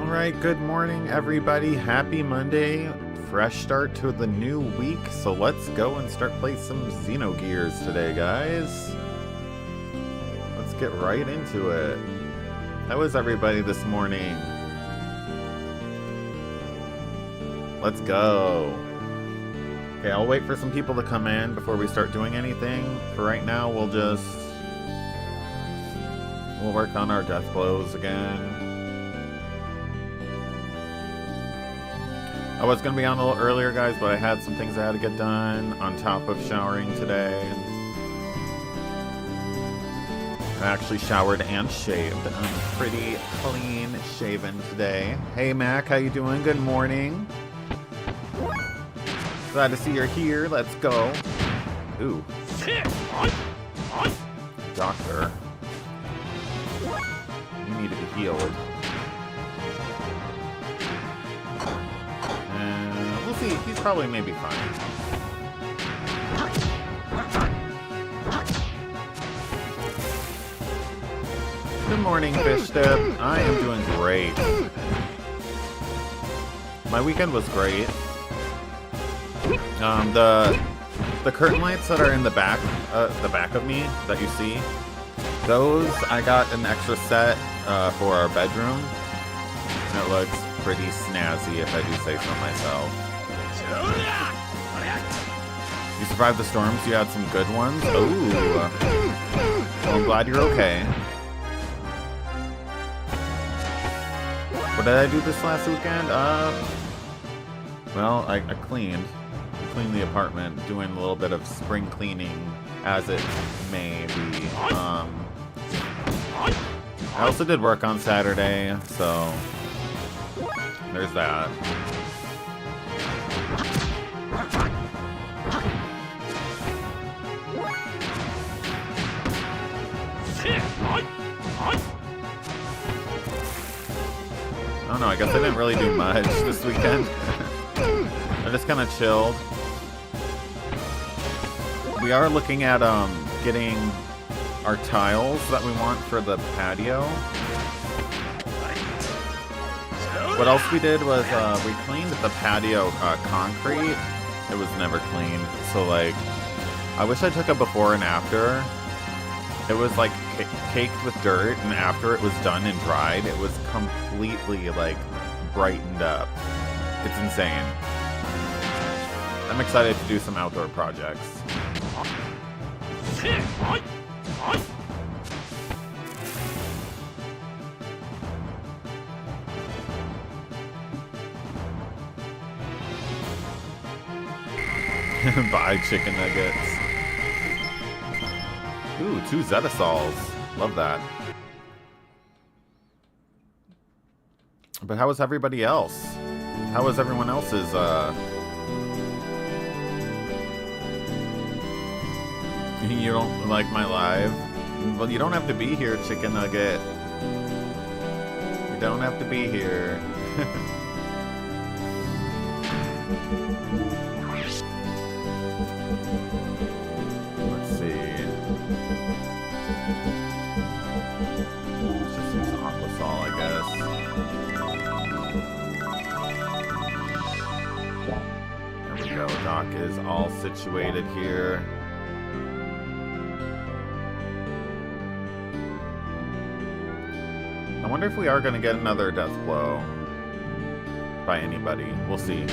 Alright, good morning everybody. Happy Monday. Fresh start to the new week. So let's go and start playing some Xenogears today, guys. Let's get right into it. How is everybody this morning? Let's go. Okay, I'll wait for some people to come in before we start doing anything. For right now, we'll work on our death blows again. I was going to be on a little earlier, guys, but I had some things I had to get done on top of showering today. I actually showered and shaved. I'm pretty clean shaven today. Hey, Mac, how you doing? Good morning. Glad to see you're here. Let's go. Ooh. Doctor. You need to be healed. We'll see. He's probably maybe fine. Good morning, Fish Dip. I am doing great. My weekend was great. The curtain lights that are in the back of me that you see, those I got an extra set for our bedroom. And it looks pretty snazzy, if I do say so myself. You survived the storms. You had some good ones. Ooh. Well, I'm glad you're okay. What did I do this last weekend? Well, I cleaned the apartment, doing a little bit of spring cleaning, as it may be. I also did work on Saturday, so there's that. I don't know, I guess I didn't really do much this weekend. I just kind of chilled. We are looking at getting our tiles that we want for the patio. What else we did was we cleaned the patio concrete. It was never cleaned, so like I wish I took a before and after. It was like caked with dirt, and after it was done and dried, it was completely like brightened up. It's insane. I'm excited to do some outdoor projects. Buy chicken nuggets. Ooh, 2 Zetasols. Love that. But how was everybody else? How was everyone else's, You don't like my live? Well, you don't have to be here, chicken nugget. You don't have to be here. Let's see. Let's just use Aquasol, I guess. There we go. Doc is all situated here. I wonder if we are going to get another death blow by anybody. We'll see.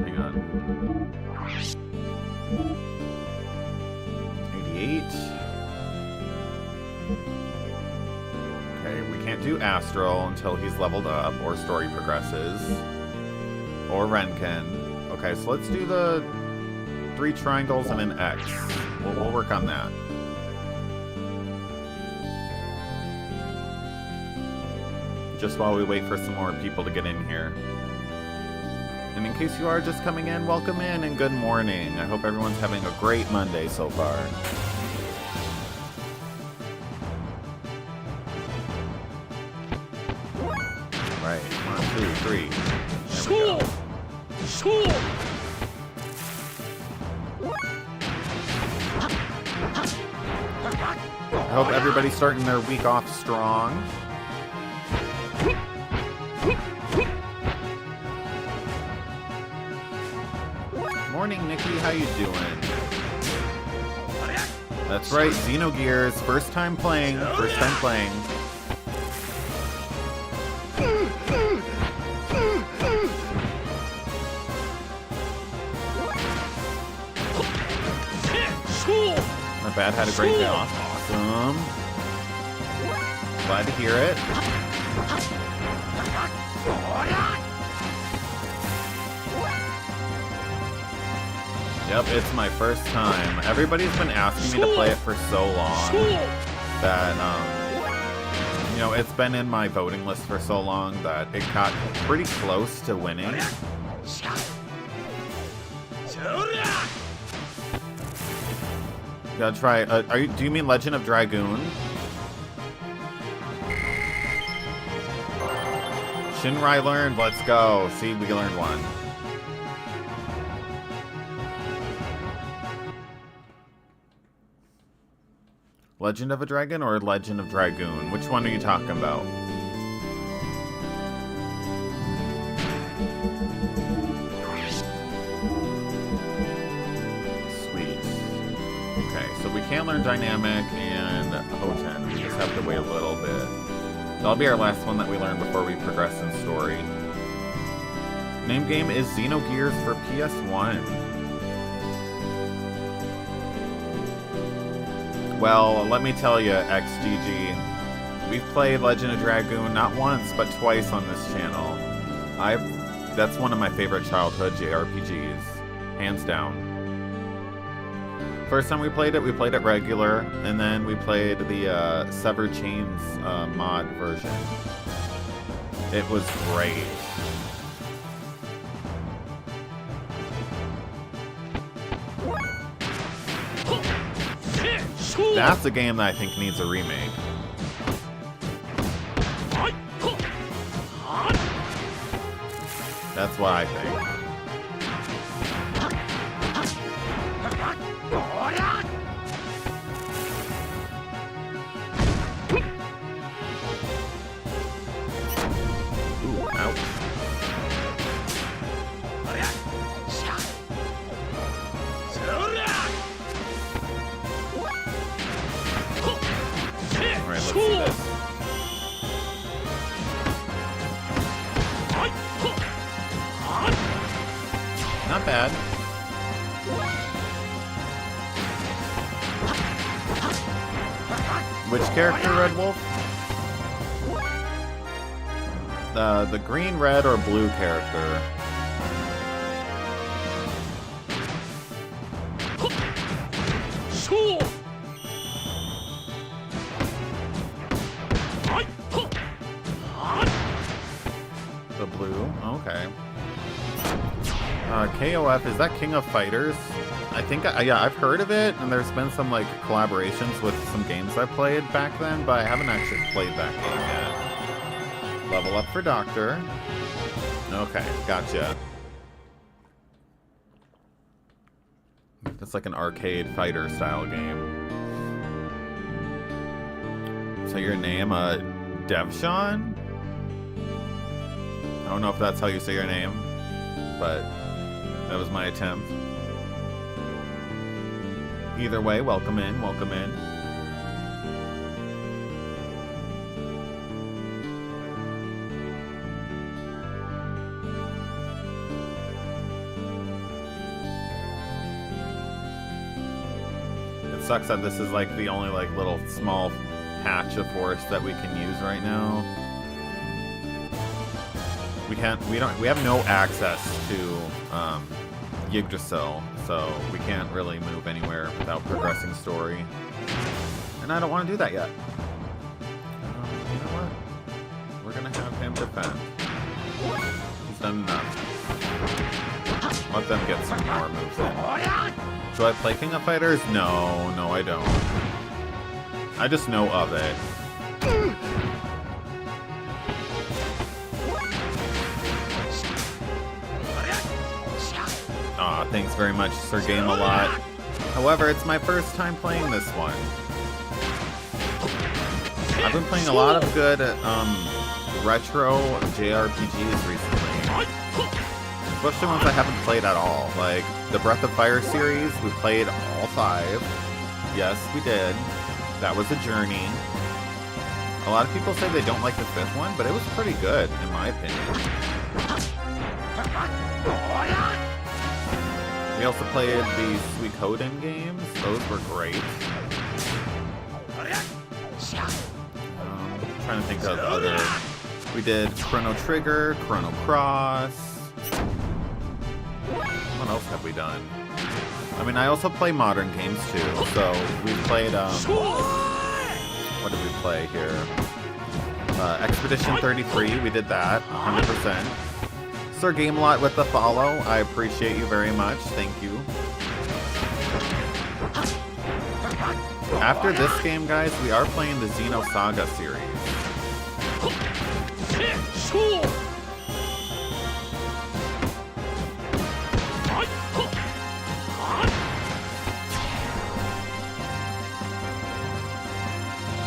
Hang on. 88. Okay, we can't do Astral until he's leveled up or story progresses. Or Renken. Okay, so let's do the 3 triangles and an X. We'll work on that. Just while we wait for some more people to get in here. And in case you are just coming in, welcome in and good morning. I hope everyone's having a great Monday so far. Right, 1, 2, 3. There we go. I hope everybody's starting their week off strong. morning, Nikki. How you doing? That's right, Xenogears. First time playing. First time playing. Not bad. Had a great day off. Awesome. Glad to hear it. Yep, it's my first time. Everybody's been asking me to play it for so long that, you know, it's been in my voting list for so long that it got pretty close to winning. Gotta try. Do you mean Legend of Dragoon? Shinrai learned. Let's go. See, we learned one. Legend of a Dragon or Legend of Dragoon? Which one are you talking about? Sweet. Okay, so we can't learn Dynamic and Hoten. We just have to wait a little bit. That'll be our last one that we learn before we progress in story. Name game is Xenogears for PS1. Well, let me tell you, XGG, we've played Legend of Dragoon not once, but twice on this channel. That's one of my favorite childhood JRPGs, hands down. First time we played it regular, and then we played the Severed Chains mod version. It was great. That's a game that I think needs a remake. That's what I think. Ooh, ouch. Let's see this. Not bad. Which character, Red Wolf? The green, red, or blue character? The blue? Okay. KOF, is that King of Fighters? I think, yeah, I've heard of it, and there's been some, like, collaborations with some games I played back then, but I haven't actually played that game yet. Level up for Doctor. Okay, gotcha. It's like an arcade fighter style game. So your name, Devshawn? I don't know if that's how you say your name, but that was my attempt. Either way, welcome in, welcome in. It sucks that this is like the only like little small patch of forest that we can use right now. We have no access to Yggdrasil, so we can't really move anywhere without progressing story. And I don't want to do that yet. You know what? We're gonna have him defend. He's done enough. Let them get some more moves in. Do I play King of Fighters? No, no I don't. I just know of it. Aw, thanks very much, Sir Game a Lot. However, it's my first time playing this one. I've been playing a lot of good retro JRPGs recently. especially ones I haven't played at all. Like, the Breath of Fire series, we played all 5. Yes, we did. That was a journey. A lot of people say they don't like the 5th one, but it was pretty good, in my opinion. We also played the Suikoden games. Those were great. Trying to think of other... We did Chrono Trigger, Chrono Cross. What else have we done? I mean, I also play modern games too. So we played, what did we play here? Expedition 33, we did that, 100%. Sir Gamelot with the follow. I appreciate you very much. Thank you. After this game, guys, we are playing the Xenosaga series.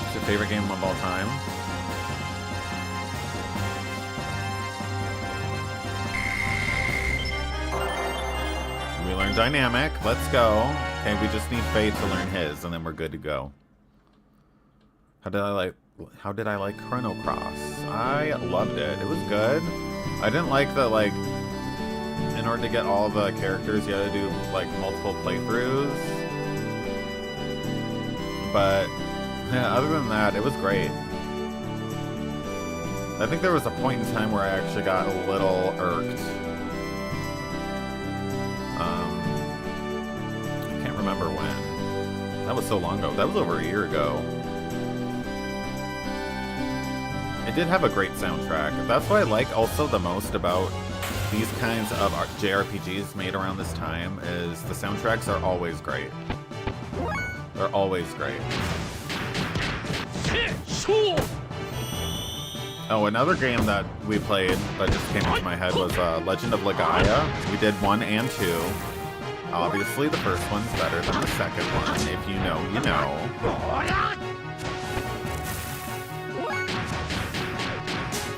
What's your favorite game of all time? We learned Dynamic. Let's go. Okay, we just need Faye to learn his, and then we're good to go. How did I like Chrono Cross? I loved it. It was good. I didn't like the, like, in order to get all the characters, you had to do, like, multiple playthroughs. But, yeah, other than that, it was great. I think there was a point in time where I actually got a little irked. I can't remember when. That was so long ago. That was over a year ago. It did have a great soundtrack. That's what I like also the most about these kinds of JRPGs made around this time is the soundtracks are always great. They're always great. Oh, another game that we played that just came into my head was Legend of Legaia. We did 1 and 2. Obviously, the first one's better than the second one. If you know, you know.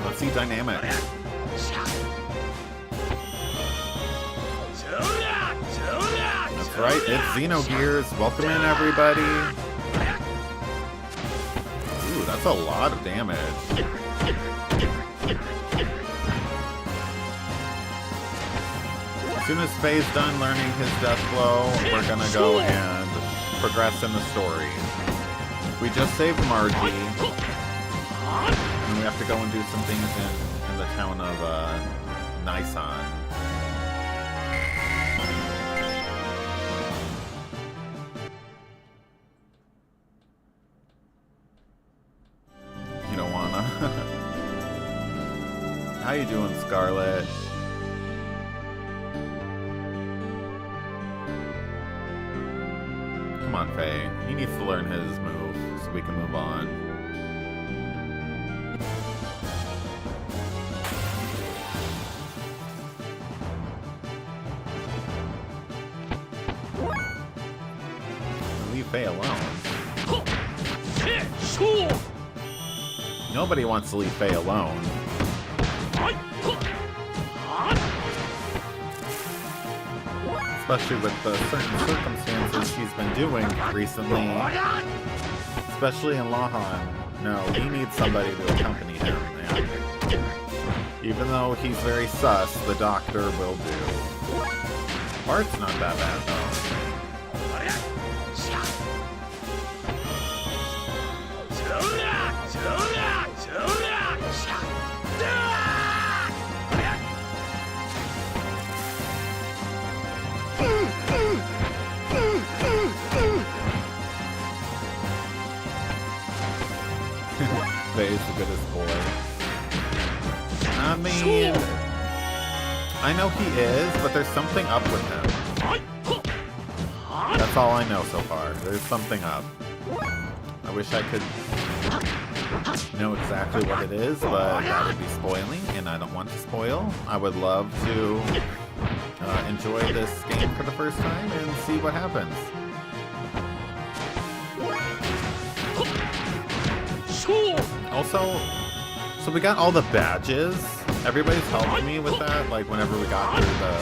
Let's see Dynamic. That's right, it's Xenogears. Welcome in, everybody. Ooh, that's a lot of damage. As soon as Faye's done learning his death blow, we're gonna go and progress in the story. We just saved Margie. And we have to go and do some things in the town of Nisan. You don't wanna. How you doing, Scarlet? Come on, Faye. He needs to learn his move so we can move on. Leave Faye alone. Nobody wants to leave Faye alone. Especially with the certain circumstances she's been doing recently. Especially in Lahan. No, he needs somebody to accompany him, man. Even though he's very sus, the doctor will do. Bart's not that bad, though. Faye's the goodest boy. I mean, I know he is, but there's something up with him. That's all I know so far. There's something up. I wish I could know exactly what it is, but that would be spoiling, and I don't want to spoil. I would love to enjoy this game for the first time and see what happens. Also, so we got all the badges. everybody's helped me with that, like whenever we got through the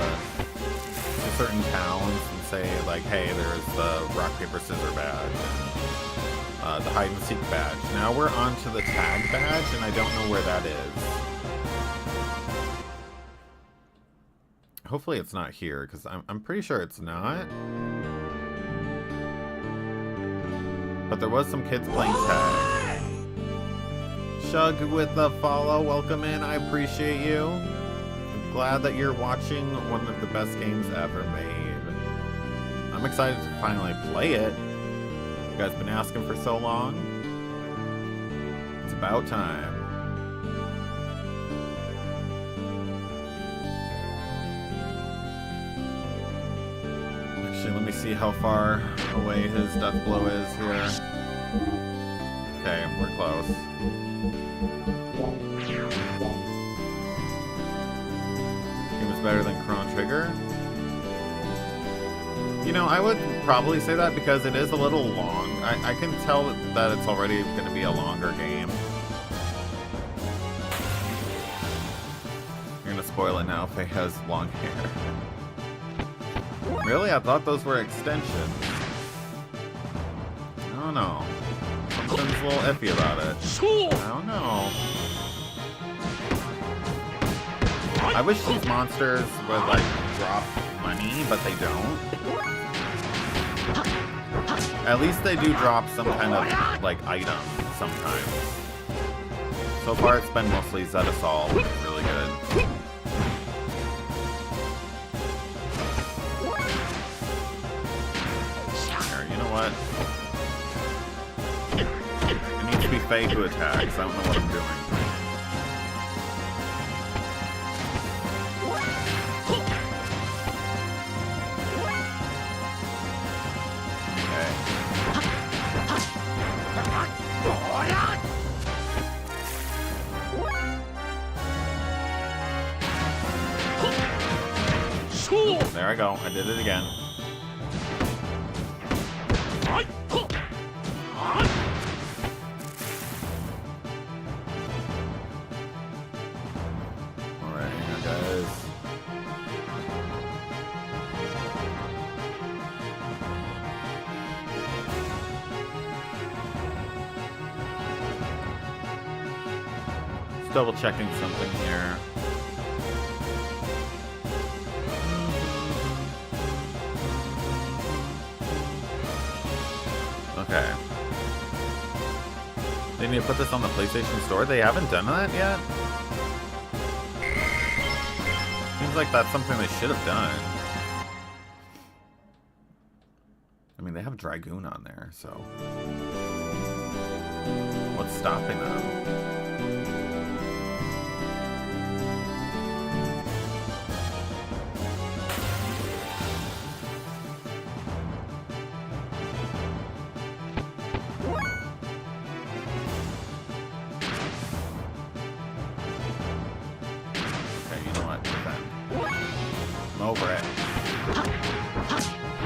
certain towns and say like, hey, there's the rock, paper, scissors badge, and, the hide and seek badge. Now we're on to the tag badge, and I don't know where that is. Hopefully it's not here, because I'm pretty sure it's not. But there was some kids playing tag. Shug with the follow, welcome in, I appreciate you. I'm glad that you're watching one of the best games ever made. I'm excited to finally play it. You guys been asking for so long. It's about time. Actually, let me see how far away his death blow is here. Okay, we're close. He was better than Chrono Trigger. You know, I would probably say that because it is a little long. I can tell that it's already going to be a longer game. You're going to spoil it now if he has long hair. Really? I thought those were extensions. I don't know. Something's a little iffy about it. I don't know. I wish these monsters would, like, drop money, but they don't. At least they do drop some kind of, like, item sometimes. So far it's been mostly Zetasol, which is really good. Here, you know what? It needs to be Faye who attacks. I don't know what I'm doing. There I go. I did it again. Alright, here guys. Just double checking something here. Okay. They need to put this on the PlayStation Store? They haven't done that yet? Seems like that's something they should have done. I mean, they have Dragoon on there, so... what's stopping them? Over it.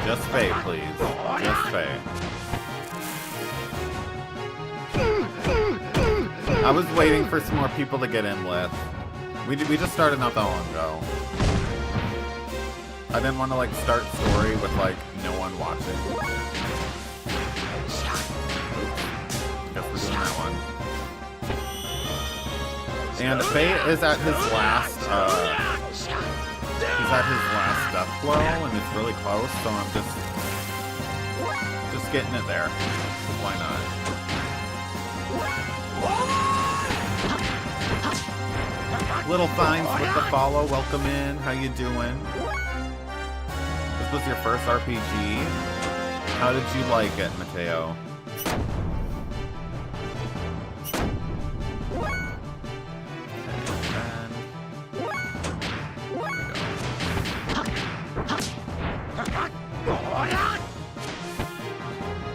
Just Faye, please. Just Faye. I was waiting for some more people to get in with. We just started not that long ago. I didn't want to like start story with like no one watching. Guess we're doing that one. And Faye is at his last he's at his last death blow, and it's really close, so I'm just getting it there. Why not? Little Fines with the follow, welcome in. How you doing? This was your first RPG. How did you like it, Mateo?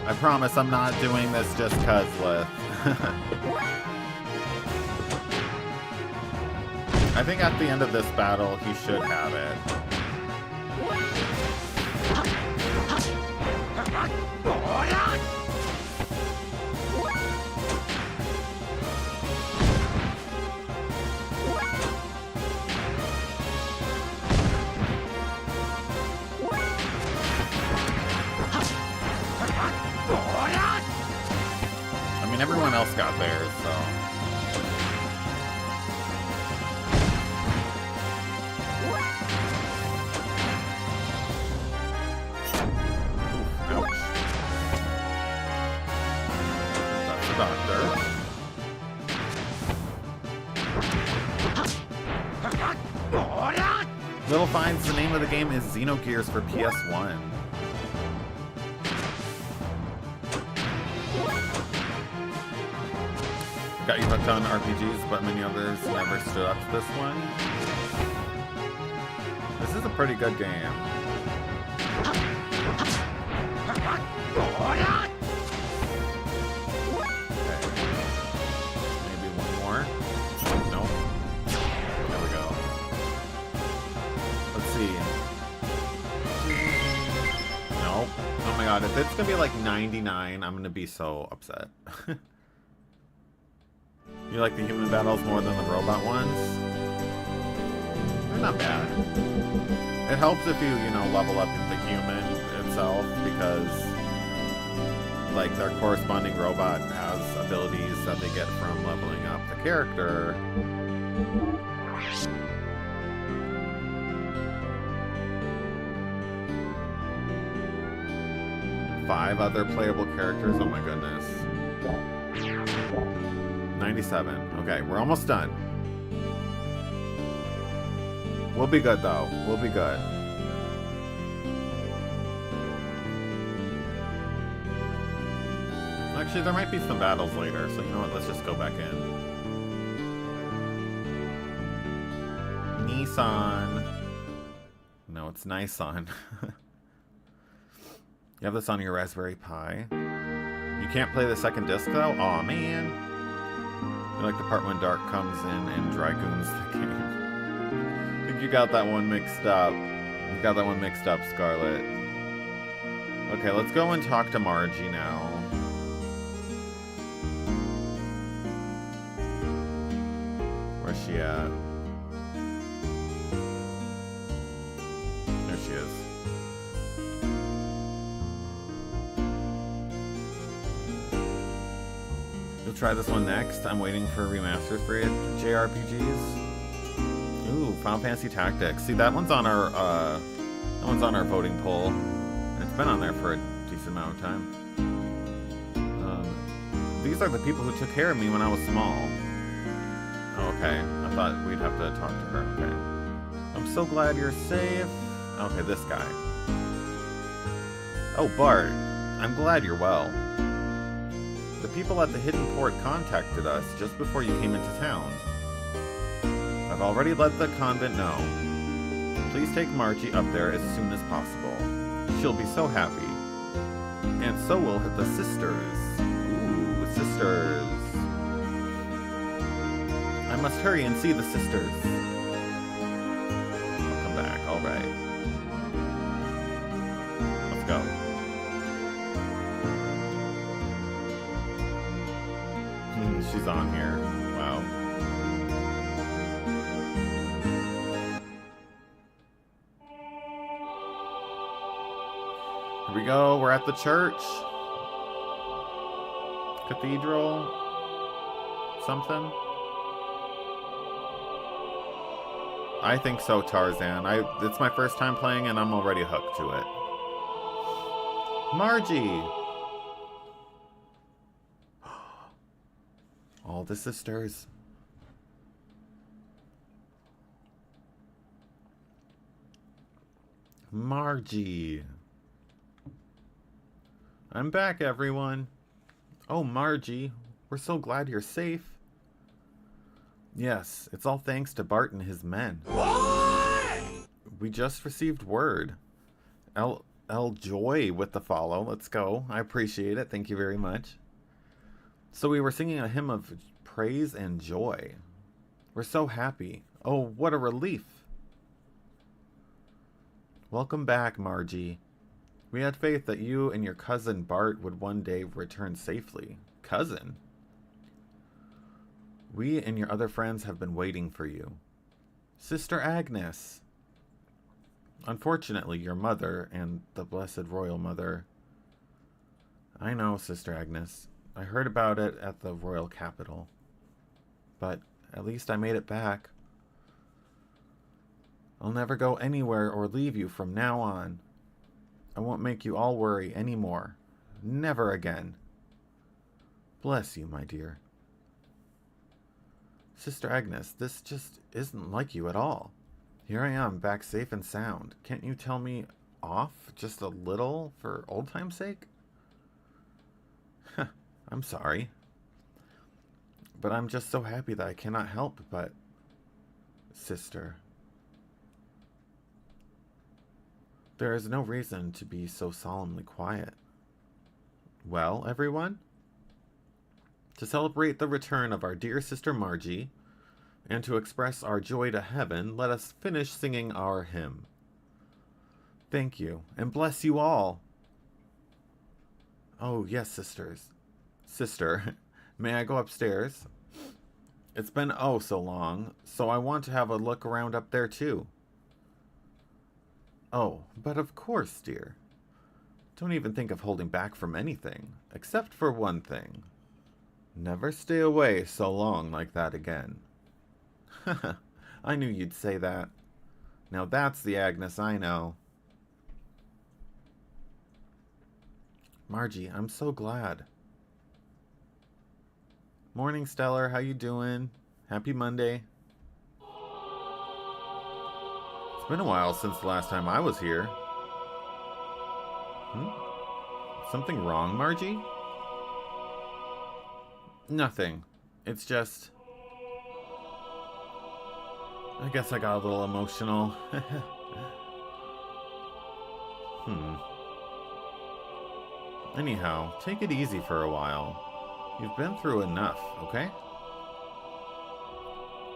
I promise I'm not doing this just cuz, Lith. I think at the end of this battle, he should have it. mean, everyone else got theirs, so... Doctor. Little finds the name of the game is Xenogears for PS1. Got you hooked on RPGs, but many others never stood up to this one. This is a pretty good game. God, if it's gonna be like 99, I'm gonna be so upset. You like the human battles more than the robot ones? They're not bad. It helps if you know, level up the human itself, because like their corresponding robot has abilities that they get from leveling up the character. 5 other playable characters. Oh my goodness. 97. Okay, we're almost done. We'll be good though. We'll be good. Actually, there might be some battles later, so you know what? Let's just go back in. Nissan. No, it's Nissan. You have this on your Raspberry Pi. You can't play the second disc though? Aw, man. I like the part when Dark comes in and Dragoon's the game. I think you got that one mixed up. You got that one mixed up, Scarlet. Okay, let's go and talk to Margie now. Where's she at? There she is. Try this one next. I'm waiting for remasters for JRPGs. Ooh, Final Fantasy Tactics. See, that one's on our voting poll. It's been on there for a decent amount of time. These are the people who took care of me when I was small. Oh, okay. I thought we'd have to talk to her. Okay. I'm so glad you're safe. Okay, this guy. Oh, Bart. I'm glad you're well. The people at the hidden port contacted us just before you came into town. I've already let the convent know. Please take Margie up there as soon as possible. She'll be so happy. And so will the sisters. Ooh, sisters. I must hurry and see the sisters. I'll come back, alright. Let's go. She's on here. Wow. Here we go. We're at the church. Cathedral. Something. I think so, Tarzan. It's my first time playing and I'm already hooked to it. Margie! All the sisters. Margie. I'm back, everyone. Oh, Margie. We're so glad you're safe. Yes, it's all thanks to Bart and his men. What? We just received word. El Joy with the follow. Let's go. I appreciate it. Thank you very much. So we were singing a hymn of praise and joy. We're so happy. Oh, what a relief. Welcome back, Margie. We had faith that you and your cousin Bart would one day return safely. Cousin? We and your other friends have been waiting for you. Sister Agnes. Unfortunately, your mother and the Blessed Royal Mother... I know, Sister Agnes. I heard about it at the royal capital. But at least I made it back. I'll never go anywhere or leave you from now on. I won't make you all worry anymore. Never again. Bless you, my dear. Sister Agnes, this just isn't like you at all. Here I am, back safe and sound. Can't you tell me off just a little for old time's sake? I'm sorry. But I'm just so happy that I cannot help but... Sister. There is no reason to be so solemnly quiet. Well, everyone? To celebrate the return of our dear sister Margie, and to express our joy to heaven, let us finish singing our hymn. Thank you, and bless you all. Oh, yes, sisters. Sister, may I go upstairs? It's been oh so long, so I want to have a look around up there too. Oh, but of course, dear. Don't even think of holding back from anything, except for one thing. Never stay away so long like that again. I knew you'd say that. Now that's the Agnes I know. Margie, I'm so glad. Morning, Stellar. How you doing? Happy Monday. It's been a while since the last time I was here. Something wrong, Margie? Nothing. It's just... I guess I got a little emotional. Anyhow, take it easy for a while. You've been through enough, okay?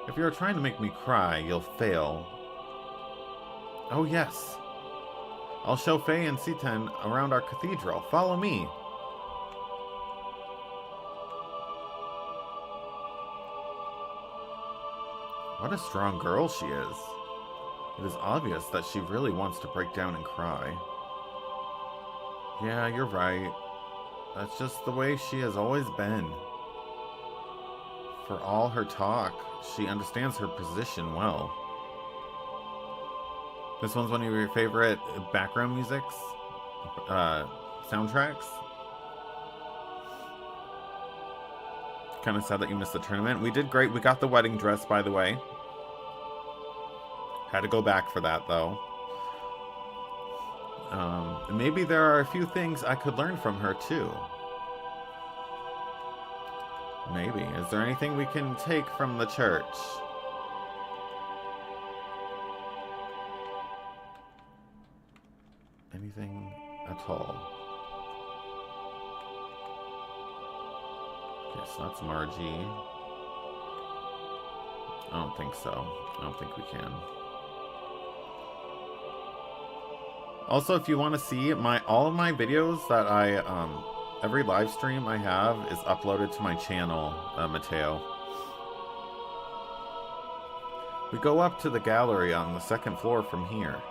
If you're trying to make me cry, you'll fail. Oh yes. I'll show Faye and Citan around our cathedral. Follow me. What a strong girl she is. It is obvious that she really wants to break down and cry. Yeah, you're right. That's just the way she has always been. For all her talk, she understands her position well. This one's one of your favorite background musics? Soundtracks? Kind of sad that you missed the tournament. We did great. We got the wedding dress, by the way. Had to go back for that, though. Maybe there are a few things I could learn from her, too. Maybe. Is there anything we can take from the church? Anything at all? Okay, so that's Margie. I don't think so. I don't think we can. Also, if you want to see all of my videos that I every live stream I have is uploaded to my channel, Mateo. We go up to the gallery on the second floor from here.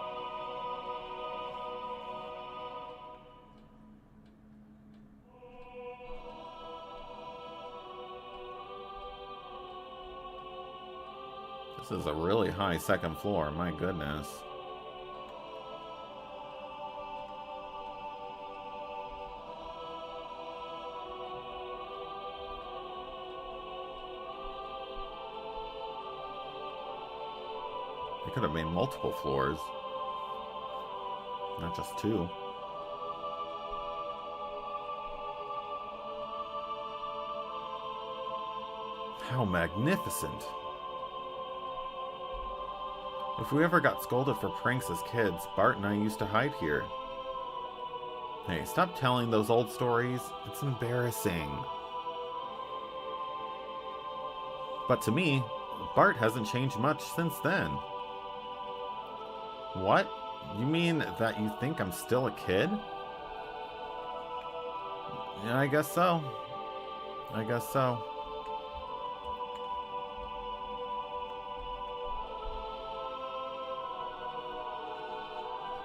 This is a really high second floor, my goodness. They could have made multiple floors, not just two. How magnificent! If we ever got scolded for pranks as kids, Bart and I used to hide here. Hey, stop telling those old stories. It's embarrassing. But to me, Bart hasn't changed much since then. What? You mean that you think I'm still a kid? Yeah, I guess so. I guess so.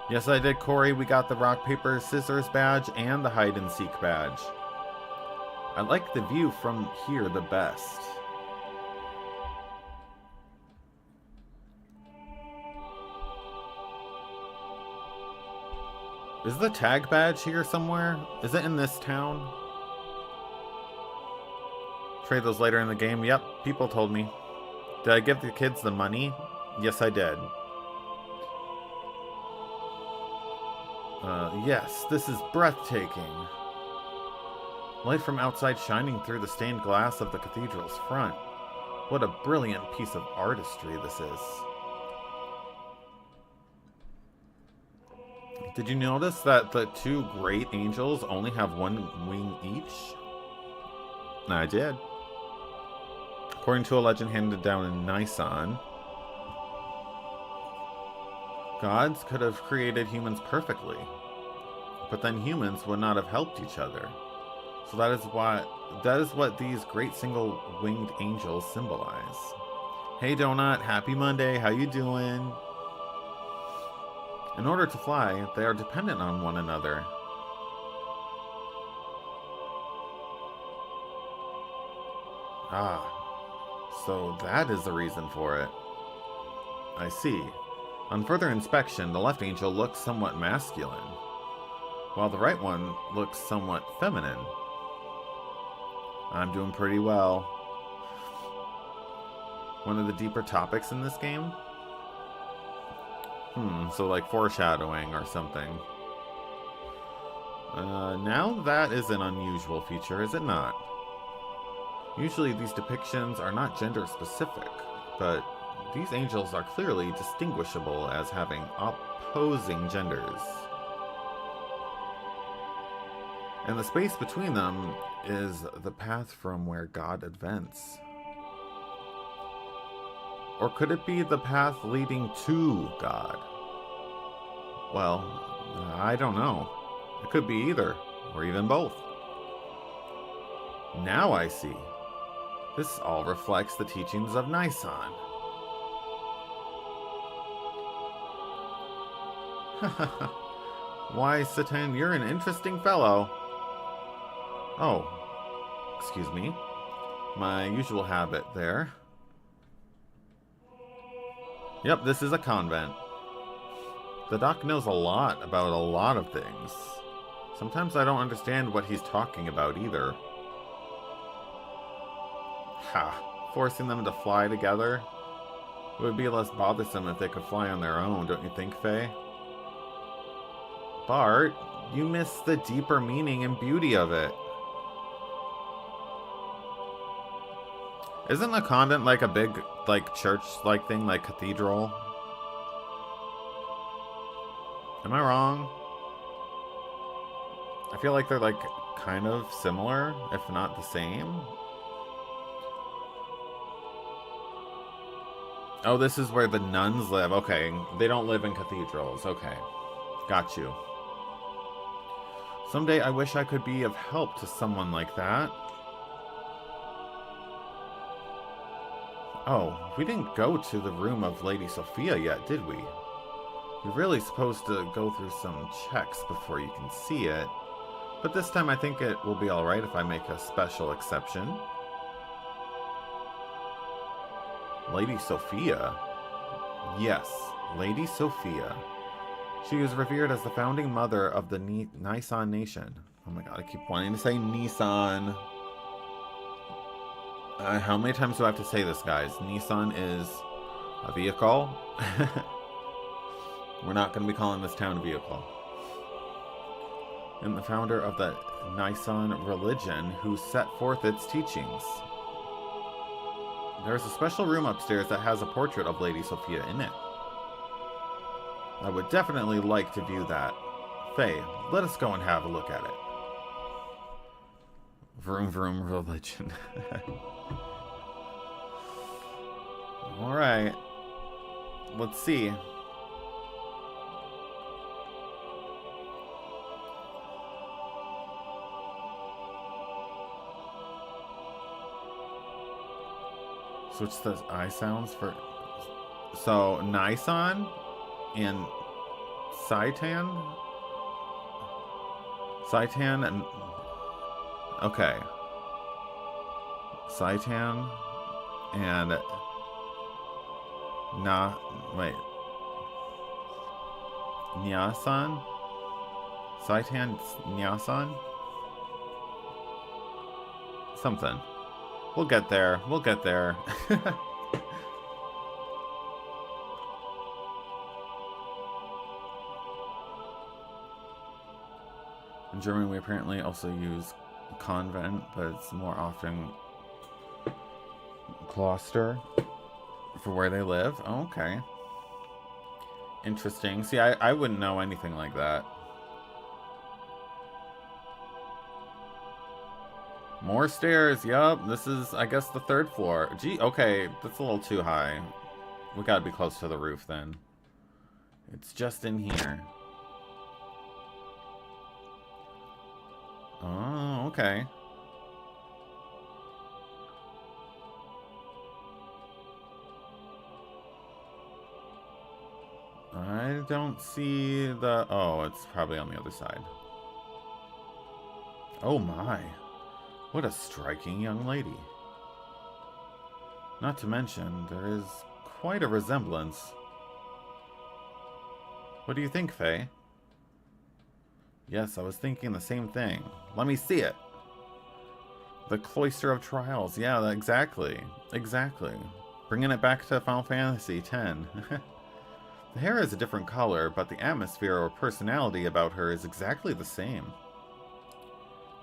Yes, I did, Corey. We got the rock, paper, scissors badge and the hide and seek badge. I like the view from here the best. Is the tag badge here somewhere? Is it in this town? Trade those later in the game? Yep, people told me. Did I give the kids the money? Yes, I did. Yes, this is breathtaking. Light from outside shining through the stained glass of the cathedral's front. What a brilliant piece of artistry this is. Did you notice that the two great angels only have one wing each? I did. According to a legend handed down in Nisan, gods could have created humans perfectly, but then humans would not have helped each other. So that is what these great single-winged angels symbolize. Hey Donut, happy Monday, how you doing? In order to fly, they are dependent on one another. Ah, so that is the reason for it. I see. On further inspection, the left angel looks somewhat masculine, while the right one looks somewhat feminine. I'm doing pretty well. One of the deeper topics in this game? So like foreshadowing or something. Now that is an unusual feature, is it not? Usually these depictions are not gender specific, but these angels are clearly distinguishable as having opposing genders. And the space between them is the path from where God advents. Or could it be the path leading to God? Well, I don't know. It could be either, or even both. Now I see. This all reflects the teachings of Nisan. Why, Satan, you're an interesting fellow. Oh, excuse me. My usual habit there. Yep, this is a convent. The doc knows a lot about a lot of things. Sometimes I don't understand what he's talking about either. Ha, forcing them to fly together? It would be less bothersome if they could fly on their own, don't you think, Faye? Bart, you miss the deeper meaning and beauty of it. Isn't a convent like a big, like, church-like thing, like cathedral? Am I wrong? I feel like they're, like, kind of similar, if not the same. Oh, this is where the nuns live. Okay, they don't live in cathedrals. Okay, got you. Someday I wish I could be of help to someone like that. Oh, we didn't go to the room of Lady Sophia yet, did we? You're really supposed to go through some checks before you can see it. But this time I think it will be alright if I make a special exception. Lady Sophia? Yes, Lady Sophia. She was revered as the founding mother of the Nisan nation. Oh my god, I keep wanting to say Nissan. How many times do I have to say this, guys? Nissan is a vehicle. We're not going to be calling this town a vehicle. And the founder of the Nisan religion who set forth its teachings. There's a special room upstairs that has a portrait of Lady Sophia in it. I would definitely like to view that. Faye, let us go and have a look at it. Vroom vroom religion. Alright. Let's see. Switch the I sounds for... So, Nisan and Saitan? Saitan and... Okay. Saitan and Nyasan? Saitan Nyasan? Something. We'll get there. We'll get there. In German, we apparently also use convent, but it's more often Kloster for where they live. Oh, okay. Interesting. See, I wouldn't know anything like that. More stairs. Yup. This is, I guess, the 3rd floor. Gee, okay. That's a little too high. We gotta be close to the roof then. It's just in here. Oh, okay. I don't see the... Oh, it's probably on the other side. Oh my. What a striking young lady. Not to mention, there is quite a resemblance. What do you think, Faye? Yes, I was thinking the same thing. Let me see it. The Cloister of Trials. Yeah, exactly. Exactly. Bringing it back to Final Fantasy X. The hair is a different color, but the atmosphere or personality about her is exactly the same.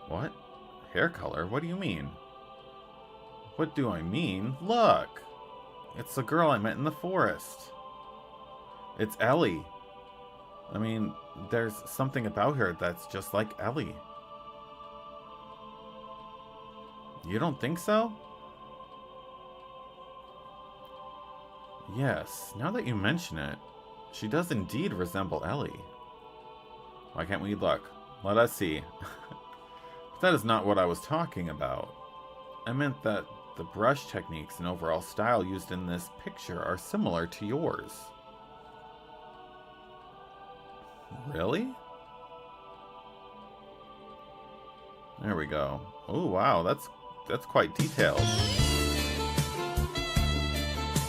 What? Hair color? What do you mean? What do I mean? Look! It's the girl I met in the forest. It's Ellie. I mean, there's something about her that's just like Ellie. You don't think so? Yes, now that you mention it, she does indeed resemble Ellie. Why can't we look? Let us see. But that is not what I was talking about. I meant that the brush techniques and overall style used in this picture are similar to yours. Really? There we go. Oh wow, that's quite detailed.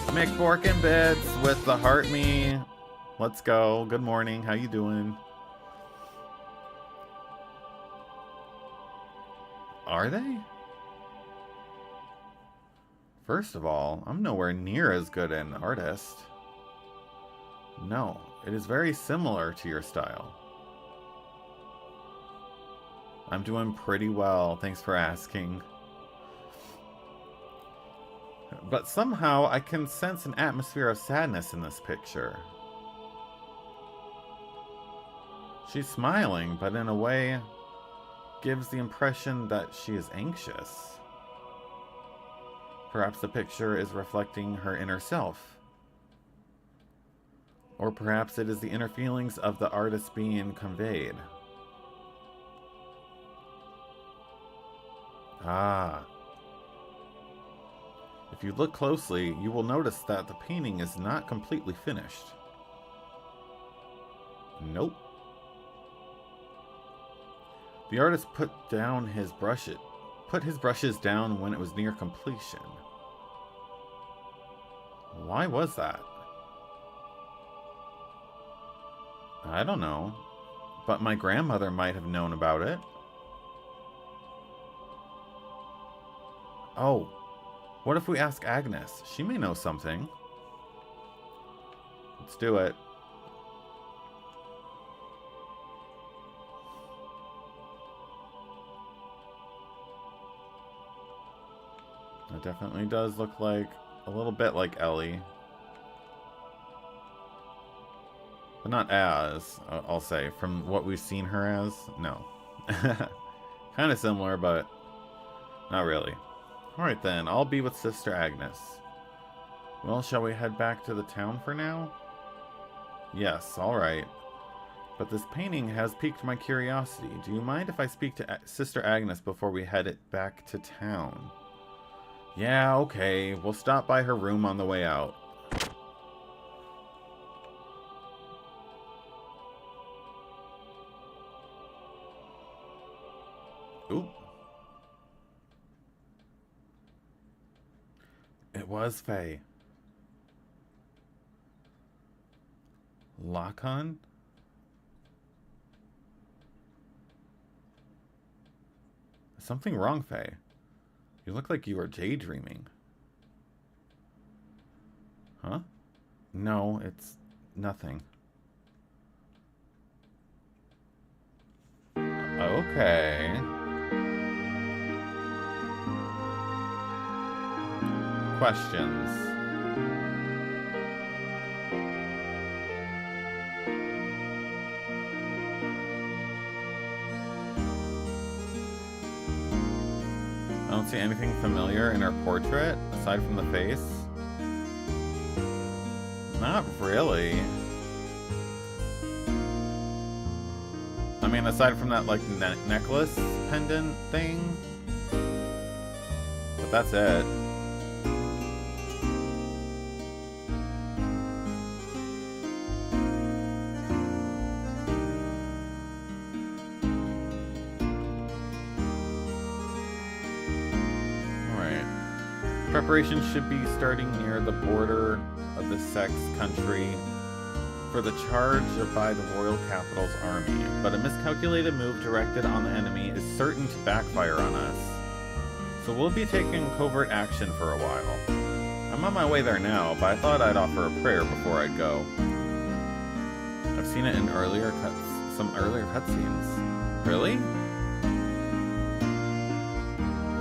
Mick Bork and Bits with the heart me. Let's go. Good morning. How you doing? Are they? First of all, I'm nowhere near as good an artist. No, it is very similar to your style. I'm doing pretty well, thanks for asking. But somehow I can sense an atmosphere of sadness in this picture. She's smiling, but in a way gives the impression that she is anxious. Perhaps the picture is reflecting her inner self. Or perhaps it is the inner feelings of the artist being conveyed. Ah. If you look closely, you will notice that the painting is not completely finished. Nope. The artist put his brushes down when it was near completion. Why was that? I don't know, but my grandmother might have known about it. Oh, what if we ask Agnes? She may know something. Let's do it. It definitely does look like a little bit like Ellie. But not as, I'll say. From what we've seen her as, no. Kind of similar, but not really. Alright then, I'll be with Sister Agnes. Well, shall we head back to the town for now? Yes, alright. But this painting has piqued my curiosity. Do you mind if I speak to Sister Agnes before we head it back to town? Yeah, okay. We'll stop by her room on the way out. Oop. was Faye. Lacon? Is something wrong, Faye? You look like you were daydreaming. Huh? No, it's nothing. Okay. Questions. I don't see anything familiar in her portrait, aside from the face. Not really. I mean, aside from that, like, necklace pendant thing. But that's it. Preparations should be starting near the border of the Sex country for the charge by the royal capital's army, but a miscalculated move directed on the enemy is certain to backfire on us. So we'll be taking covert action for a while. I'm on my way there now, but I thought I'd offer a prayer before I go. I've seen it in some earlier cutscenes. Really?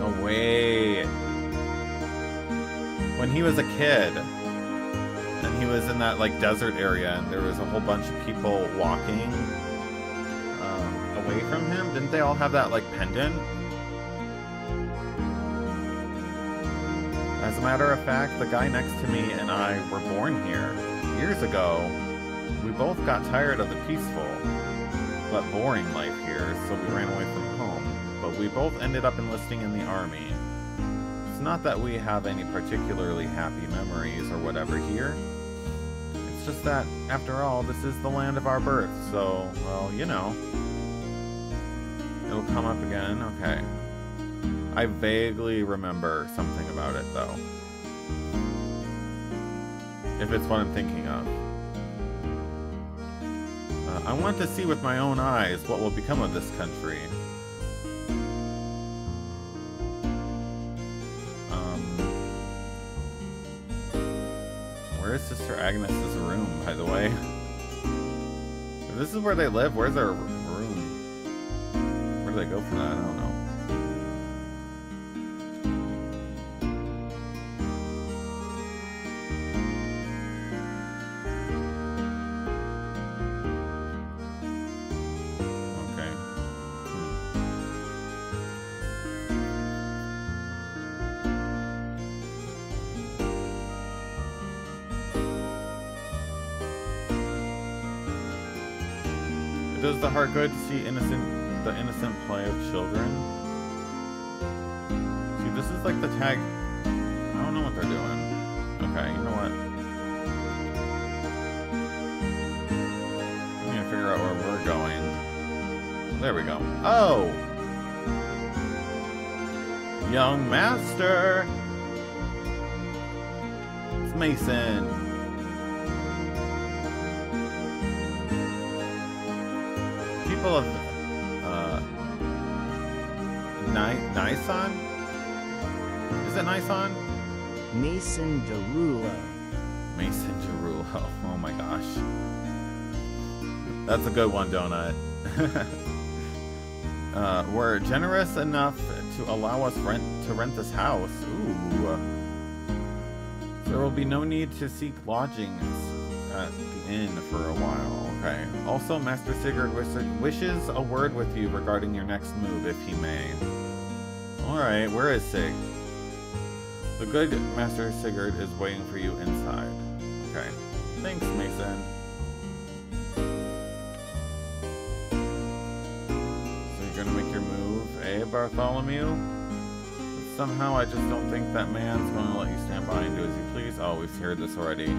No way. When he was a kid, and he was in that like desert area, and there was a whole bunch of people walking away from him, didn't they all have that like pendant? As a matter of fact, the guy next to me and I were born here. Years ago, we both got tired of the peaceful but boring life here, so we ran away from home. But we both ended up enlisting in the army. Not that we have any particularly happy memories or whatever here. It's just that, after all, this is the land of our birth, so, well, you know. It'll come up again, okay. I vaguely remember something about it, though. If it's what I'm thinking of. I want to see with my own eyes what will become of this country. Where's Sister Agnes's room, by the way? If this is where they live, where's their room? Where do they go for that? I don't know. Does the heart good to see the innocent play of children? See, this is like the tag. I don't know what they're doing. Okay, you know what? I'm gonna figure out where we're going. There we go. Oh! Young master! It's Mason. People of Nisan? Is it Nisan? Mason Derulo. Mason Derulo. Oh my gosh. That's a good one, Donut. We're generous enough to allow us to rent this house. Ooh. There will be no need to seek lodgings at the inn for a while. Okay. Also, Master Sigurd wishes a word with you regarding your next move, if he may. Alright, where is Sig? The good Master Sigurd is waiting for you inside. Okay. Thanks, Mason. So you're gonna make your move, eh, Bartholomew? But somehow I just don't think that man's gonna let you stand by and do as you please. Oh, we've heard this already.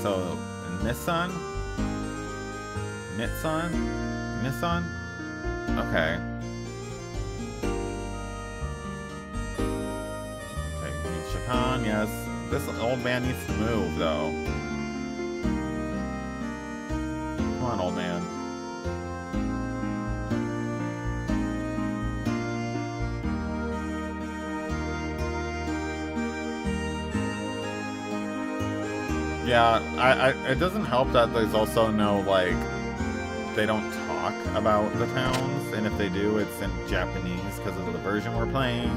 So, Nissan? Nitsan? Nissan? Okay. Okay, we need Shakan, yes. This old man needs to move, though. Come on, old man. Yeah, it doesn't help that there's also no, like, they don't talk about the towns, and if they do, it's in Japanese because of the version we're playing.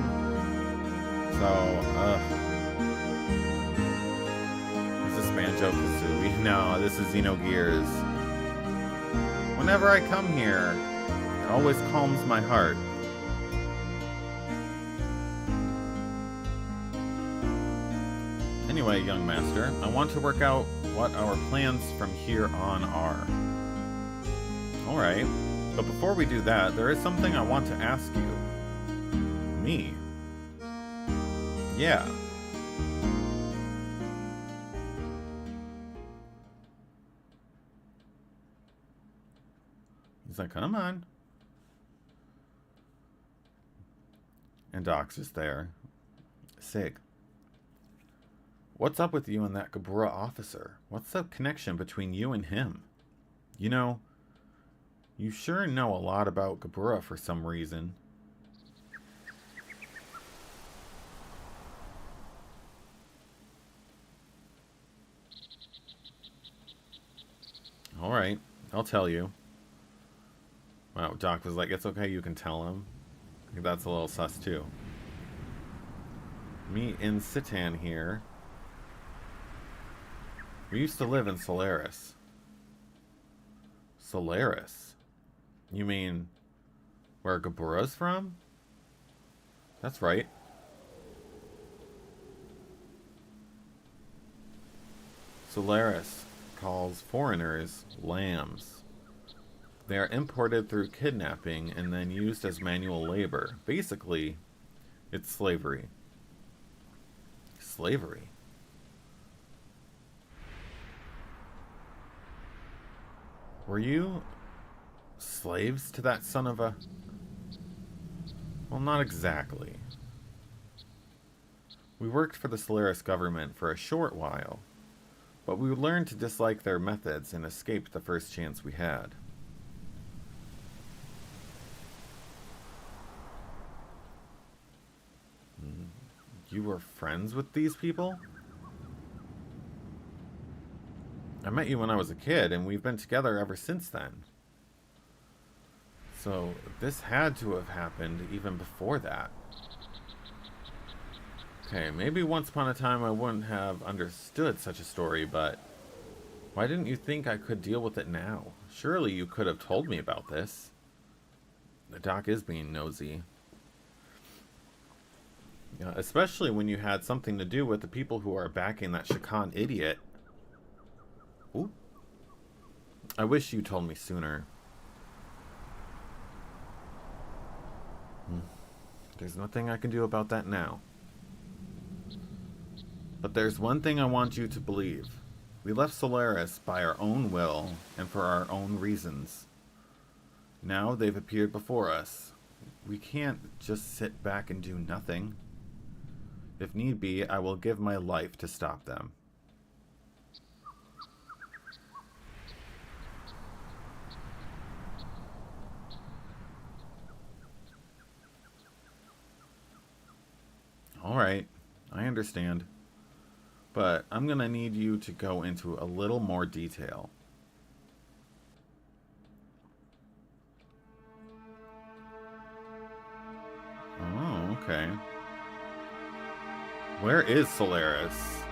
So, is this Banjo-Kazooie? No, this is Xenogears. Whenever I come here, it always calms my heart. Anyway, young master, I want to work out what our plans from here on are. Alright, but before we do that, there is something I want to ask you. Me? Yeah. He's like, come on. And Doc's just there. Sig. What's up with you and that Gabura officer? What's the connection between you and him? You know, you sure know a lot about Gabura for some reason. Alright, I'll tell you. Wow, Doc was like, it's okay, you can tell him. I think that's a little sus too. Me in Citan here. We used to live in Solaris. Solaris? You mean where Gabura's from? That's right. Solaris calls foreigners lambs. They are imported through kidnapping and then used as manual labor. Basically, it's slavery. Slavery? Were you slaves to that son of a... Well, not exactly. We worked for the Solaris government for a short while, but we learned to dislike their methods and escaped the first chance we had. You were friends with these people? I met you when I was a kid, and we've been together ever since then. So, this had to have happened even before that. Okay, maybe once upon a time I wouldn't have understood such a story, but why didn't you think I could deal with it now? Surely you could have told me about this. The Doc is being nosy. Yeah, especially when you had something to do with the people who are backing that Shakan idiot. Ooh. I wish you told me sooner. There's nothing I can do about that now. But there's one thing I want you to believe. We left Solaris by our own will and for our own reasons. Now they've appeared before us. We can't just sit back and do nothing. If need be, I will give my life to stop them. Alright, I understand. But I'm gonna need you to go into a little more detail. Oh, okay. Where is Solaris?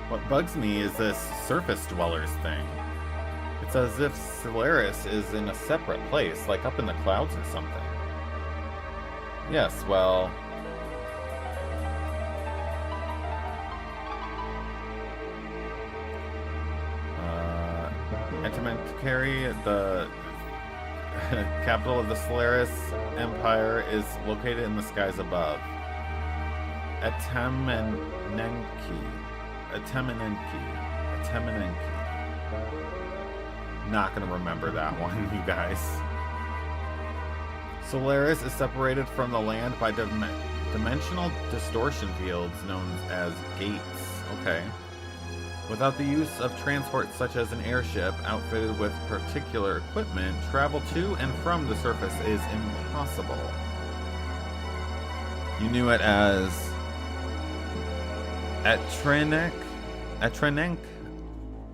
What bugs me is this surface dwellers thing. It's as if Solaris is in a separate place, like up in the clouds or something. Yes, well... Entimentary, the capital of the Solaris Empire, is located in the skies above. Atemenenki. Not gonna remember that one, you guys. Solaris is separated from the land by dimensional distortion fields known as gates. Okay. Without the use of transport such as an airship outfitted with particular equipment, travel to and from the surface is impossible. You knew it as Etrenenk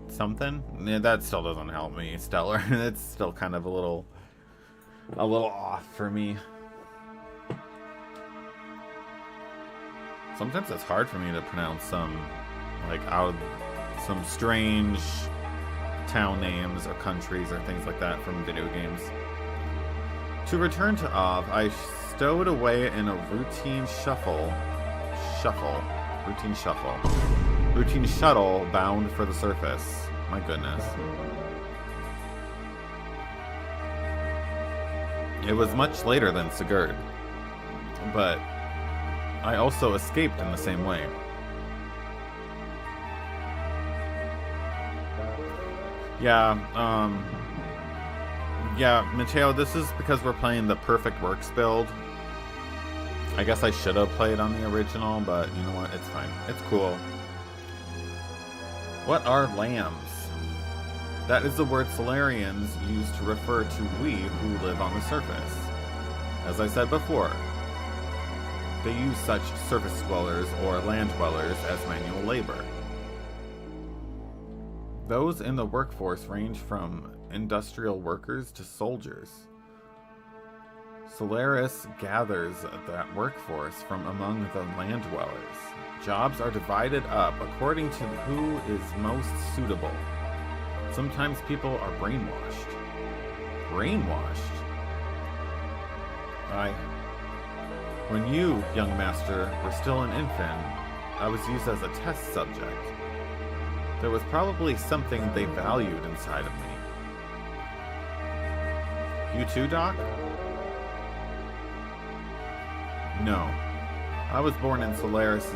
something? Yeah, that still doesn't help me, Stellar. It's still kind of a little off for me. Sometimes it's hard for me to pronounce some strange town names or countries or things like that from video games. To return to Ov, I stowed away in a routine shuttle bound for the surface. My goodness. It was much later than Sigurd, but I also escaped in the same way. Yeah, Mateo, this is because we're playing the Perfect Works build. I guess I should have played on the original, but you know what? It's fine. It's cool. What are lambs? That is the word Solarians use to refer to we who live on the surface. As I said before, they use such surface dwellers or land dwellers as manual labor. Those in the workforce range from industrial workers to soldiers. Solaris gathers that workforce from among the land dwellers. Jobs are divided up according to who is most suitable. Sometimes people are brainwashed. Brainwashed? When you, young master, were still an infant, I was used as a test subject. There was probably something they valued inside of me. You too, Doc? No. I was born in Solaris'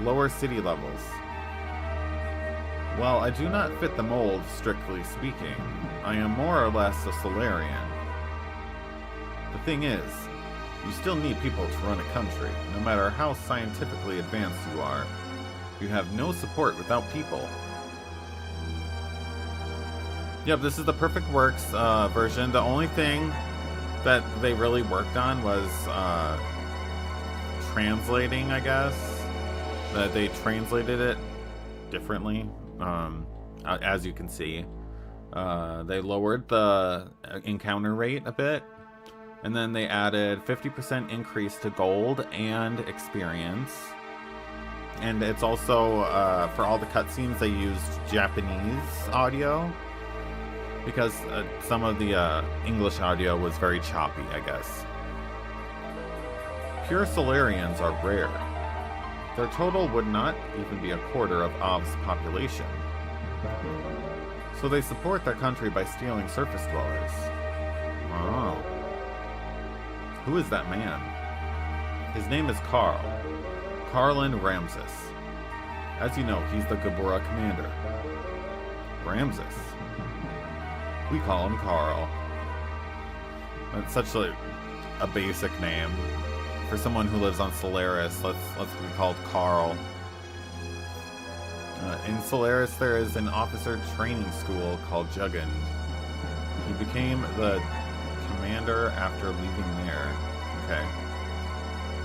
lower city levels. While I do not fit the mold, strictly speaking, I am more or less a Solarian. The thing is, you still need people to run a country, no matter how scientifically advanced you are. You have no support without people. Yep, this is the Perfect Works version. The only thing that they really worked on was translating, I guess. They translated it differently, as you can see. They lowered the encounter rate a bit, and then they added 50% increase to gold and experience. And it's also, for all the cutscenes, they used Japanese audio, because some of the English audio was very choppy, I guess. Pure Solarians are rare. Their total would not even be a quarter of Ov's population. So they support their country by stealing surface dwellers. Oh. Who is that man? His name is Carl. Carlin Ramses. As you know, he's the Gabura commander. Ramses. We call him Carl. That's such a basic name. For someone who lives on Solaris, let's be called Carl. In Solaris, there is an officer training school called Jugend. He became the commander after leaving there. Okay.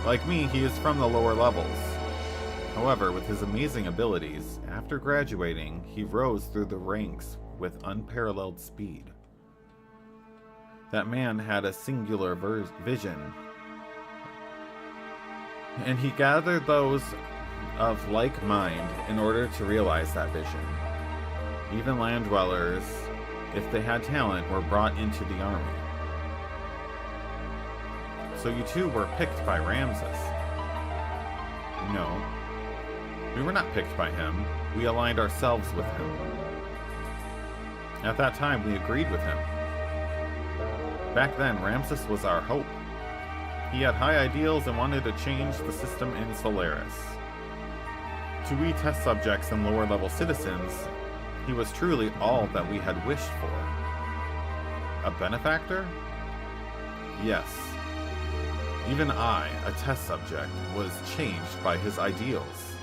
Like me, he is from the lower levels. However, with his amazing abilities, after graduating, he rose through the ranks with unparalleled speed. That man had a singular vision, and he gathered those of like mind in order to realize that vision. Even land dwellers, if they had talent, were brought into the army. So you two were picked by Ramses. No. We were not picked by him. We aligned ourselves with him. At that time, we agreed with him. Back then, Ramses was our hope. He had high ideals and wanted to change the system in Solaris. To we test subjects and lower-level citizens, he was truly all that we had wished for. A benefactor? Yes. Even I, a test subject, was changed by his ideals.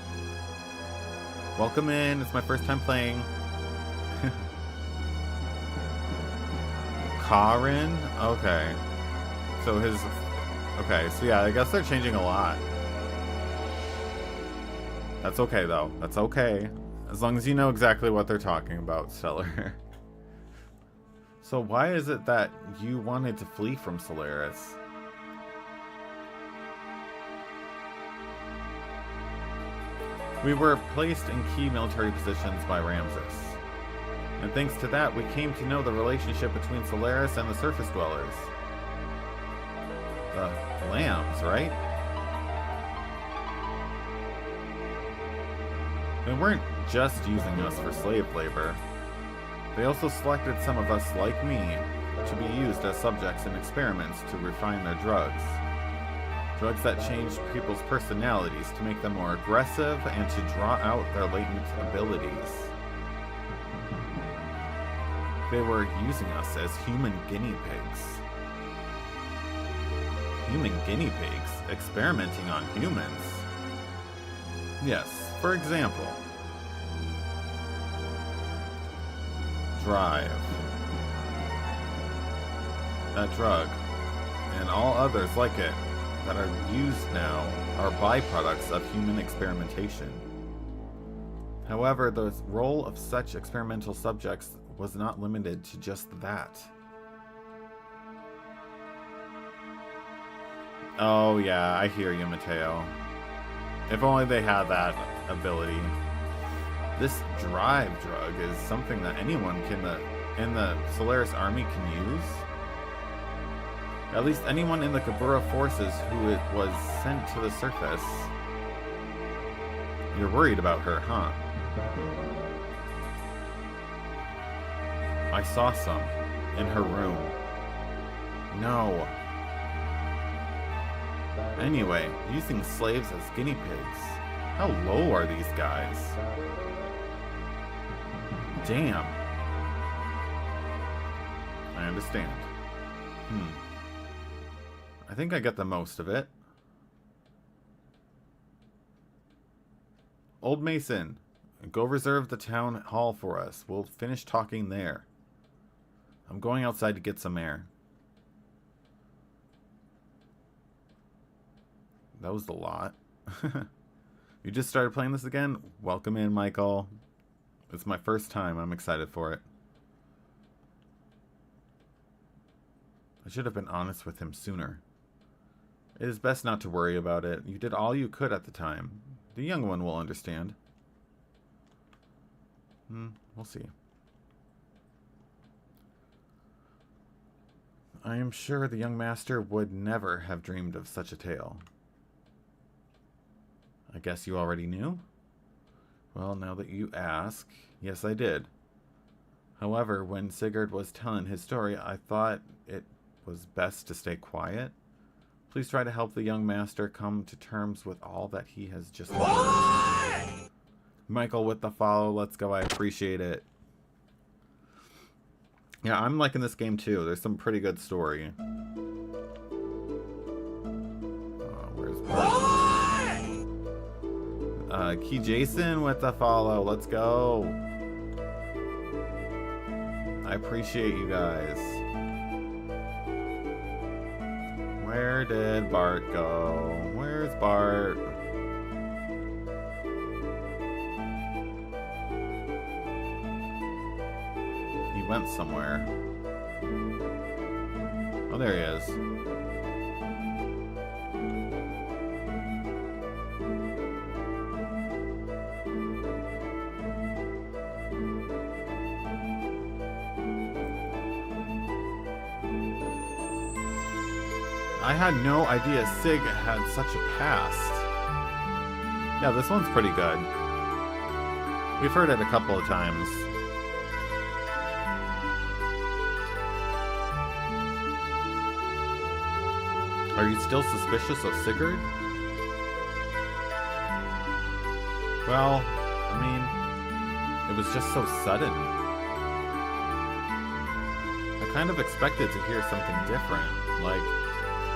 Welcome in, it's my first time playing. Karin? Okay. So his... Okay, so yeah, I guess they're changing a lot. That's okay, though. That's okay. As long as you know exactly what they're talking about, Stellar. So why is it that you wanted to flee from Solaris? We were placed in key military positions by Ramses. And thanks to that, we came to know the relationship between Solaris and the surface dwellers. The lambs, right? They weren't just using us for slave labor. They also selected some of us, like me, to be used as subjects in experiments to refine their drugs. Drugs that changed people's personalities to make them more aggressive and to draw out their latent abilities. They were using us as human guinea pigs. Human guinea pigs? Experimenting on humans? Yes, for example. Drive. That drug, and all others like it, that are used now are byproducts of human experimentation. However, the role of such experimental subjects was not limited to just that. Oh yeah, I hear you, Mateo. If only they had that ability. This drive drug is something that anyone in the Solaris army can use. At least anyone in the Kabura forces who it was sent to the surface. You're worried about her, huh? I saw some in her room. No. Anyway, using slaves as guinea pigs. How low are these guys? Damn. I understand. I think I get the most of it. Old Mason, go reserve the town hall for us. We'll finish talking there. I'm going outside to get some air. That was a lot. You just started playing this again? Welcome in, Michael. It's my first time. I'm excited for it. I should have been honest with him sooner. It is best not to worry about it. You did all you could at the time. The young one will understand. We'll see. I am sure the young master would never have dreamed of such a tale. I guess you already knew? Well, now that you ask, yes, I did. However, when Sigurd was telling his story, I thought it was best to stay quiet. Please try to help the young master come to terms with all that he has just learned. Michael with the follow, let's go, I appreciate it. Yeah, I'm liking this game too. There's some pretty good story. Where's Key Jason with the follow, let's go. I appreciate you guys. Where did Bart go? Where's Bart? He went somewhere. Oh, there he is. I had no idea Sig had such a past. Yeah, this one's pretty good. We've heard it a couple of times. Are you still suspicious of Sigurd? Well, I mean, it was just so sudden. I kind of expected to hear something different, like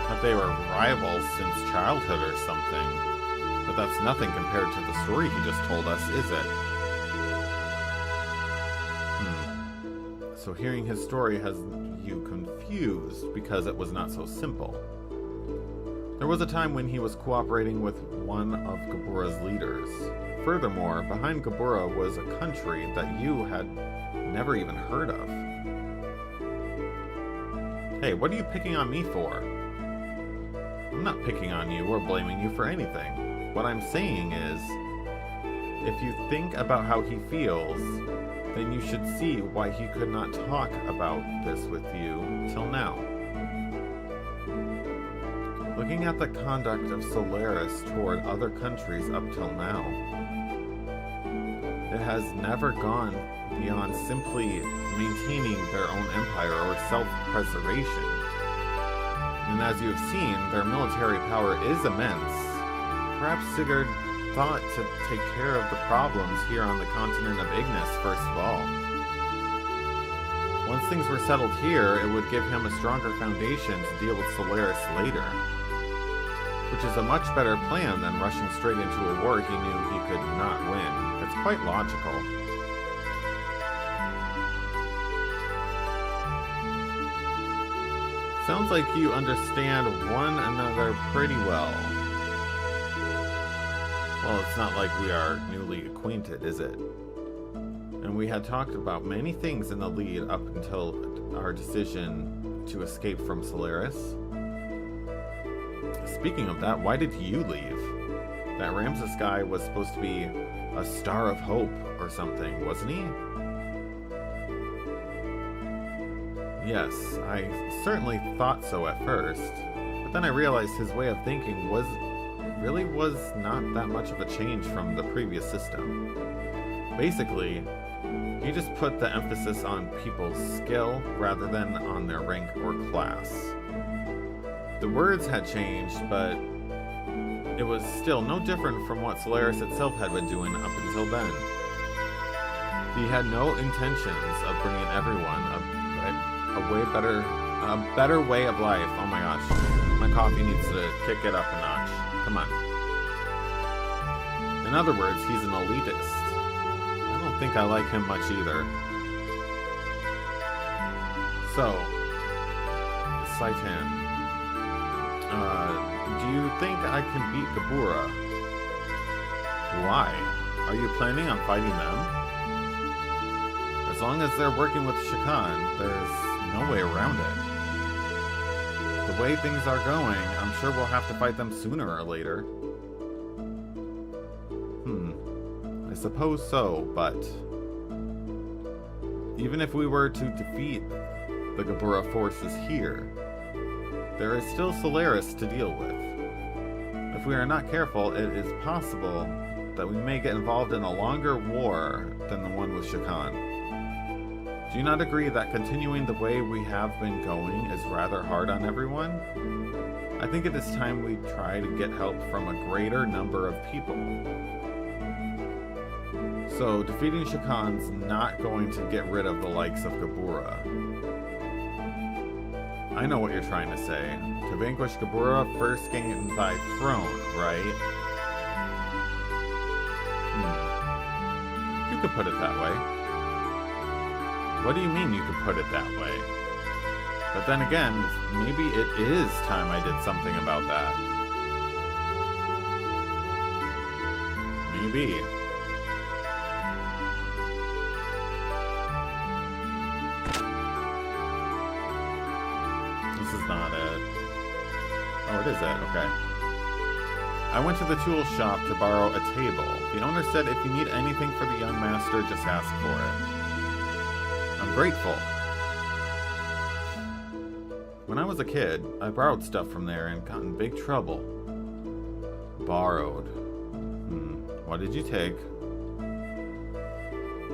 that they were rivals since childhood or something. But that's nothing compared to the story he just told us, is it? So hearing his story has you confused because it was not so simple. There was a time when he was cooperating with one of Gabura's leaders. Furthermore, behind Gabura was a country that you had never even heard of. Hey, what are you picking on me for? I'm not picking on you or blaming you for anything. What I'm saying is, if you think about how he feels, then you should see why he could not talk about this with you till now. Looking at the conduct of Solaris toward other countries up till now, it has never gone beyond simply maintaining their own empire or self-preservation. And as you have seen, their military power is immense. Perhaps Sigurd thought to take care of the problems here on the continent of Ignis first of all. Once things were settled here, it would give him a stronger foundation to deal with Solaris later. Which is a much better plan than rushing straight into a war he knew he could not win. It's quite logical. Sounds like you understand one another pretty well. Well, it's not like we are newly acquainted, is it? And we had talked about many things in the lead up until our decision to escape from Solaris. Speaking of that, why did you leave? That Ramses guy was supposed to be a star of hope or something, wasn't he? Yes, I certainly thought so at first, but then I realized his way of thinking was not that much of a change from the previous system. Basically, he just put the emphasis on people's skill rather than on their rank or class. The words had changed, but it was still no different from what Solaris itself had been doing up until then. He had no intentions of bringing everyone a better way of life. Oh my gosh, my coffee needs to kick it up a notch. Come on. In other words, he's an elitist. I don't think I like him much either. So, Saitan. Do you think I can beat Gabura? Why? Are you planning on fighting them? As long as they're working with Shakan, there's no way around it. The way things are going, I'm sure we'll have to fight them sooner or later. I suppose so, but even if we were to defeat the Gabura forces here, there is still Solaris to deal with. If we are not careful, it is possible that we may get involved in a longer war than the one with Shakan. Do you not agree that continuing the way we have been going is rather hard on everyone? I think it is time we try to get help from a greater number of people. So, defeating Shakan's not going to get rid of the likes of Gabura. I know what you're trying to say. To vanquish Gabura, first gain thy throne, right? You could put it that way. What do you mean you could put it that way? But then again, maybe it is time I did something about that. Maybe. This is not it. Oh, it is it. Okay. I went to the tool shop to borrow a table. The owner said if you need anything for the young master, just ask for it. I'm grateful. When I was a kid, I borrowed stuff from there and got in big trouble. Borrowed. What did you take?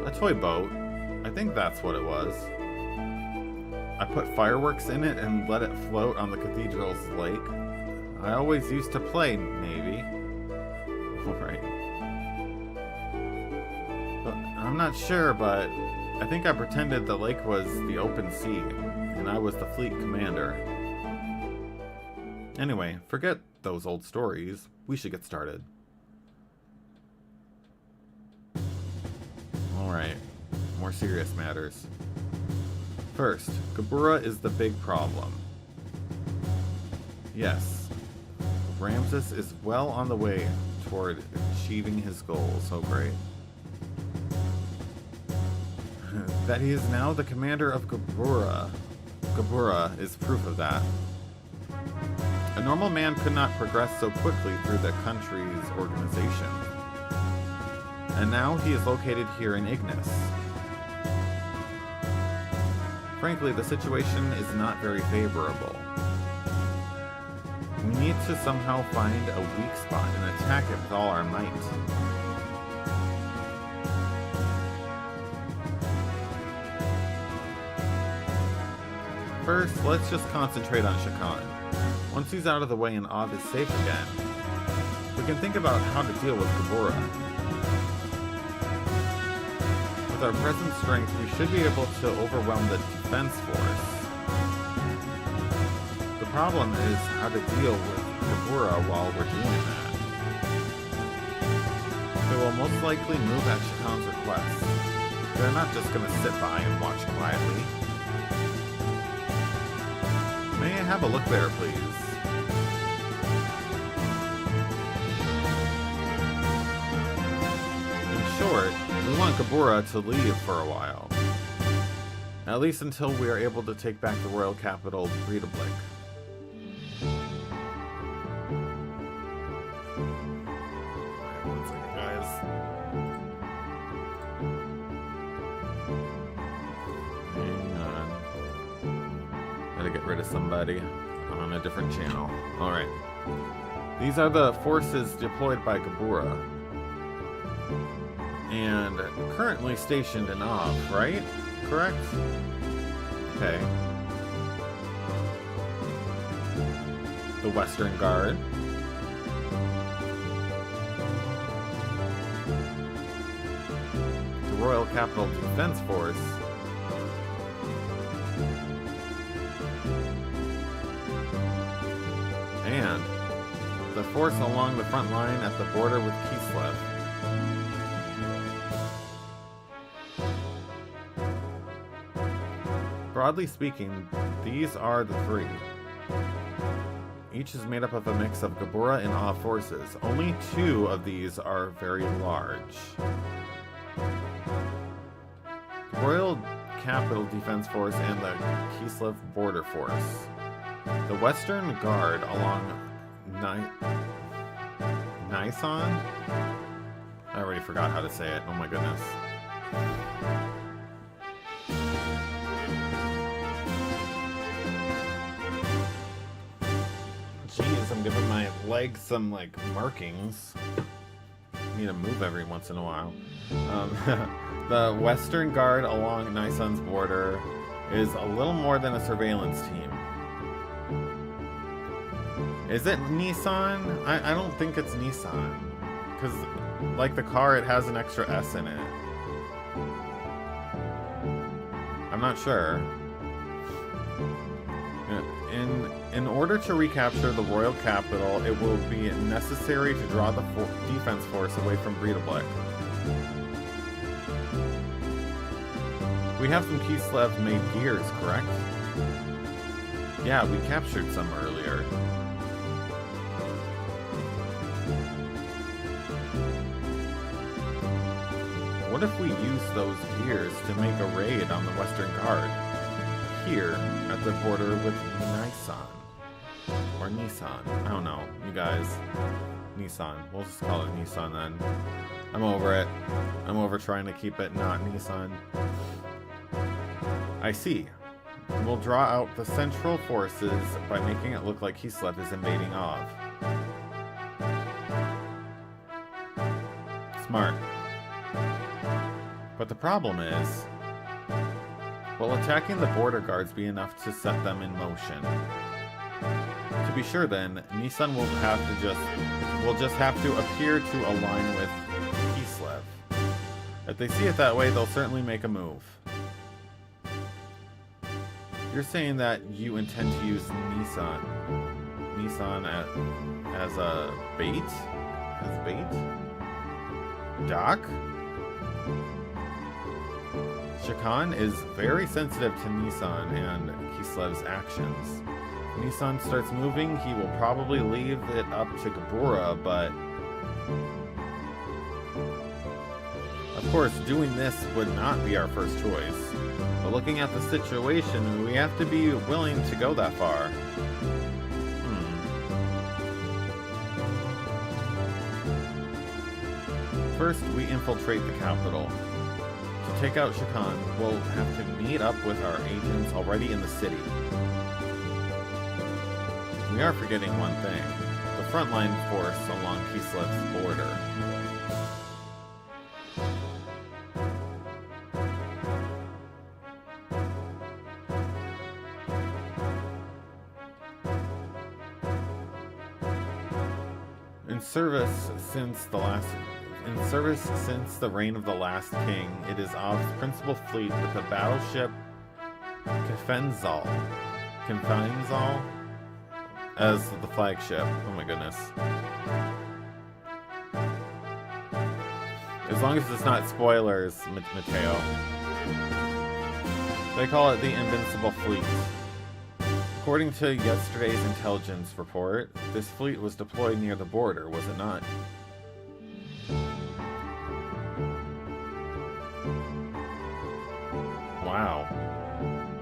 A toy boat. I think that's what it was. I put fireworks in it and let it float on the cathedral's lake. I always used to play Navy. Alright. I'm not sure, but I think I pretended the lake was the open sea, and and I was the fleet commander. Anyway, forget those old stories. We should get started. Alright, more serious matters. First, Gabura is the big problem. Yes, Ramses is well on the way toward achieving his goals. Oh great. That he is now the commander of Gabura is proof of that. A normal man could not progress so quickly through the country's organization. And now he is located here in Ignis. Frankly, the situation is not very favorable. We need to somehow find a weak spot and attack it with all our might. First, let's just concentrate on Shakan. Once he's out of the way and Av is safe again, we can think about how to deal with Gabura. With our present strength, we should be able to overwhelm the defense force. The problem is how to deal with Gabura while we're doing that. They will most likely move at Shakan's request. They're not just going to sit by and watch quietly. May I have a look there, please? In short, we want Gabura to leave for a while. At least until we are able to take back the royal capital, Breidablik. One second, guys. Hang on. Gotta get rid of somebody. I'm on a different channel. Alright. These are the forces deployed by Gabura. And currently stationed in Av, right? Correct? Okay. The Western Guard. The Royal Capital Defense Force. And the force along the front line at the border with Kislev. Broadly speaking, these are the three. Each is made up of a mix of Gabura and Av forces. Only two of these are very large. The Royal Capital Defense Force and the Kislev Border Force. The Western Guard along Nisan? I already forgot how to say it. Oh my goodness. Jeez, I'm giving my legs some, like, markings. I need to move every once in a while. The Western Guard along Nisan's border is a little more than a surveillance team. Is it Nissan? I don't think it's Nissan. Because, like the car, it has an extra S in it. I'm not sure. In order to recapture the royal capital, it will be necessary to draw the defense force away from Breidablik. We have some Kislev-made gears, correct? Yeah, we captured some earlier. What if we use those gears to make a raid on the Western Guard? Here, at the border with Nisan. Or Nissan. I don't know. You guys. Nissan. We'll just call it Nissan then. I'm over it. I'm over trying to keep it not Nissan. I see. We'll draw out the central forces by making it look like Kislev is invading Av. Smart. But the problem is, will attacking the border guards be enough to set them in motion? To be sure then, Nissan will just have to appear to align with Kislev. If they see it that way, they'll certainly make a move. You're saying that you intend to use Nissan as a bait? As bait? Doc? Shakan is very sensitive to Nissan and Kislev's actions. If Nissan starts moving, he will probably leave it up to Gabura, but of course, doing this would not be our first choice. But looking at the situation, we have to be willing to go that far. First, we infiltrate the capital. To take out Shakan, we'll have to meet up with our agents already in the city. We are forgetting one thing. The frontline force along Kislev's border. In service since the reign of the last king, it is Ov's principal fleet with the battleship Kefenzal as the flagship. Oh my goodness. As long as it's not spoilers, Mateo. They call it the Invincible Fleet. According to yesterday's intelligence report, this fleet was deployed near the border, was it not? Wow.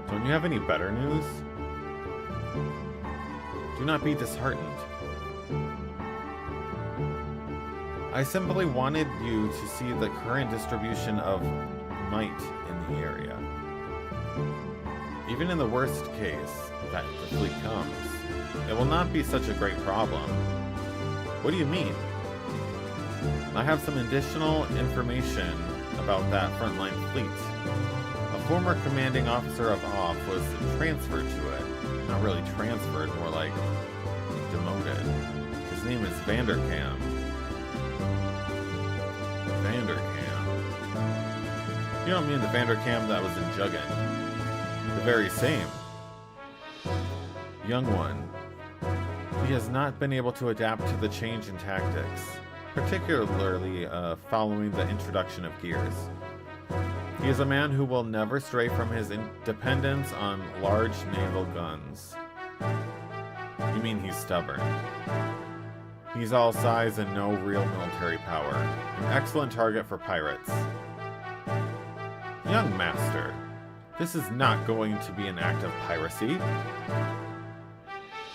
Don't you have any better news? Do not be disheartened. I simply wanted you to see the current distribution of might in the area. Even in the worst case that the fleet comes, it will not be such a great problem. What do you mean? I have some additional information about that frontline fleet. A former commanding officer of OFF was transferred to it. Not really transferred, more like demoted. His name is Vanderkam. Vanderkam. You don't mean the Vanderkam that was in Juggin. The very same. Young one. He has not been able to adapt to the change in tactics, particularly following the introduction of gears. He is a man who will never stray from his dependence on large naval guns. You mean he's stubborn? He's all size and no real military power. An excellent target for pirates. Young master, this is not going to be an act of piracy.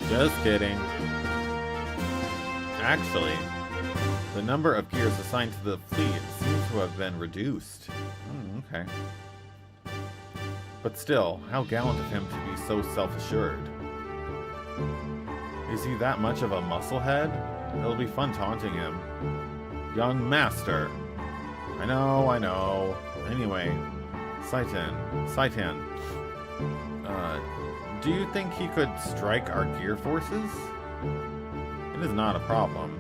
Just kidding. Actually, the number of gears assigned to the fleet seems to have been reduced. Okay. But still, how gallant of him to be so self-assured. Is he that much of a musclehead? It'll be fun taunting him. Young master. I know. Anyway, Saitan. Do you think he could strike our gear forces? It is not a problem.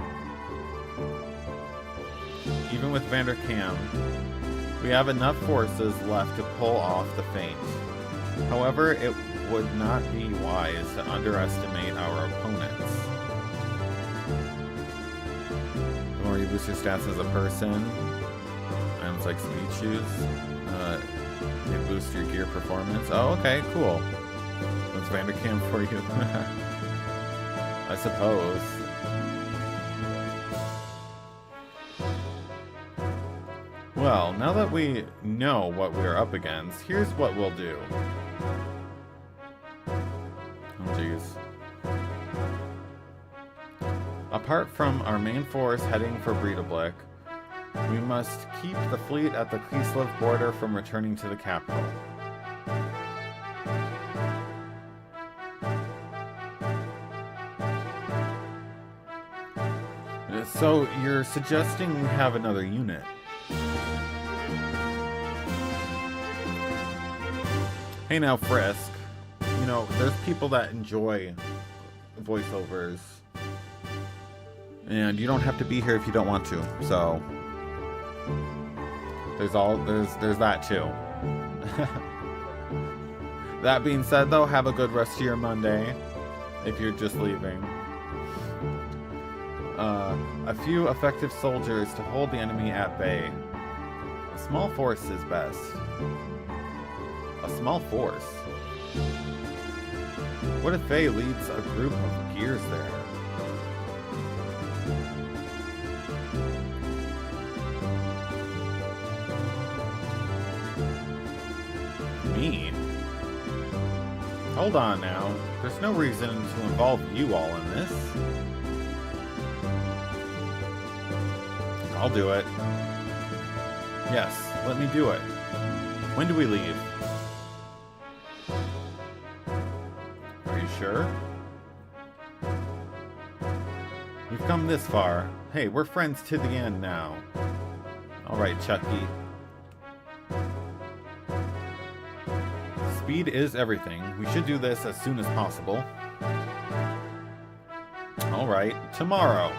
Even with Vanderkam, we have enough forces left to pull off the feint. However, it would not be wise to underestimate our opponents. The more you boost your stats as a person, items like speed shoes, they boost your gear performance. Oh, okay, cool. That's Vanderkam for you. I suppose. Well, now that we know what we're up against, here's what we'll do. Oh, jeez. Apart from our main force heading for Breidablik, we must keep the fleet at the Kislev border from returning to the capital. So, you're suggesting we have another unit? Hey now, Frisk. You know, there's people that enjoy voiceovers. And you don't have to be here if you don't want to. So there's that too. That being said, though, have a good rest of your Monday, if you're just leaving. A few effective soldiers to hold the enemy at bay. A small force is best. A small force? What if Faye leads a group of gears there? Me? Hold on now. There's no reason to involve you all in this. I'll do it. Yes, let me do it. When do we leave? Are you sure? We've come this far. Hey, we're friends to the end now. Alright, Chucky. Speed is everything. We should do this as soon as possible. Alright, tomorrow.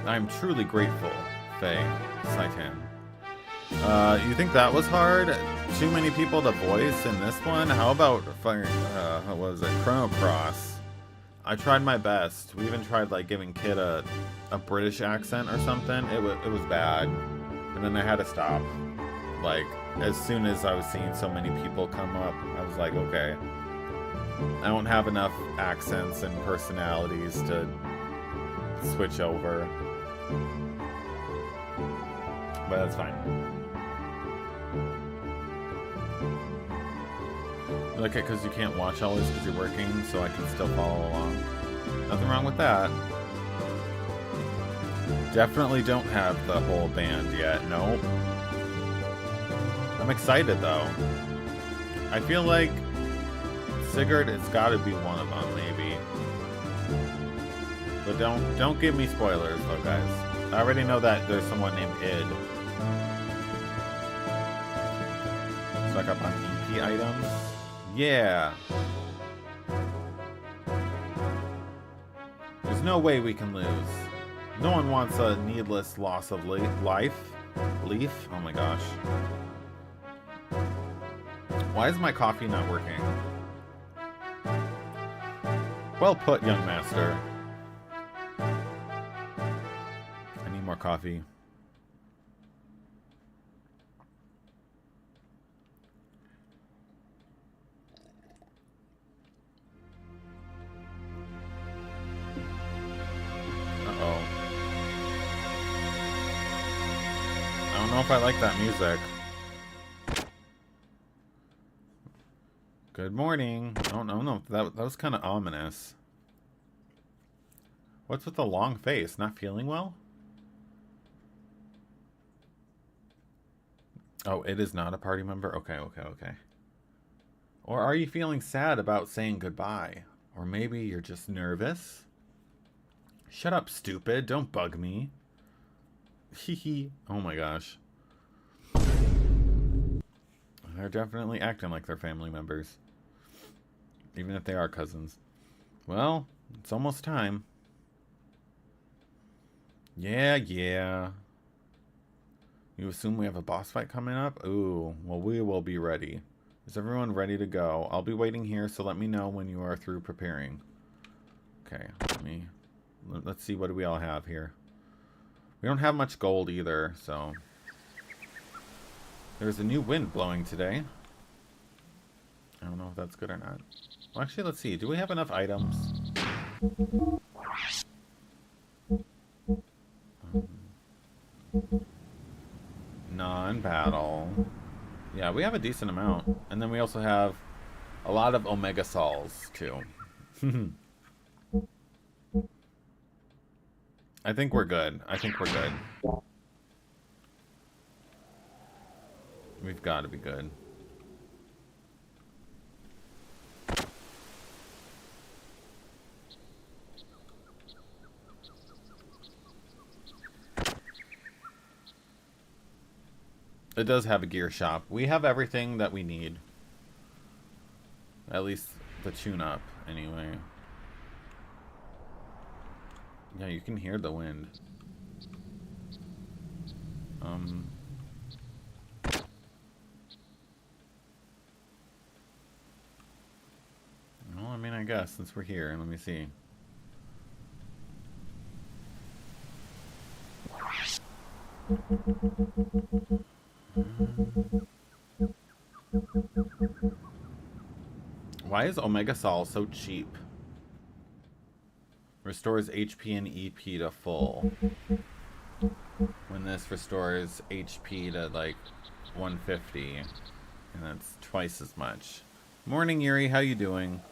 I'm truly grateful, Faye. Saitan. You think that was hard? Too many people to voice in this one? How about, what was it, Chrono Cross? I tried my best. We even tried, like, giving Kid a British accent or something. It was bad. And then I had to stop. Like, as soon as I was seeing so many people come up, I was like, okay. I don't have enough accents and personalities to switch over. But that's fine. You like it because you can't watch all this because you're working, so I can still follow along. Nothing wrong with that. Definitely don't have the whole band yet. Nope. I'm excited though. I feel like Sigurd has got to be one of them, maybe. But don't give me spoilers though, guys. I already know that there's someone named Id. Stock up on EP items. Yeah. There's no way we can lose. No one wants a needless loss of life. Leaf? Oh my gosh. Why is my coffee not working? Well put, young master. I need more coffee. Uh-oh. I don't know if I like that music. Good morning. Oh, no. That was kind of ominous. What's with the long face? Not feeling well? Oh, it is not a party member? Okay. Or are you feeling sad about saying goodbye? Or maybe you're just nervous? Shut up, stupid. Don't bug me. Hee. Oh my gosh. They're definitely acting like they're family members. Even if they are cousins. Well, it's almost time. Yeah. You assume we have a boss fight coming up? Ooh, well, we will be ready. Is everyone ready to go? I'll be waiting here, so let me know when you are through preparing. Okay, let's see, what do we all have here? We don't have much gold either, so... There's a new wind blowing today. I don't know if that's good or not. Well, actually, let's see. Do we have enough items? Non-battle. Yeah, we have a decent amount. And then we also have a lot of Omega Sols, too. I think we're good. We've got to be good. It does have a gear shop. We have everything that we need. At least the tune-up, anyway. Yeah, you can hear the wind. Well, I mean, I guess since we're here, let me see. Why is Omega Sol so cheap? Restores HP and EP to full. When this restores HP to like 150. And that's twice as much. Morning, Yuri. How you doing?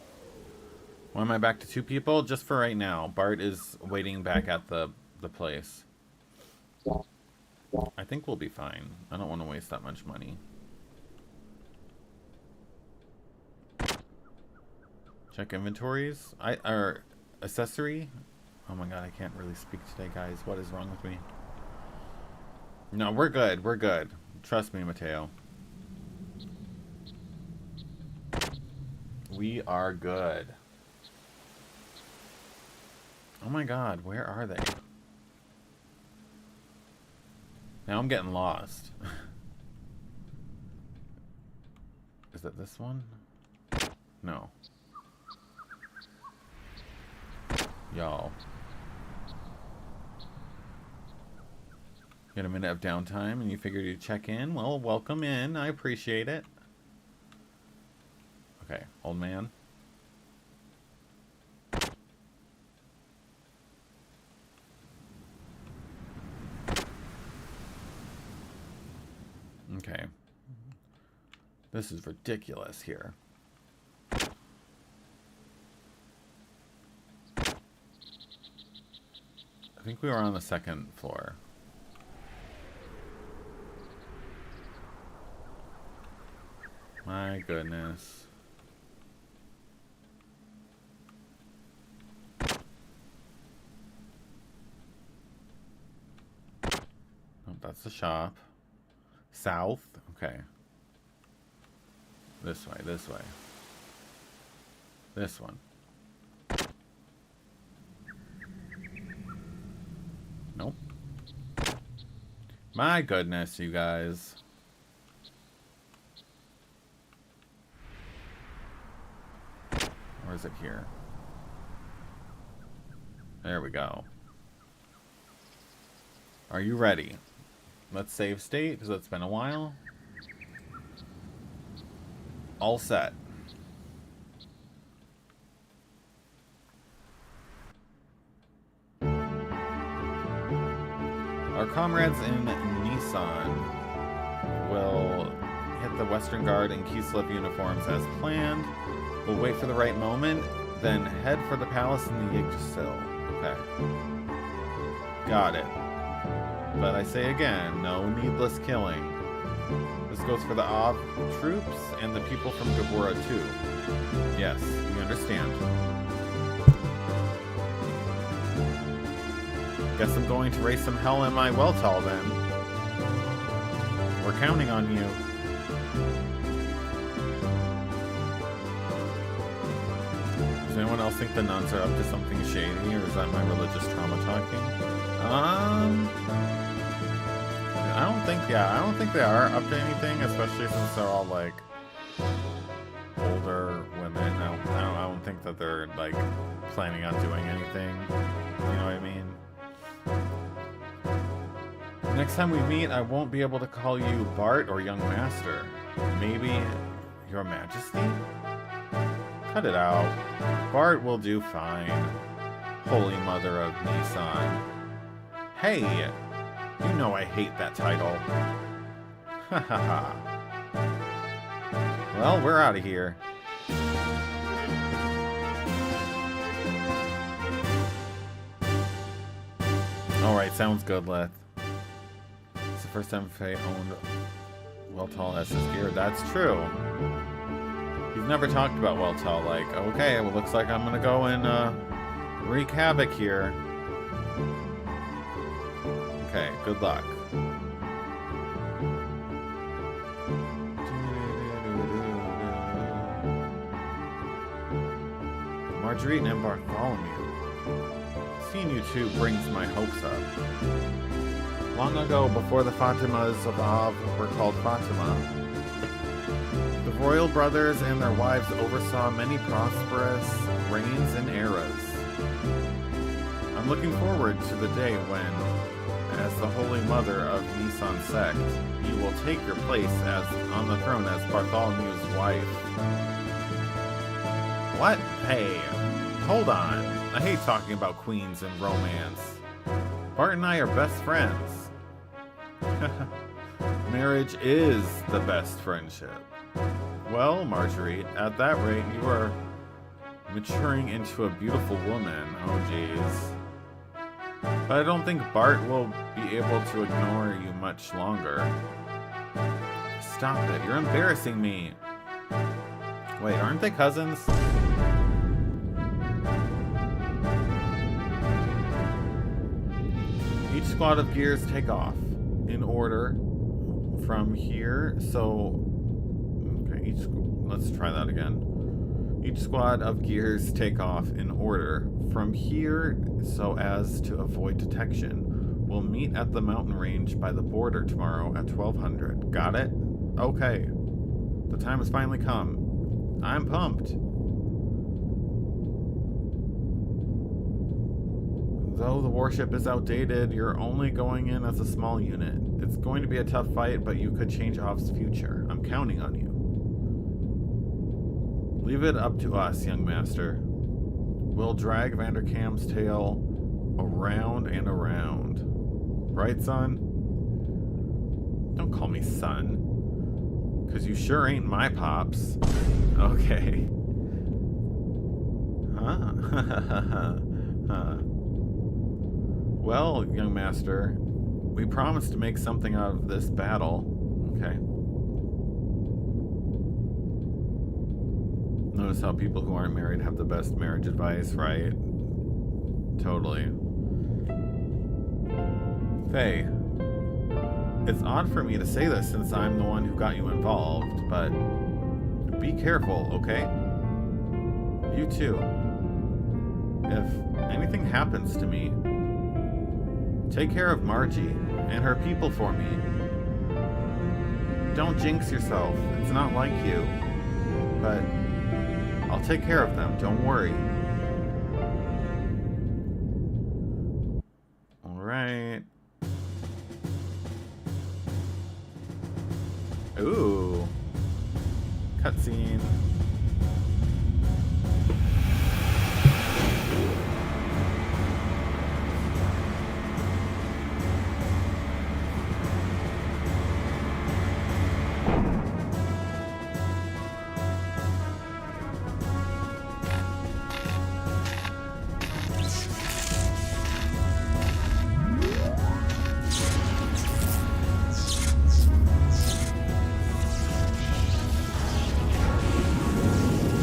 Why am I back to 2 people? Just for right now. Bart is waiting back at the place. I think we'll be fine. I don't want to waste that much money. Check inventories. Or accessory. Oh my god, I can't really speak today, guys. What is wrong with me? No, we're good. We're good. Trust me, Mateo. We are good. Oh my god, where are they? Now I'm getting lost. Is it this one? No. Y'all. Get a minute of downtime and you figured you'd check in? Well, welcome in. I appreciate it. Okay, old man. Okay. This is ridiculous here. I think we were on the 2nd floor. My goodness. Oh, that's the shop. South? Okay. This way, this way. This one. Nope. My goodness, you guys. Or is it here? There we go. Are you ready? Let's save state, because it's been a while. All set. Our comrades in Nissan will hit the Western Guard and Kislev uniforms as planned. We'll wait for the right moment, then head for the palace in the Yggdrasil. Okay. Got it. But I say again, no needless killing. This goes for the Av troops and the people from Gabura too. Yes, we understand. Guess I'm going to raise some hell in my Weltall then. We're counting on you. Does anyone else think the nuns are up to something shady, or is that my religious trauma talking? I don't think they are up to anything, especially since they're all like older women. I don't think that they're like planning on doing anything. You know what I mean? Next time we meet, I won't be able to call you Bart or Young Master. Maybe Your Majesty? Cut it out. Bart will do fine. Holy Mother of Nissan. Hey! You know I hate that title. Ha ha ha. Well, we're out of here. Alright, sounds good, Leth. It's the first time Faye owned Weltall SS gear. That's true. He's never talked about Weltall like, okay, well, looks like I'm gonna go and wreak havoc here. Okay, good luck. Marguerite and Bartholomew. Seeing you two brings my hopes up. Long ago, before the Fatimas of Av were called Fatima, the royal brothers and their wives oversaw many prosperous reigns and eras. I'm looking forward to the day when, as the Holy Mother of Nissan sect, you will take your place as on the throne as Bartholomew's wife. What? Hey, hold on. I hate talking about queens and romance. Bart and I are best friends. Marriage is the best friendship. Well, Marjorie, at that rate, you are maturing into a beautiful woman. Oh, jeez. But I don't think Bart will be able to ignore you much longer. Stop it. You're embarrassing me. Wait, aren't they cousins? Each squad of gears take off in order from here. So, okay, let's try that again. Each squad of gears take off in order from here so as to avoid detection. We'll meet at the mountain range by the border tomorrow at 1200. Got it? Okay. The time has finally come. I'm pumped. Though the warship is outdated, you're only going in as a small unit. It's going to be a tough fight, but you could change Off's future. I'm counting on you. Leave it up to us, young master. We'll drag Vanderkam's tail around and around. Right, son? Don't call me son. 'Cause you sure ain't my pops. Okay. Huh? Huh. Well, young master, we promised to make something out of this battle. Okay. Notice how people who aren't married have the best marriage advice, right? Totally. Faye, it's odd for me to say this since I'm the one who got you involved, but be careful, okay? You too. If anything happens to me, take care of Margie and her people for me. Don't jinx yourself. It's not like you. But I'll take care of them. Don't worry. All right. Ooh. Cutscene.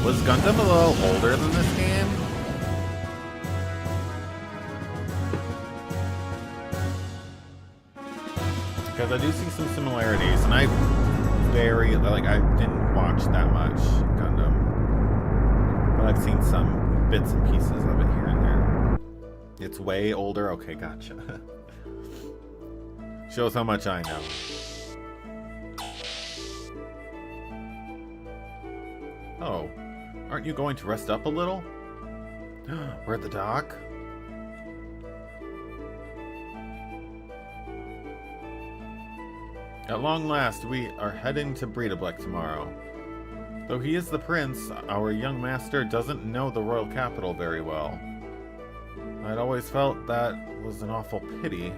Was Gundam a little older than this game? Because I do see some similarities, and I didn't watch that much Gundam, but I've seen some bits and pieces of it here and there. It's way older? Okay, gotcha. Shows how much I know. Oh. Aren't you going to rest up a little? We're at the dock? At long last, we are heading to Breidablik tomorrow. Though he is the prince, our young master doesn't know the royal capital very well. I'd always felt that was an awful pity,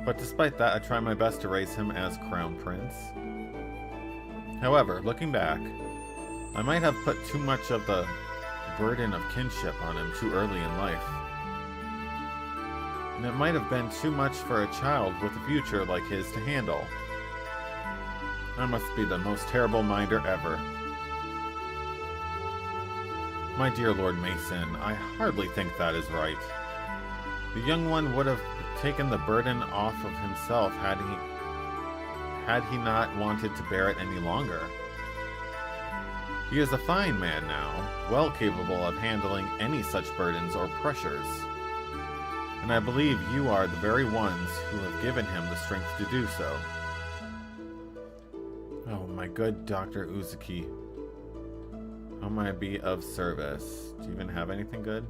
but despite that, I try my best to raise him as crown prince. However, looking back, I might have put too much of the burden of kinship on him too early in life. And it might have been too much for a child with a future like his to handle. I must be the most terrible minder ever. My dear Lord Mason, I hardly think that is right. The young one would have taken the burden off of himself had he not wanted to bear it any longer. He is a fine man now, well capable of handling any such burdens or pressures. And I believe you are the very ones who have given him the strength to do so. Oh, my good Dr. Uzuki. How may I be of service? Do you even have anything good?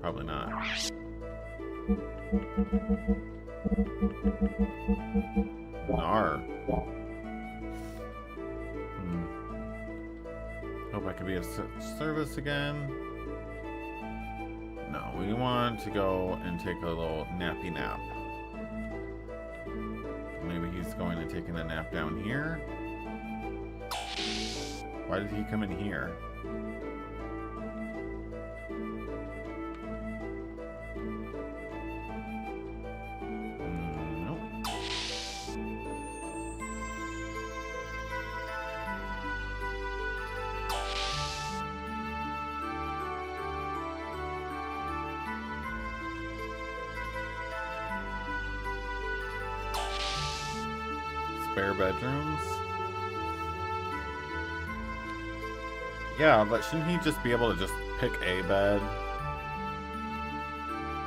Probably not. Nar. Hope I can be of service again. No, we want to go and take a little nappy nap. Maybe he's going and taking a nap down here. Why did he come in here? Nope. Spare bedrooms? Yeah, but shouldn't he just be able to just pick a bed?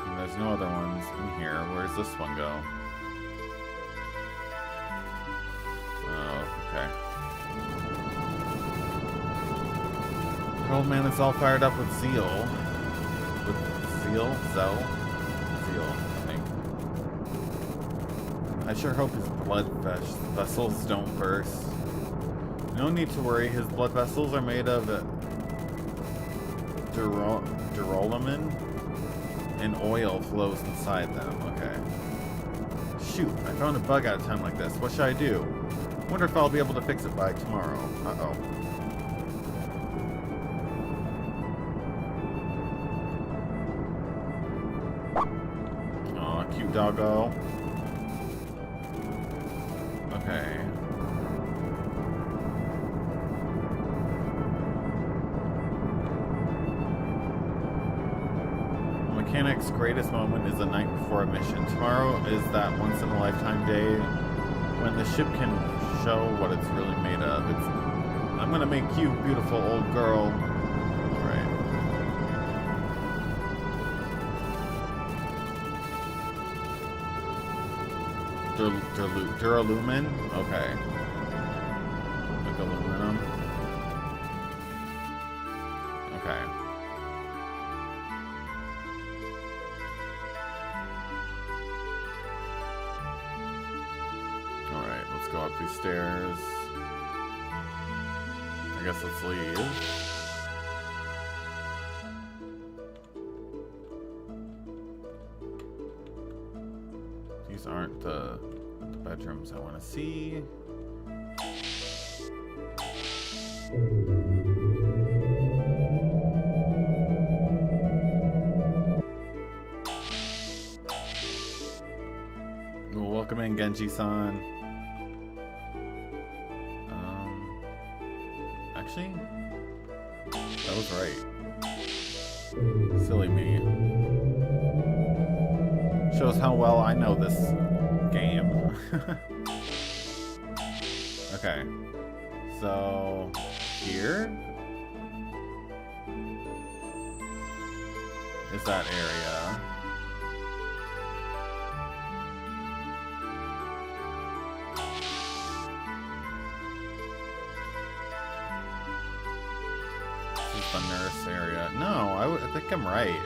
And there's no other ones in here. Where's this one go? Oh, okay. The old man is all fired up with zeal. With zeal? Zeal, I think. I sure hope his blood vessels don't burst. No need to worry, his blood vessels are made of durolamin, and oil flows inside them. Okay. Shoot, I found a bug at a time like this. What should I do? Wonder if I'll be able to fix it by tomorrow. Uh-oh. Aw, cute doggo. Okay. Mechanic's greatest moment is the night before a mission. Tomorrow is that once-in-a-lifetime day when the ship can show what it's really made of. I'm gonna make you, beautiful old girl. Alright. Duralumin? Okay. Like aluminum. Okay. Alright, let's go up these stairs. I guess let's leave. These aren't the bedrooms I want to see. Well, welcome in, Genji-san. Actually, that was right. Silly me. Shows how well I know this game. Okay. So, here is that area. This is the nurse area. No, I think I'm right.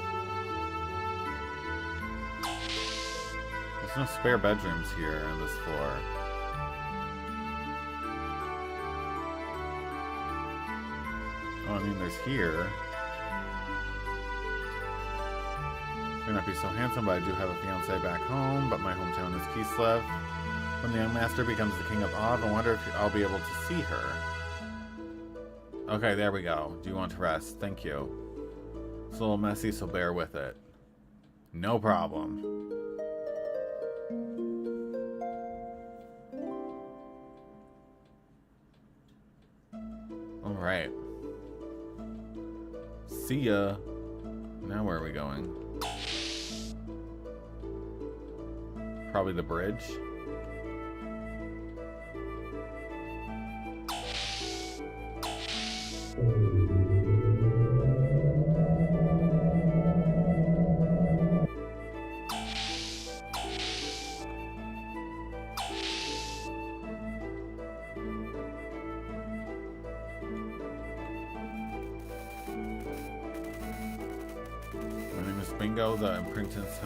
There's no spare bedrooms here on this floor. Oh, I mean, there's here. May not be so handsome, but I do have a fiance back home, but my hometown is Kislev. When the young master becomes the king of Av, I wonder if I'll be able to see her. Okay, there we go. Do you want to rest? Thank you. It's a little messy, so bear with it. No problem. Alright. See ya. Now where are we going? Probably the bridge. Bingo, the Imprinton's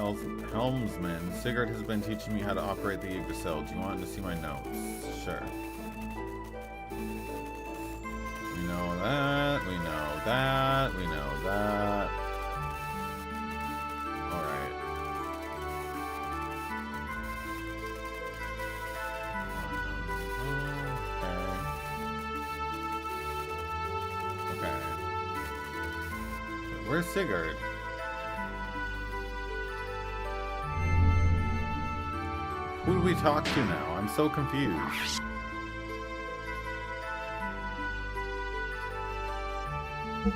helmsman. Sigurd has been teaching me how to operate the Yggdrasil. Do you want to see my notes? Sure. We know that, we know that, we know that. Alright. Okay. Where's Sigurd? Who do we talk to now? I'm so confused. I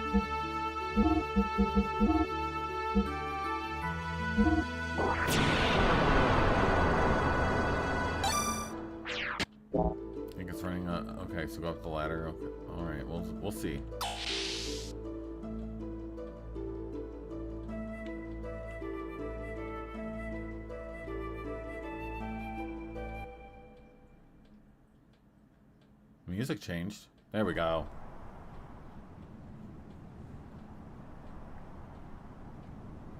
think it's running up. Okay, so go up the ladder. Okay. All right, we'll see. Music changed. There we go.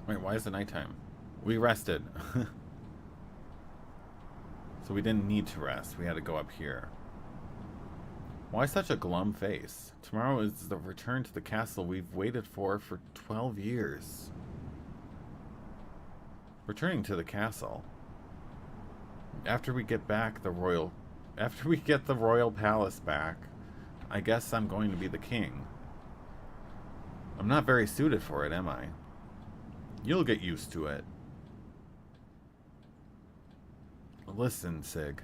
Wait, why is it nighttime? We rested. So we didn't need to rest. We had to go up here. Why such a glum face? Tomorrow is the return to the castle we've waited for 12 years. Returning to the castle. After we get the royal palace back, I guess I'm going to be the king. I'm not very suited for it, am I? You'll get used to it. Listen, Sig.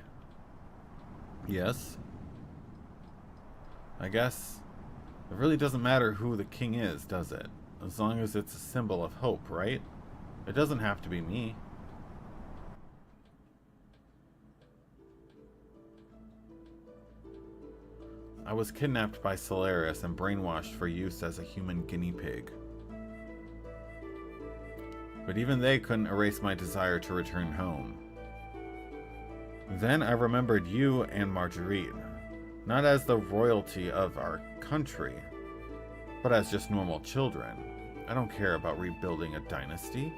Yes? I guess it really doesn't matter who the king is, does it? As long as it's a symbol of hope, right? It doesn't have to be me. I was kidnapped by Solaris and brainwashed for use as a human guinea pig. But even they couldn't erase my desire to return home. Then I remembered you and Marguerite, not as the royalty of our country, but as just normal children. I don't care about rebuilding a dynasty.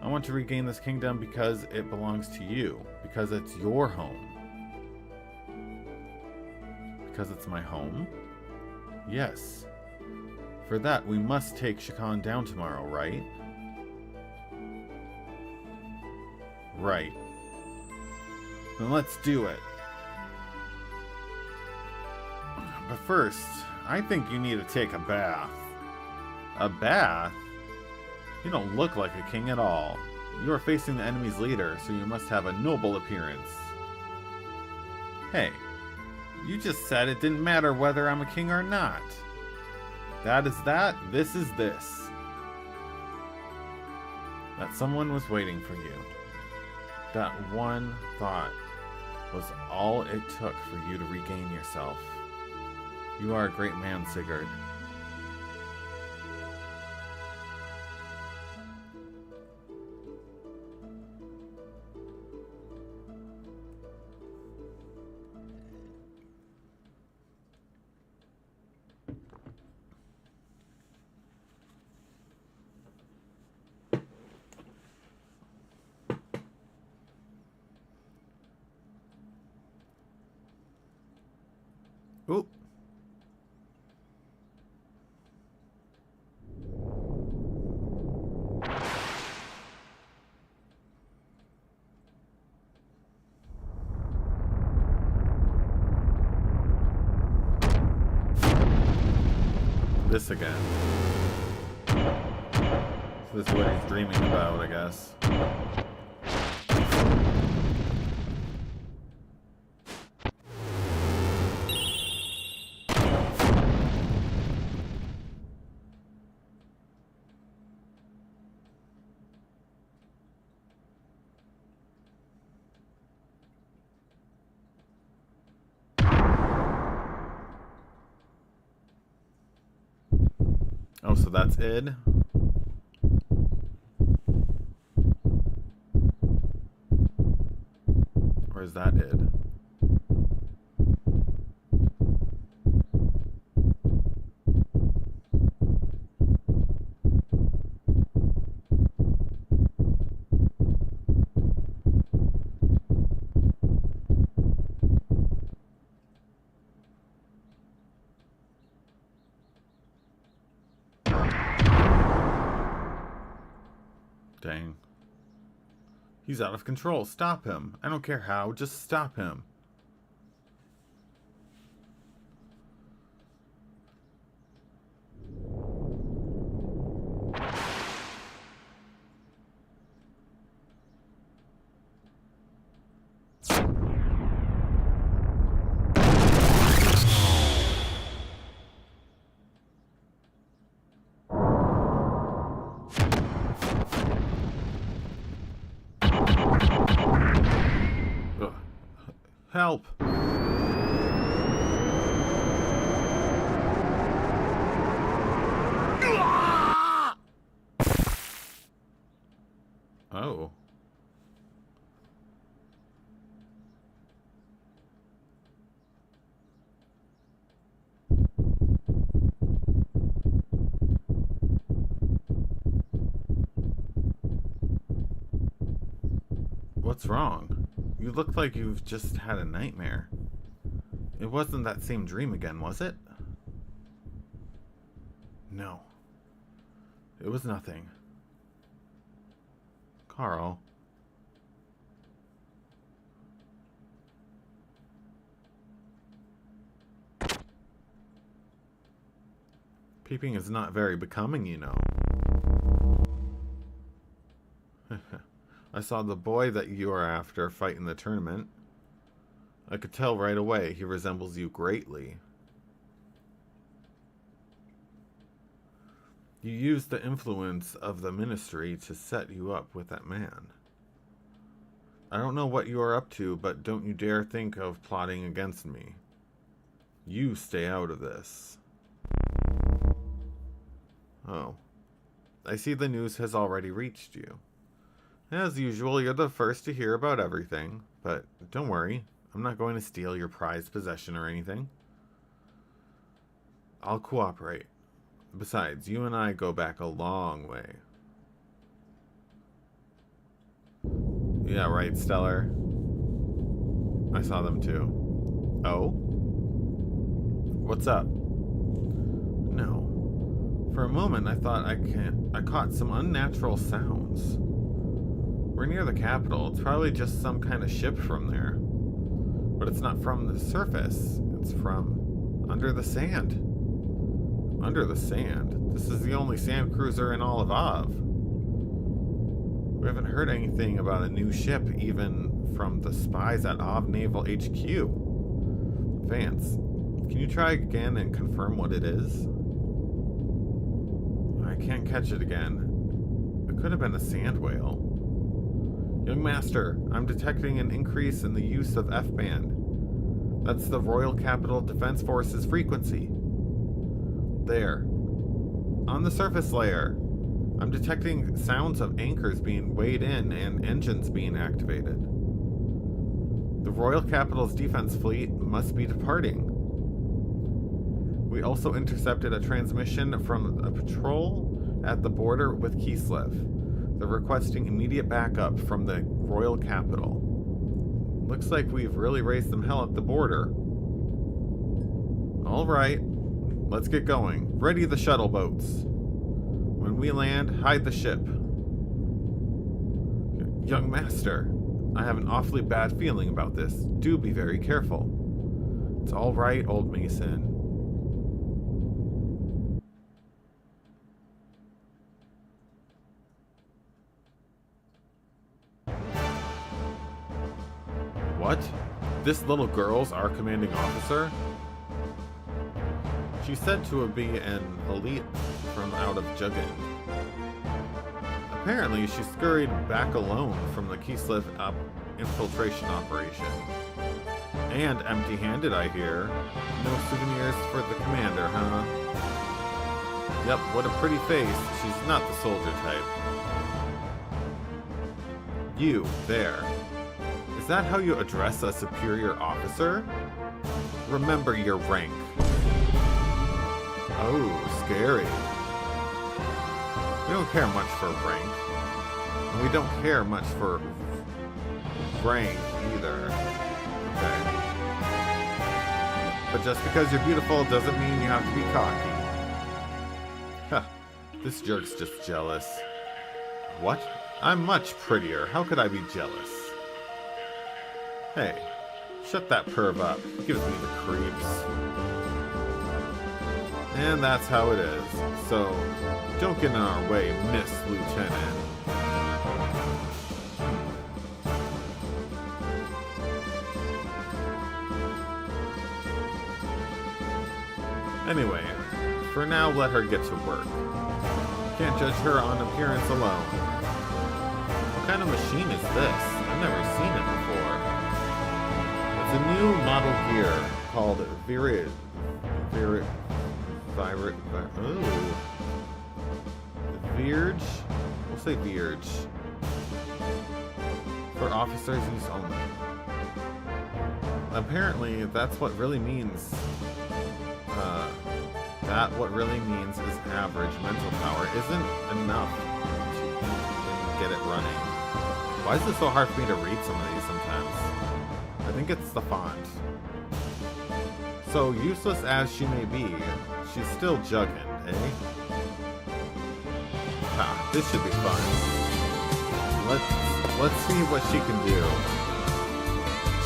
I want to regain this kingdom because it belongs to you, because it's your home. Because it's my home? Yes. For that, we must take Shakan down tomorrow, right? Right. Then let's do it. But first, I think you need to take a bath. A bath? You don't look like a king at all. You are facing the enemy's leader, so you must have a noble appearance. Hey, you just said it didn't matter whether I'm a king or not. That is that, this is this. That someone was waiting for you. That one thought was all it took for you to regain yourself. You are a great man, Sigurd. Oop. This again. So this is what he's dreaming about, I guess. Oh, so that's id. Or is that id? Dang. He's out of control. Stop him. I don't care how. Just stop him. Help! Oh. What's wrong? You look like you've just had a nightmare. It wasn't that same dream again, was it? No. It was nothing. Carl. Peeping is not very becoming, you know. I saw the boy that you are after fight in the tournament. I could tell right away he resembles you greatly. You used the influence of the ministry to set you up with that man. I don't know what you are up to, but don't you dare think of plotting against me. You stay out of this. Oh. I see the news has already reached you. As usual, you're the first to hear about everything, but don't worry, I'm not going to steal your prized possession or anything. I'll cooperate. Besides, you and I go back a long way. Yeah, right, Stellar. I saw them too. Oh? What's up? No. For a moment, I thought I caught some unnatural sounds. We're near the capital. It's probably just some kind of ship from there. But it's not from the surface. It's from under the sand. Under the sand? This is the only sand cruiser in all of Av. We haven't heard anything about a new ship, even from the spies at Av Naval HQ. Vance, can you try again and confirm what it is? I can't catch it again. It could have been a sand whale. Young Master, I'm detecting an increase in the use of F-band. That's the Royal Capital Defense Force's frequency. There. On the surface layer, I'm detecting sounds of anchors being weighed in and engines being activated. The Royal Capital's defense fleet must be departing. We also intercepted a transmission from a patrol at the border with Kislev. They're requesting immediate backup from the Royal Capital. Looks like we've really raised some hell at the border. Alright, let's get going. Ready the shuttle boats. When we land, hide the ship. Young Master, I have an awfully bad feeling about this. Do be very careful. It's alright, old Mason. What? This little girl's our commanding officer? She's said to be an elite from out of Juggin. Apparently, she scurried back alone from the Kislev infiltration operation. And empty-handed, I hear. No souvenirs for the commander, huh? Yep, what a pretty face. She's not the soldier type. You, there. Is that how you address a superior officer? Remember your rank. Oh, scary. We don't care much for rank. And we don't care much for rank either. Okay. But just because you're beautiful doesn't mean you have to be cocky. Huh. This jerk's just jealous. What? I'm much prettier. How could I be jealous? Hey, shut that perv up. It gives me the creeps. And that's how it is. So, don't get in our way, Miss Lieutenant. Anyway, for now, let her get to work. Can't judge her on appearance alone. What kind of machine is this? I've never seen it before. It's a new model gear called Virge. We'll say Virge. For officers' use only. Apparently, that's what really means. That what really means is average mental power isn't enough to get it running. Why is it so hard for me to read some of these sometimes? I think it's the font. So useless as she may be, she's still jugging, eh? Ah, this should be fun. Let's see what she can do.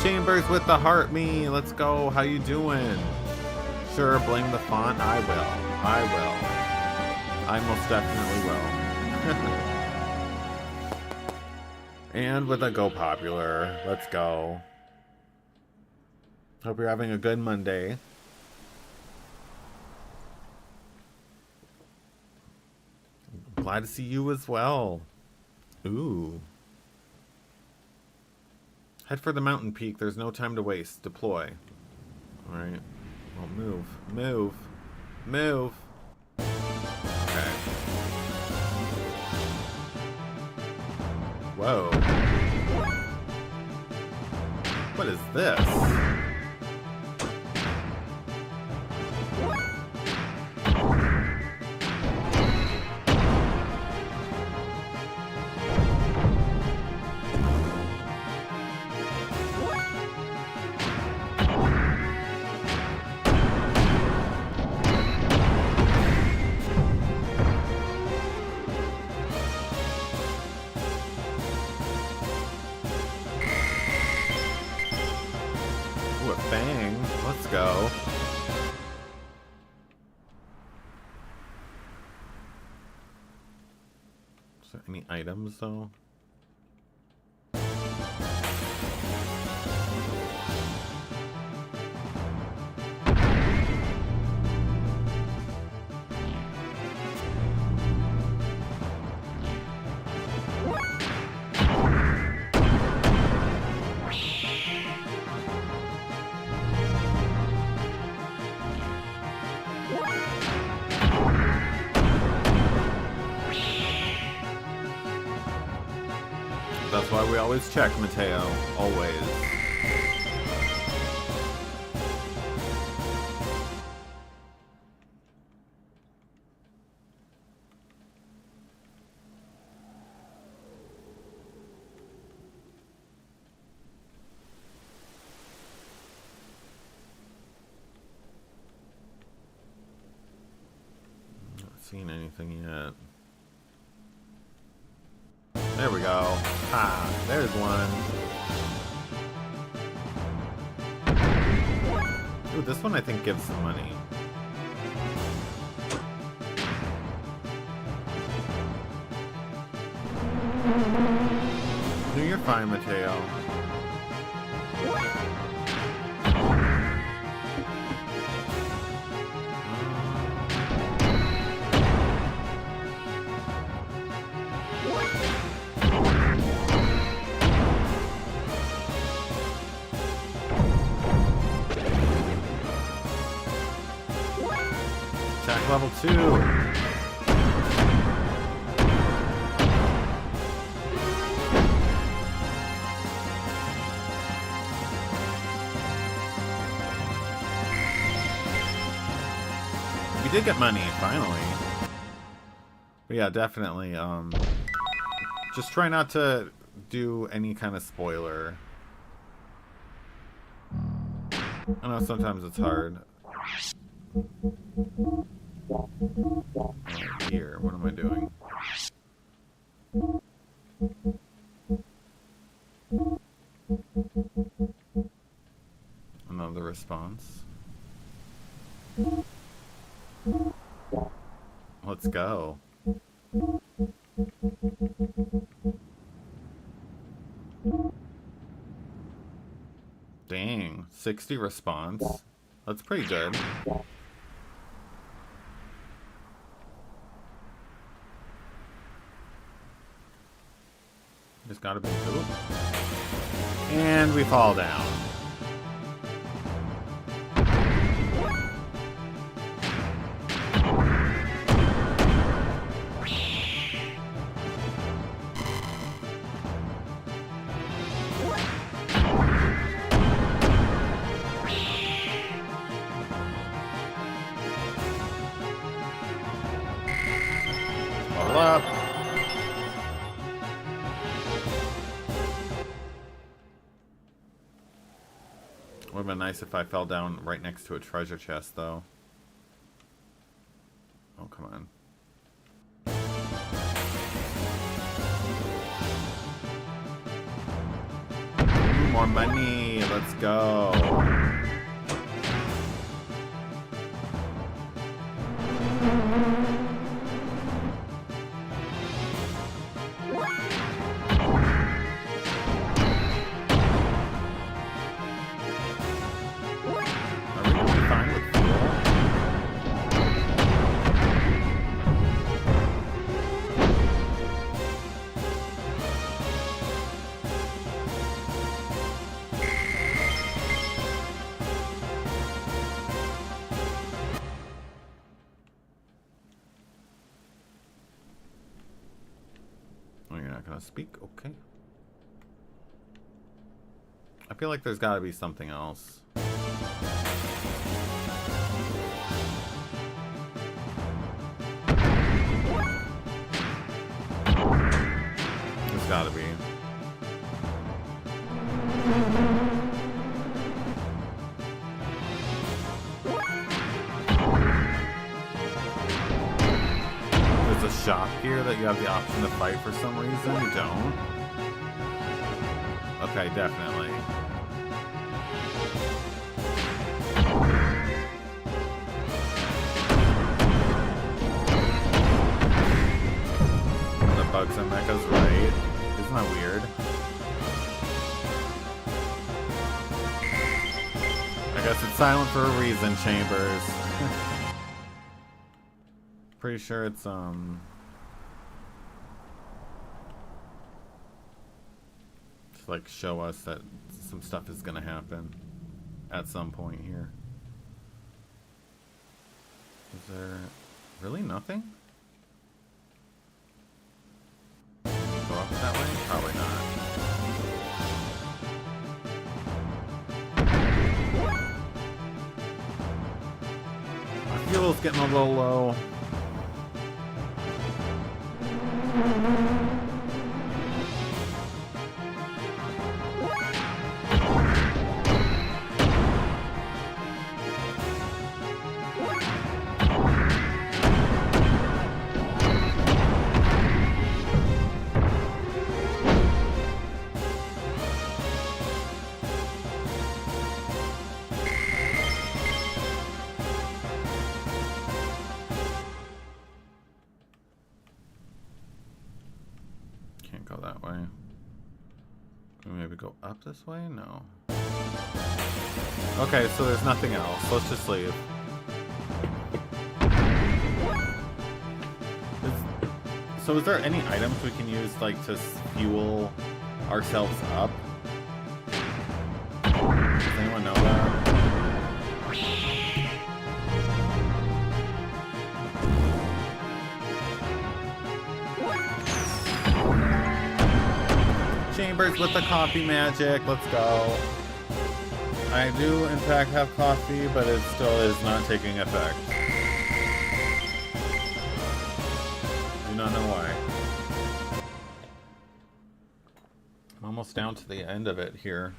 Chambers with the heart me, let's go. How you doing? Sure, blame the font. I will. I most definitely will. And with a go popular. Let's go. Hope you're having a good Monday. Glad to see you as well. Ooh. Head for the mountain peak. There's no time to waste. Deploy. Alright. Well, move. Okay. Whoa. What is this? Go. Is there any items though? That's why we always check, Mateo. Always. Not seen anything yet. There we go. Ah, there's one. Ooh, this one I think gives some money. No, you're fine, Mateo. Level 2. We did get money, finally. But yeah, definitely, just try not to do any kind of spoiler. I know sometimes it's hard. Right here, what am I doing? Another response. Let's go. Dang, 60 response. That's pretty good. Just gotta be poop. And we fall down. Hold up. Would have been nice if I fell down right next to a treasure chest, though. Oh, come on. Ooh, more money. Let's go. Speak, okay. I feel like there's gotta be something else. There's gotta be. There's a shop here that you have the option to fight for some reason. You don't? Okay, definitely. The bugs and mechas, right? Isn't that weird? I guess it's silent for a reason, Chambers. Pretty sure it's, to like show us that some stuff is gonna happen at some point here. Is there really nothing? Go up that way? Probably not. My fuel's getting a little low. Go that way. Can we maybe go up this way? No. Okay, so there's nothing else. Let's just leave. So is there any items we can use like to fuel ourselves up? Does anyone know that? Chambers with the coffee magic. Let's go. I do in fact have coffee, but it still is not taking effect. Do not know why. I'm almost down to the end of it here.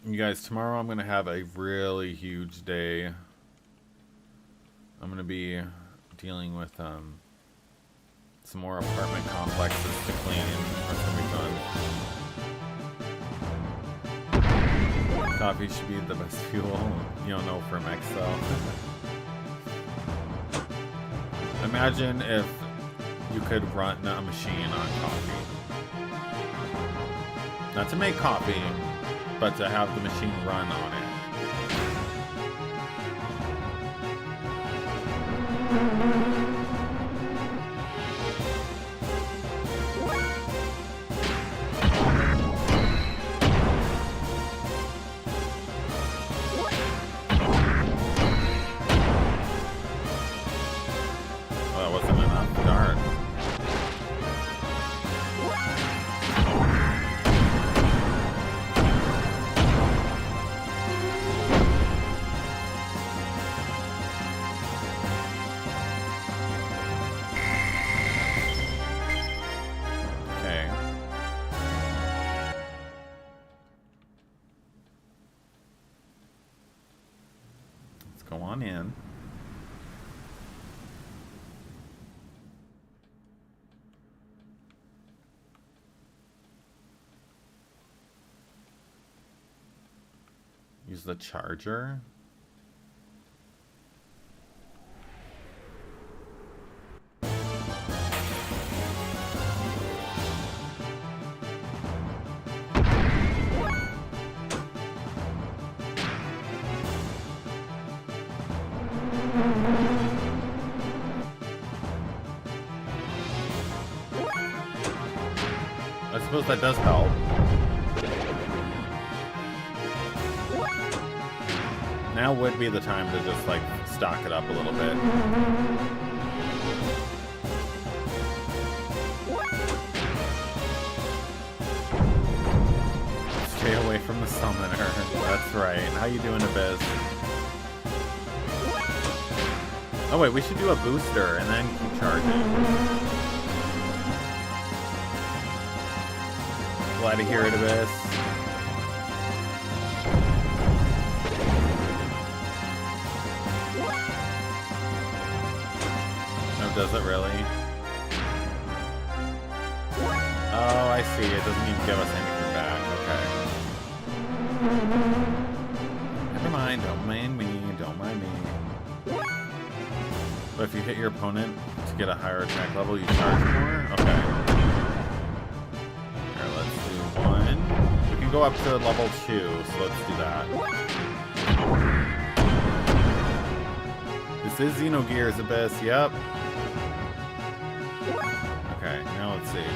You guys, tomorrow I'm going to have a really huge day. I'm going to be dealing with some more apartment complexes to clean. That's gonna be fun. Coffee should be the best fuel. You don't know for Mex though. Imagine if you could run a machine on coffee. Not to make coffee, but to have the machine run on it. Go on in. Use the charger. I suppose that does help. Now would be the time to just like stock it up a little bit. Stay away from the summoner. That's right. How you doing, Abyss? Oh wait, we should do a booster and then keep charging. Glad to hear it, Abyss. No, does it really? Oh, I see. It doesn't even give us anything back. Okay. Never mind. Don't mind me. Don't mind me. But if you hit your opponent to get a higher attack level, you charge more? Okay. Here, let's do one. We can go up to level 2, so let's do that. This is Xenogears Abyss, yep. Okay, now let's see.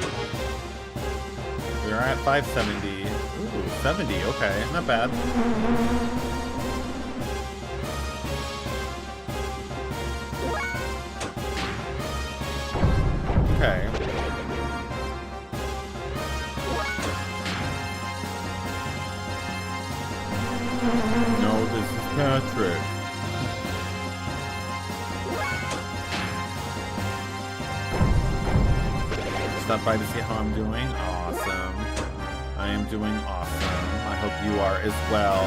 We're at 570. Ooh, 70, okay, not bad. Okay. No, this is Patrick. Stop by to see how I'm doing. Awesome. I am doing awesome. I hope you are as well.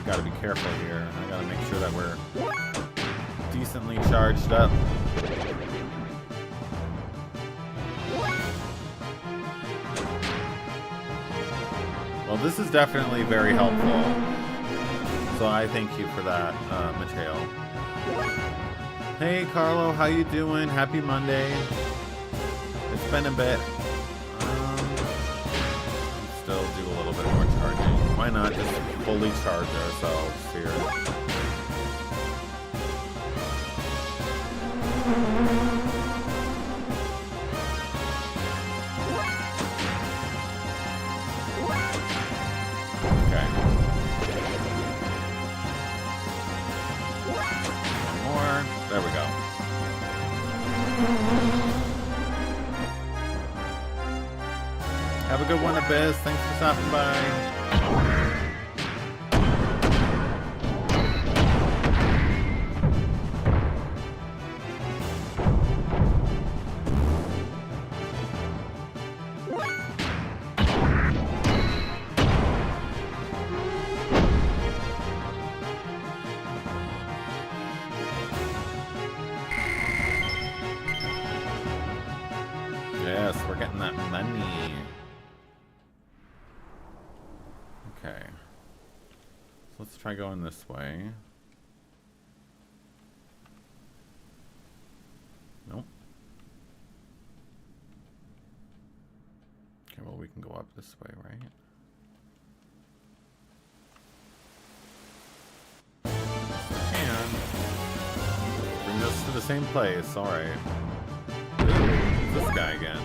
Gotta be careful here. I gotta make sure that we're decently charged up. Well, this is definitely very helpful. So I thank you for that, Mateo. Hey, Carlo, how you doing? Happy Monday. It's been a bit. Still do a little bit more charging. Why not just fully charge ourselves here? Okay. One more. There we go. Have a good one, Abyss. Thanks for stopping by. Okay. So let's try going this way. Nope. Okay, well we can go up this way, right? And bring us to the same place. All right. Ooh, this guy again.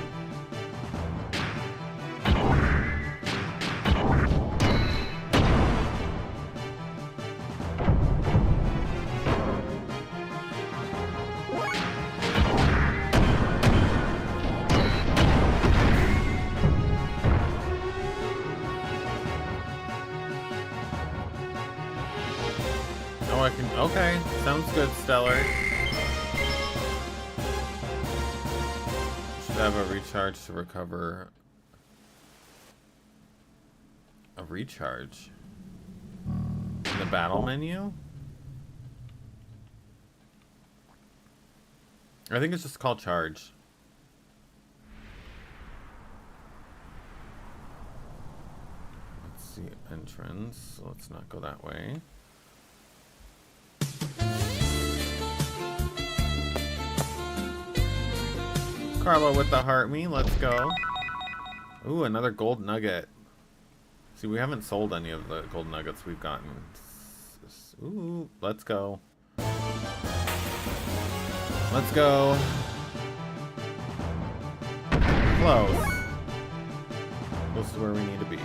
Oh, I can. Okay, sounds good, Stellar. Should have a recharge to recover. A recharge? In the battle menu? I think it's just called charge. Let's see, entrance. So let's not go that way. Carlo with the heart me, let's go. Ooh, another gold nugget. See, we haven't sold any of the gold nuggets we've gotten. Ooh, let's go. Let's go. Close. Close to where we need to be.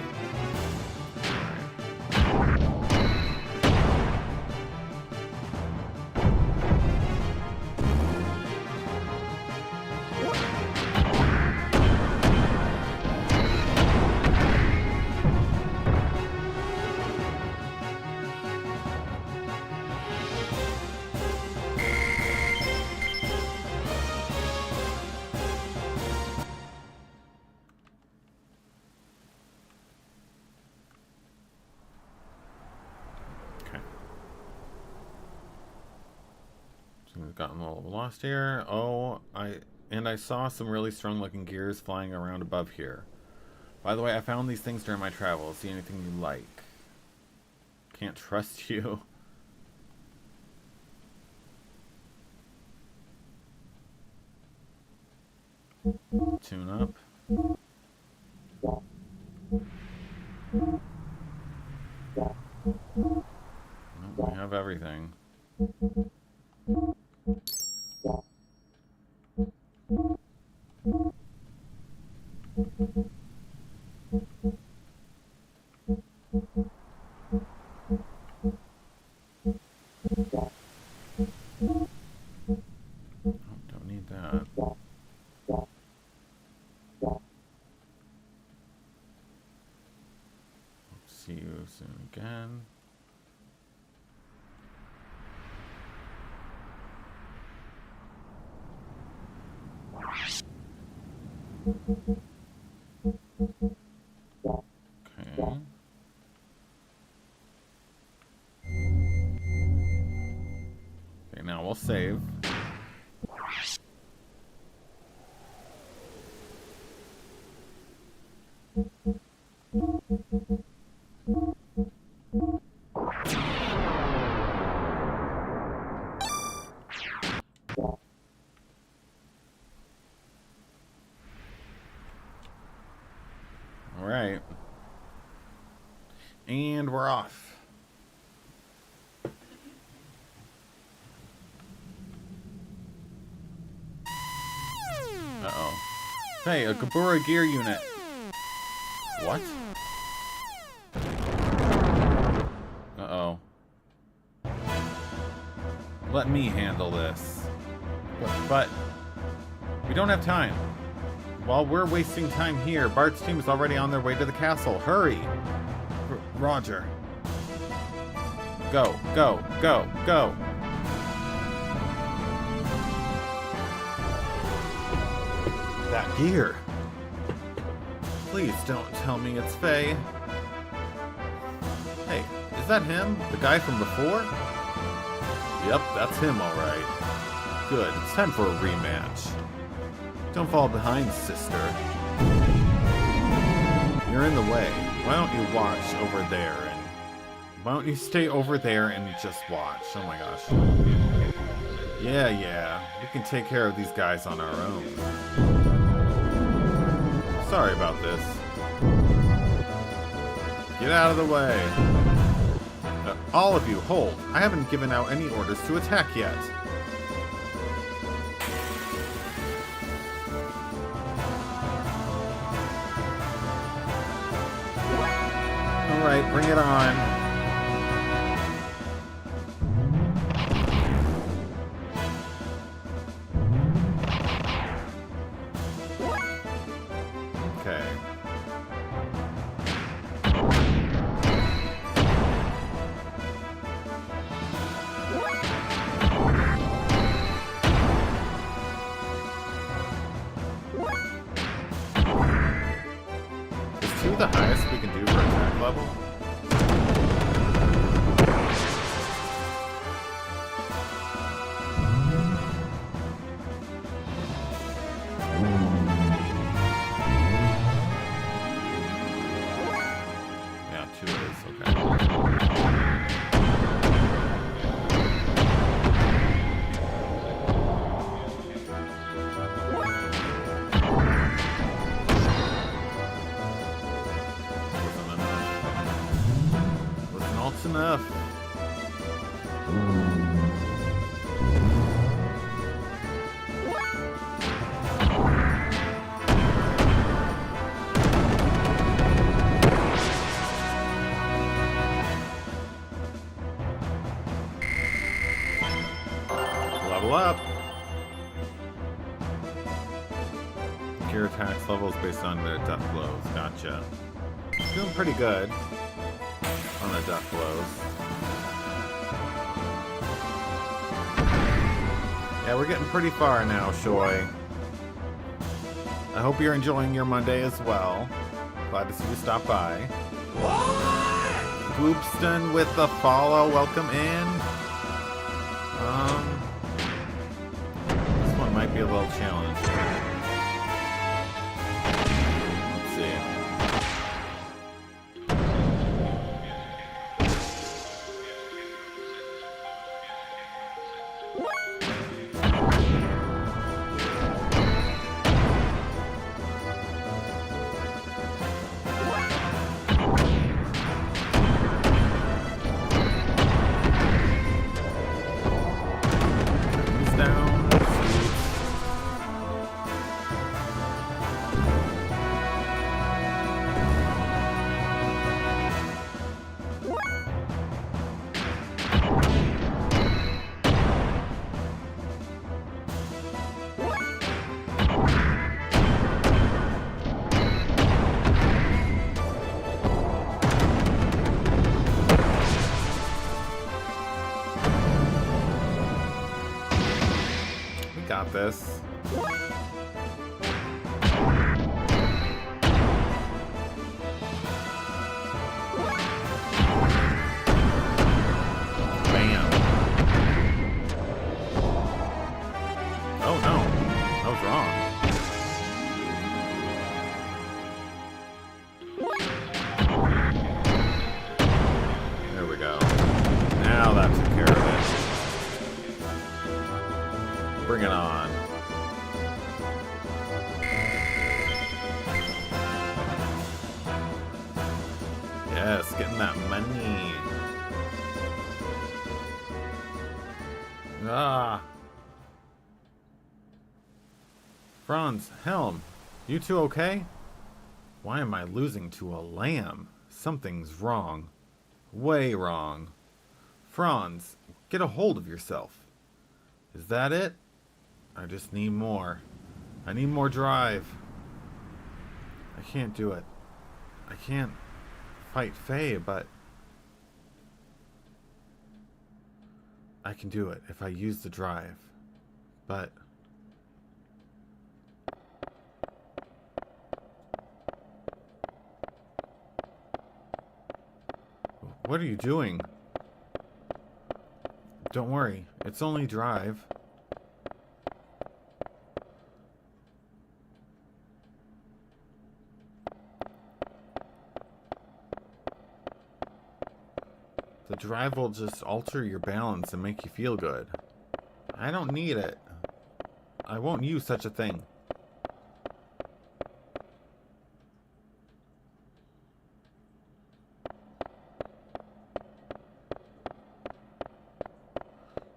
We've gotten a little lost here. Oh, I saw some really strong looking gears flying around above here. By the way, I found these things during my travels. See anything you like? Can't trust you. Tune up. Well, we have everything. Don't need that. See you soon again. Okay. Okay, now we'll save. All right. And we're off. Uh-oh. Hey, a Kabura gear unit. What? Uh-oh. Let me handle this. But we don't have time. While we're wasting time here, Bart's team is already on their way to the castle. Hurry! Roger. Go, go, go, go! That gear! Please don't tell me it's Faye. Hey, is that him? The guy from before? Yep, that's him, alright. Good, it's time for a rematch. Don't fall behind, sister. You're in the way. Why don't you watch over there and why don't you stay over there and just watch? Oh my gosh. Yeah, we can take care of these guys on our own. Sorry about this. Get out of the way. All of you, hold. I haven't given out any orders to attack yet. Alright, bring it on. Okay. Is 2 the highest we can do for attack level? Yeah, 2 is, okay. Wasn't enough. Level up. Gear attacks levels based on their death blows. Gotcha. Doing pretty good on the death blows. Yeah, we're getting pretty far now, Shoy. I hope you're enjoying your Monday as well. Glad to see you stop by. Goopston with the follow. Welcome in. This one might be a little challenging. Let's see. Got this. Bam. Oh no, I was wrong. There we go. Now that took care of it. Bring it on. Yes, getting that money. Ah. Franz, Helm, you two okay? Why am I losing to a lamb? Something's wrong. Way wrong. Franz, get a hold of yourself. Is that it? I just need more. I need more drive. I can't do it. I can't fight Faye, but I can do it if I use the drive. But what are you doing? Don't worry, it's only drive. The drive will just alter your balance and make you feel good. I don't need it. I won't use such a thing.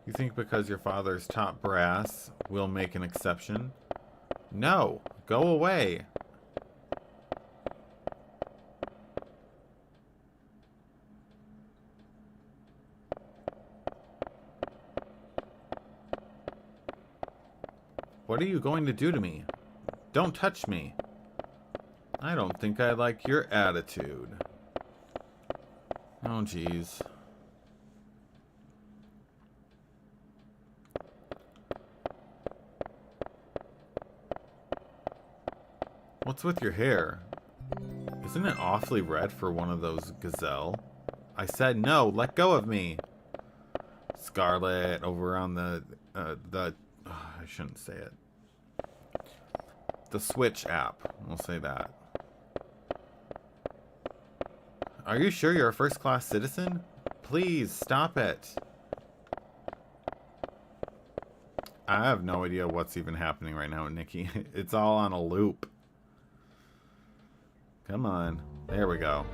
You think because your father's top brass, we'll make an exception? No! Go away! What are you going to do to me? Don't touch me. I don't think I like your attitude. Oh, jeez. What's with your hair? Isn't it awfully red for one of those gazelle? I said no, let go of me. Scarlet over on the I shouldn't say it. The Switch app. We'll say that. Are you sure you're a first-class citizen? Please, stop it. I have no idea what's even happening right now, Nikki. It's all on a loop. Come on. There we go.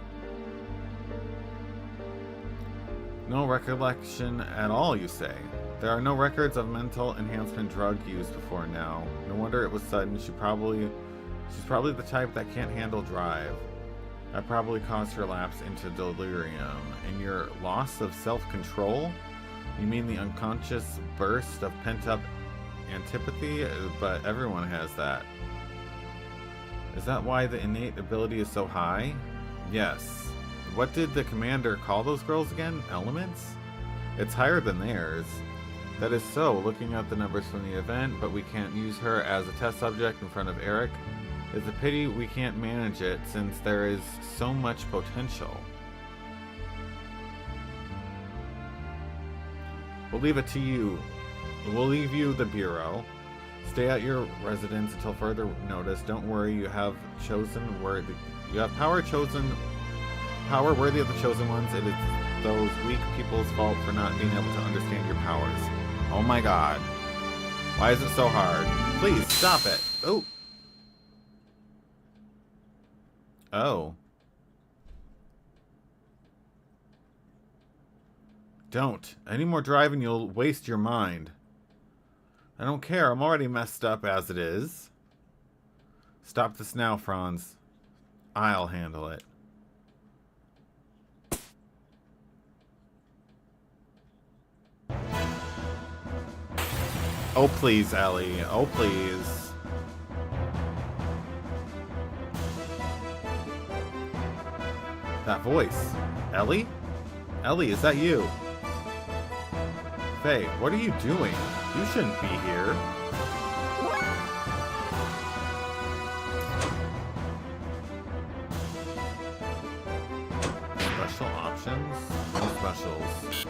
No recollection at all, you say? There are no records of mental enhancement drug use before now. No wonder it was sudden. She's probably the type that can't handle drive. That probably caused her lapse into delirium. And your loss of self-control? You mean the unconscious burst of pent-up antipathy? But everyone has that. Is that why the innate ability is so high? Yes. What did the commander call those girls again? Elements? It's higher than theirs. That is so, looking at the numbers from the event, but we can't use her as a test subject in front of Eric. It's a pity we can't manage it, since there is so much potential. We'll leave it to you. We'll leave you the bureau. Stay at your residence until further notice. Don't worry, you have chosen worthy. You have power worthy of the chosen ones. It is those weak people's fault for not being able to understand your powers. Oh my god. Why is it so hard? Please, stop it. Oh. Oh. Don't. Any more driving, you'll waste your mind. I don't care. I'm already messed up as it is. Stop this now, Franz. I'll handle it. Oh, please, Ellie. Oh, please. That voice. Ellie? Ellie, is that you? Faye, what are you doing? You shouldn't be here. Special options? No specials.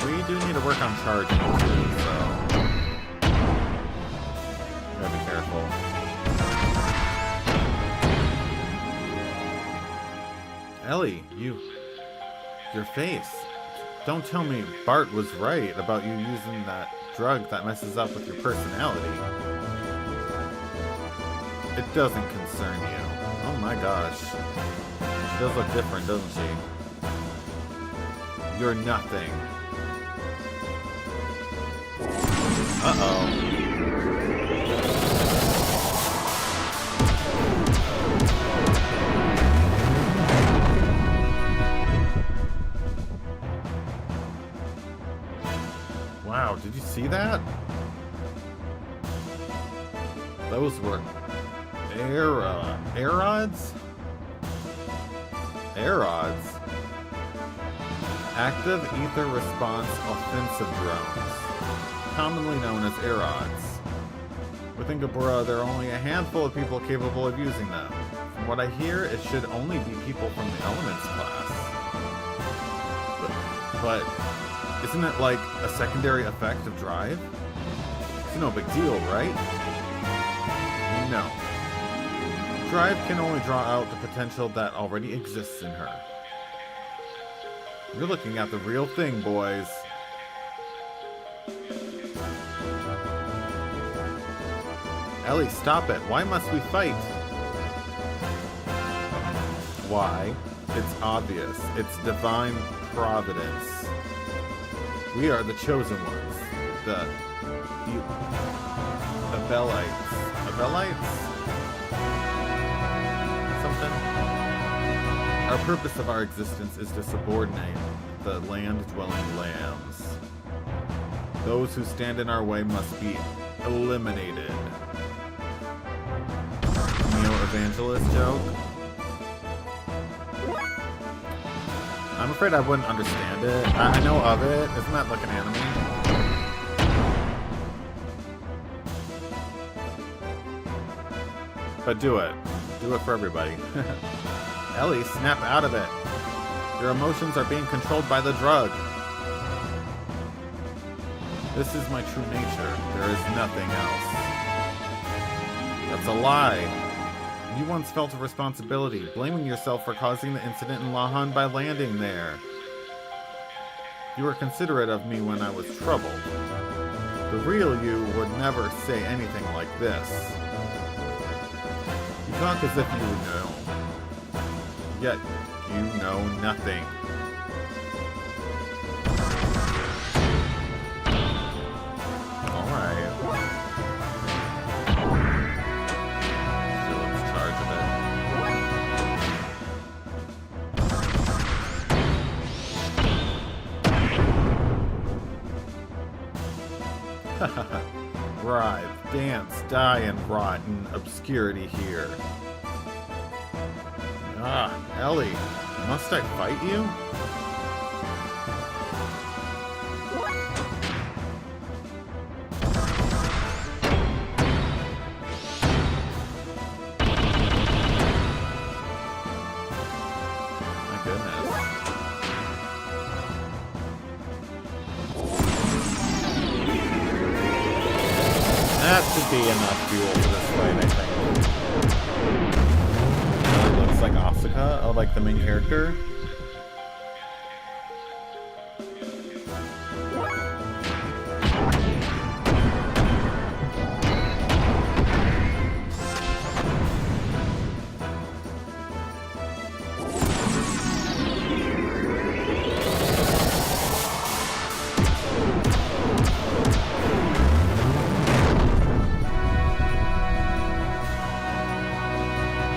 We do need to work on charging too, so gotta be careful. Ellie, your face. Don't tell me Bart was right about you using that drug that messes up with your personality. It doesn't concern you. Oh my gosh. She does look different, doesn't she? You're nothing. Uh-oh. Wow, did you see that? Those were ARODs? ARODs. Active Ether Response Offensive Drones, commonly known as ARODs. Within Gabura, there are only a handful of people capable of using them. From what I hear, it should only be people from the Elements class. But isn't it like a secondary effect of drive? It's no big deal, right? No. Drive can only draw out the potential that already exists in her. You're looking at the real thing, boys. Ellie, stop it. Why must we fight? Why? It's obvious. It's divine providence. We are the chosen ones. The Abelites. Abelites? Something? Our purpose of our existence is to subordinate the land-dwelling lambs. Those who stand in our way must be eliminated. Neo-evangelist joke? I'm afraid I wouldn't understand it. I know of it. Isn't that like an anime? But do it. Do it for everybody. Ellie, snap out of it. Your emotions are being controlled by the drug. This is my true nature. There is nothing else. That's a lie. You once felt a responsibility, blaming yourself for causing the incident in Lahan by landing there. You were considerate of me when I was troubled. The real you would never say anything like this. You talk as if you know. Yet, you know nothing. Alright. Philip's charge of it. Writhe, dance, die, and rot in obscurity here. Ah, Ellie, must I fight you? My goodness. That should be enough fuel for this fight, I think. Looks like Asuka, oh, like the main character.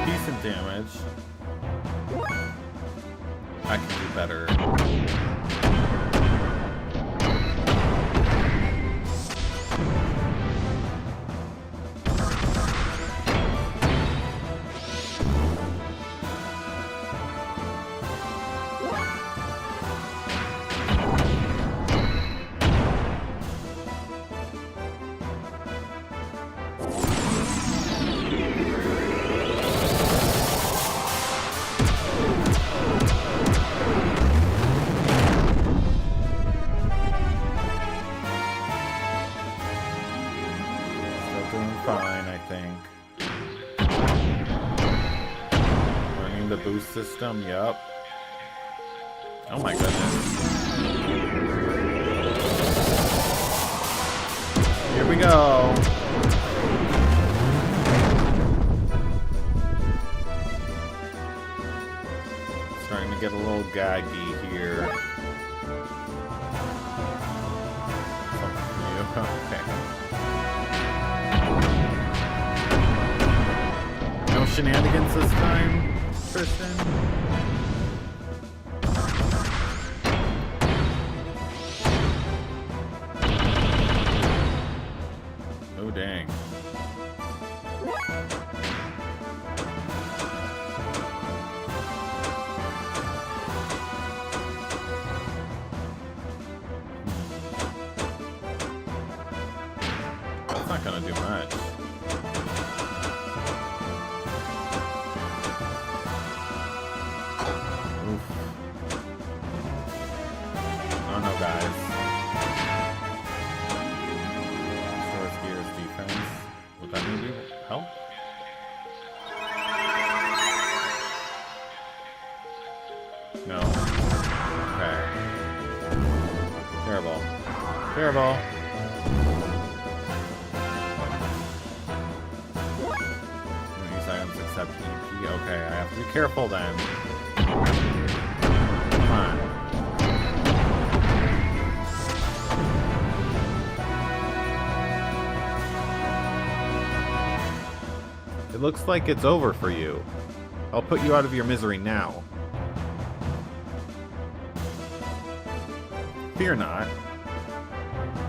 Decent damage. I can do better. Fine, I think. Learning the boost system, yep. Oh my goodness. Here we go. Starting to get a little gaggy here. Something new. Okay. No shenanigans this time, Tristan? Oh, dang. That's not gonna do much. Oh no, guys. Xenogears defense. No. Okay. Terrible. Terrible. Use items except EP. Okay, I have to be careful then. Come on. It looks like it's over for you. I'll put you out of your misery now. Fear not.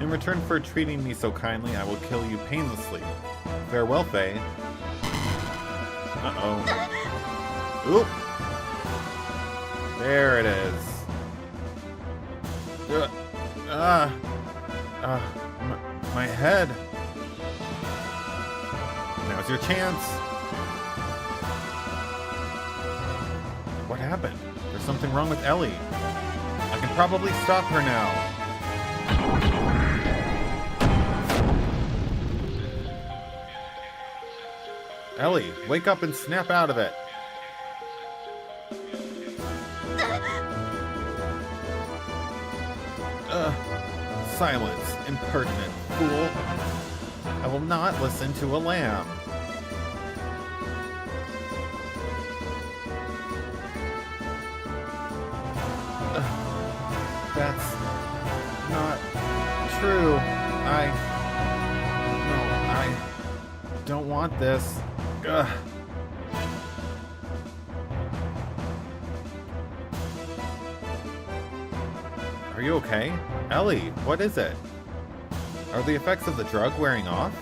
In return for treating me so kindly, I will kill you painlessly. Farewell, Faye. Uh-oh. Oop! There it is. My head. Now's your chance. What happened? There's something wrong with Ellie. I can probably stop her now. Ellie, wake up and snap out of it. Silence, impertinent fool. I will not listen to a lamb. That's not true. I don't want this. Ugh. Are you okay? Ellie, what is it? Are the effects of the drug wearing off?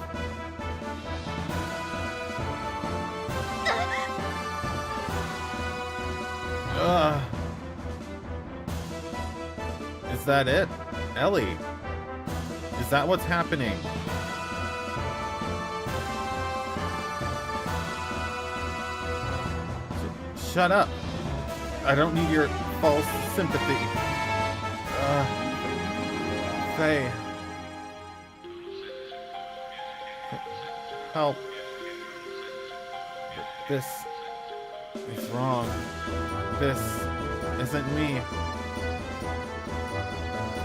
Is that it? Ellie, is that what's happening? Shut up. I don't need your false sympathy. Faye. Help. This is wrong. This isn't me.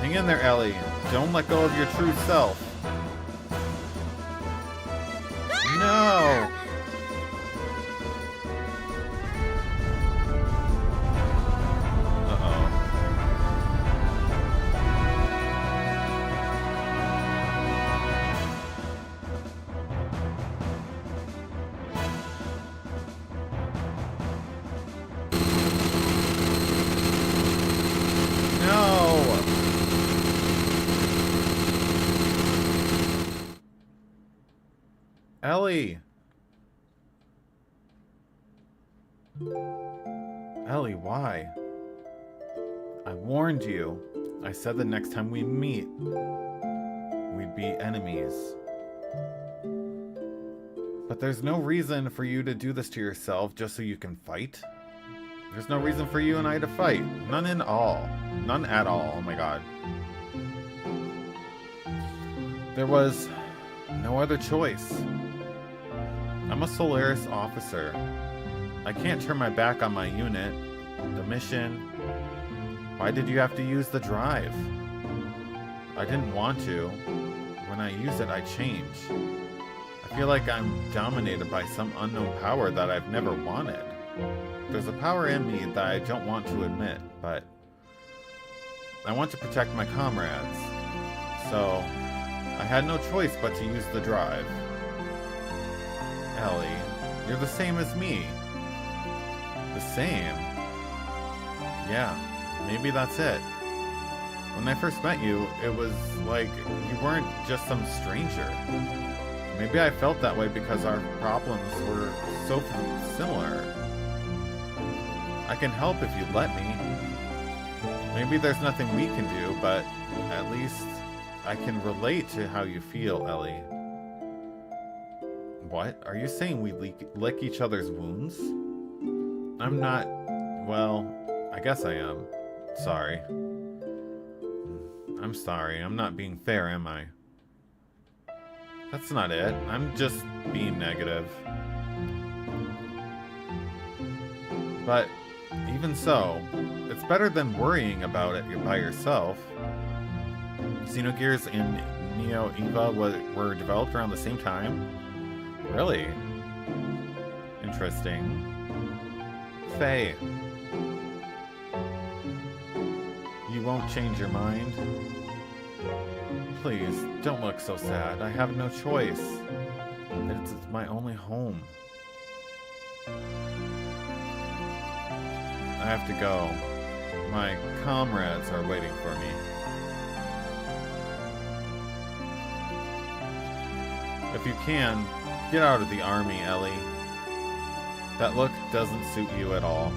Hang in there, Ellie. Don't let go of your true self. No! Ellie! Ellie, why? I warned you. I said the next time we meet, we'd be enemies. But there's no reason for you to do this to yourself just so you can fight. There's no reason for you and I to fight. None at all. None at all. Oh my god. There was no other choice. I'm a Solaris officer. I can't turn my back on my unit, the mission. Why did you have to use the drive? I didn't want to. When I use it, I change. I feel like I'm dominated by some unknown power that I've never wanted. There's a power in me that I don't want to admit, but I want to protect my comrades. So I had no choice but to use the drive. Ellie, you're the same as me. The same? Yeah, maybe that's it. When I first met you, it was like you weren't just some stranger. Maybe I felt that way because our problems were so similar. I can help if you let me. Maybe there's nothing we can do, but at least I can relate to how you feel, Ellie. What? Are you saying we lick each other's wounds? I'm not... Well, I guess I am. Sorry. I'm sorry. I'm not being fair, am I? That's not it. I'm just being negative. But even so, It's better than worrying about it by yourself. Xenogears and Neo Eva were developed around the same time? Really? Interesting. Faye. You won't change your mind? Please, don't look so sad. I have no choice. It's my only home. I have to go. My comrades are waiting for me. If you can, get out of the army, Ellie. That look doesn't suit you at all.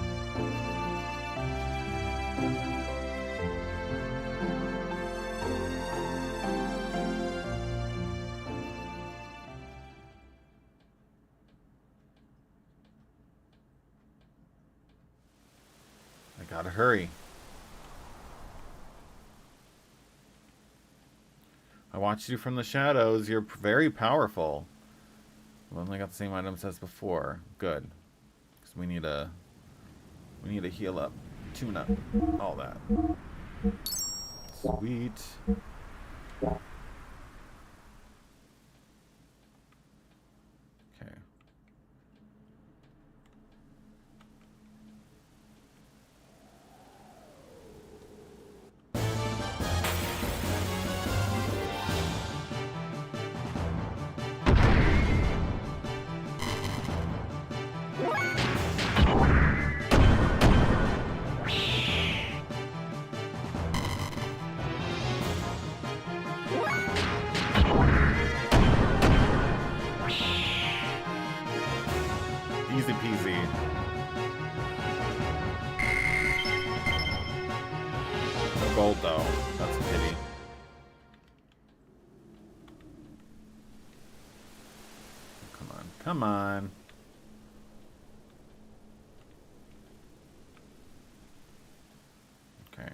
I gotta hurry. I watched you from the shadows. You're very powerful. We only got the same items as before. Good. Because we need to heal up, tune up, all that. Sweet. Okay. Easy peasy. No gold though. That's a pity. Come on. Come on. Okay.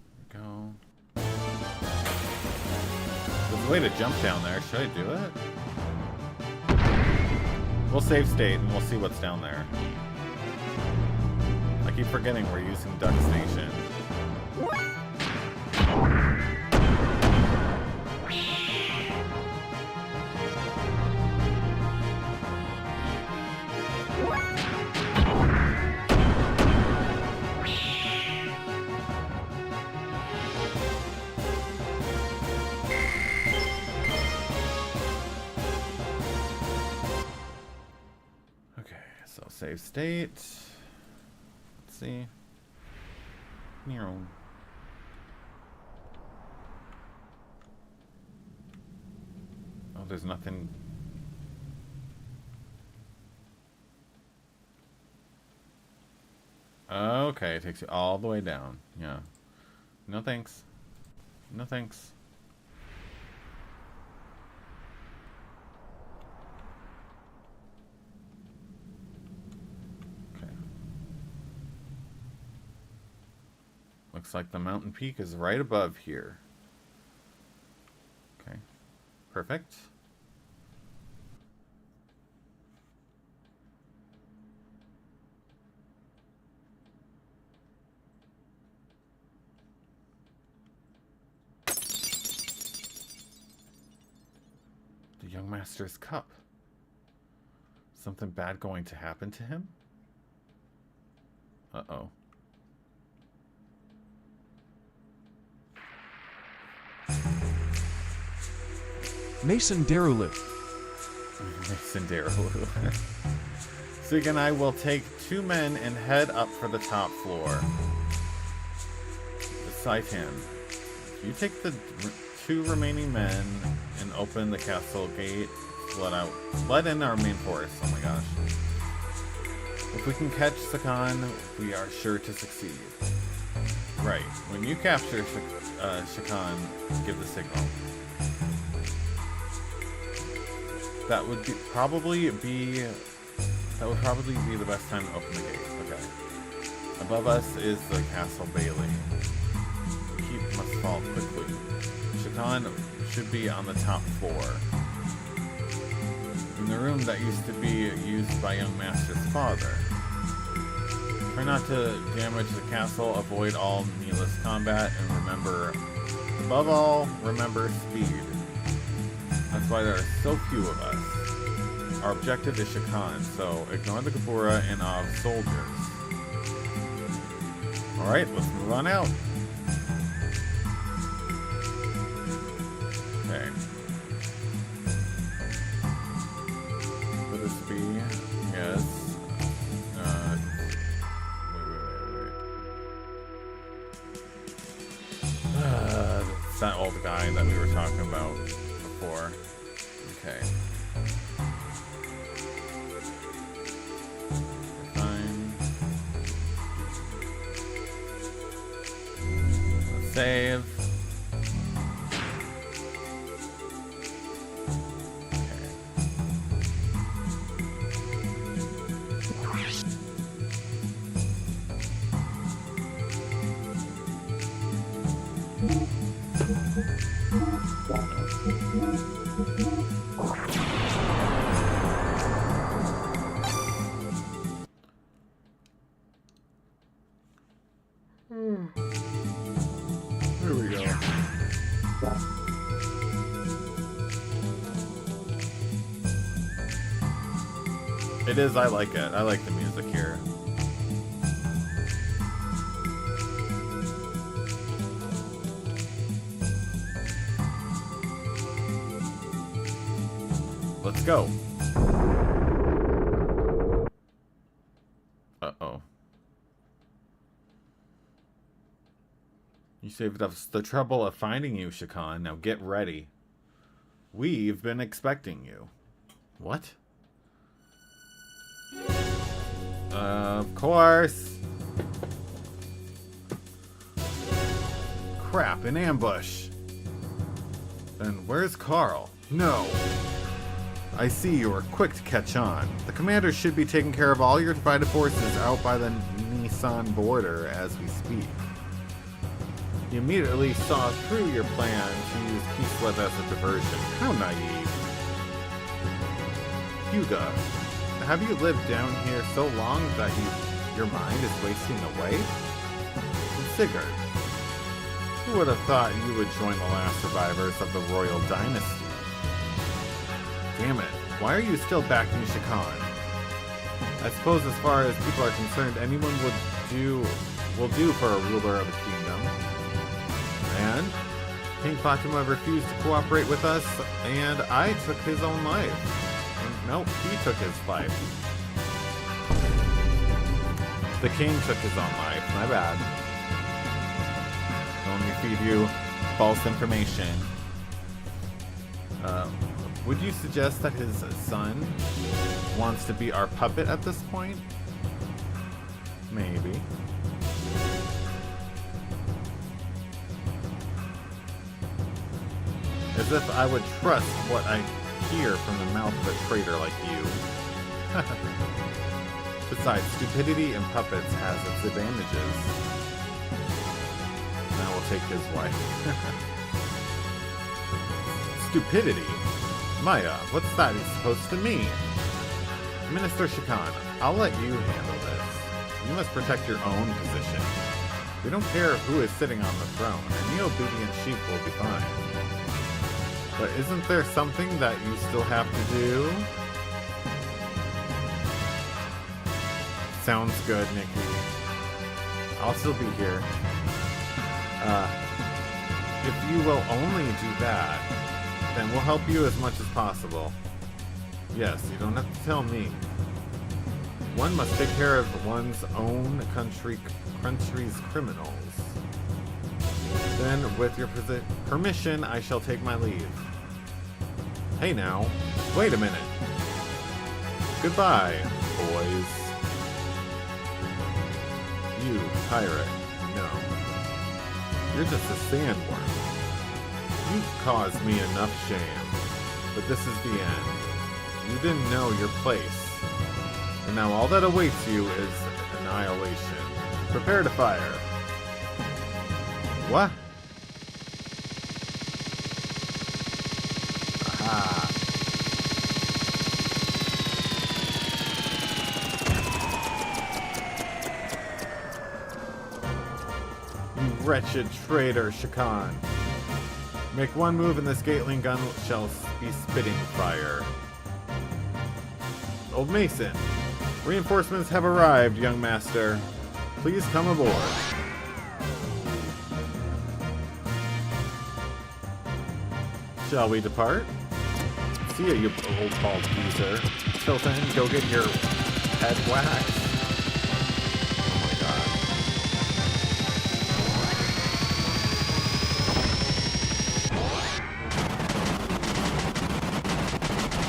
Here we go. There's a way to jump down there. Should I do it? We'll save state and we'll see what's down there. I keep forgetting we're using Duck Station. So save state. Let's see. Nero. Oh, there's nothing. Okay, it takes you all the way down. Yeah. No thanks. No thanks. Looks like the mountain peak is right above here. Okay, perfect. The young master's cup. Something bad going to happen to him? Uh-oh. Mason Darulu. Mason Darulu. Sig and I will take 2 men and head up for the top floor. Beside him. You take the 2 remaining men and open the castle gate. Let in our main force. Oh my gosh. If we can catch Sakan, we are sure to succeed. Right. When you capture Shakan, give the signal. That would probably be the best time to open the gate. Okay. Above us is the castle bailey. The keep must fall quickly. Shakan should be on the top floor. In the room that used to be used by young master's father. Try not to damage the castle, avoid all needless combat, and remember, above all, remember speed. That's why there are so few of us. Our objective is Shakan, so ignore the Gabura and Av soldiers. Alright, let's move on out. Okay. Would this be? Yes. It's that old guy that we were talking about before. Okay. Fine. Let's save. Here we go. It is, I like it. I like the music here. Let's go. Uh-oh. You saved us the trouble of finding you, Shakan. Now get ready. We've been expecting you. What? Of course. Crap, an ambush. Then where's Carl? No. I see you are quick to catch on. The commander should be taking care of all your divided forces out by the Nissan border as we speak. He immediately saw through your plan to use Kislev as a diversion. How naive. Hugo, have you lived down here so long that your mind is wasting away? And Sigurd, who would have thought you would join the last survivors of the royal dynasty? Damn it, why are you still backing Shakan? I suppose as far as people are concerned, anyone will do for a ruler of a kingdom. And King Fatima refused to cooperate with us, and I took his own life. And, nope, he took his life. The king took his own life, my bad. Don't let me feed you false information. Would you suggest that his son wants to be our puppet at this point? Maybe. As if I would trust what I hear from the mouth of a traitor like you. Besides, stupidity in puppets has its advantages. Now we'll take his wife. Stupidity? Maya, what's that supposed to mean? Minister Shakan, I'll let you handle this. You must protect your own position. We don't care who is sitting on the throne. Any obedient sheep will be fine. But isn't there something that you still have to do? Sounds good, Nikki. I'll still be here. If you will only do that, then we'll help you as much as possible. Yes, you don't have to tell me. One must take care of one's own country's criminals. Then, with your permission, I shall take my leave. Hey now, wait a minute. Goodbye, boys. You, pirate, no. You're just a sandworm. You've caused me enough shame, but this is the end. You didn't know your place, and now all that awaits you is annihilation. Prepare to fire. What? Aha. wretched traitor, Shakan. Make one move and this Gatling gun shall be spitting fire. Old Mason, reinforcements have arrived, young master. Please come aboard. Shall we depart? See ya, you old bald geezer. Till then, go get your head waxed. Oh my god.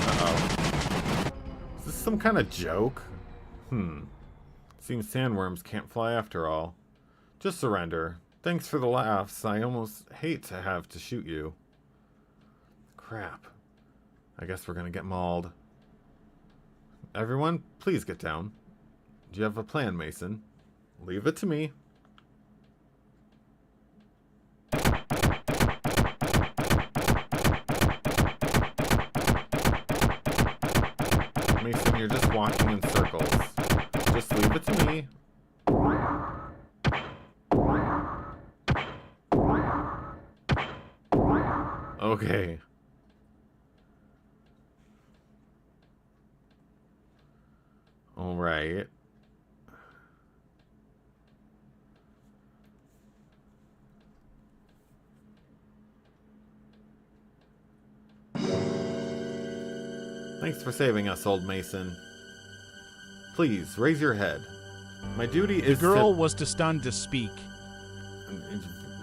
Uh-oh. Is this some kind of joke? Seems sandworms can't fly after all. Just surrender. Thanks for the laughs. I almost hate to have to shoot you. Crap. I guess we're gonna get mauled. Everyone, please get down. Do you have a plan, Mason? Leave it to me. Mason, you're just walking in circles. Just leave it to me. Okay. All right. Thanks for saving us, old Mason. Please, raise your head. My duty is The girl was too stunned to speak.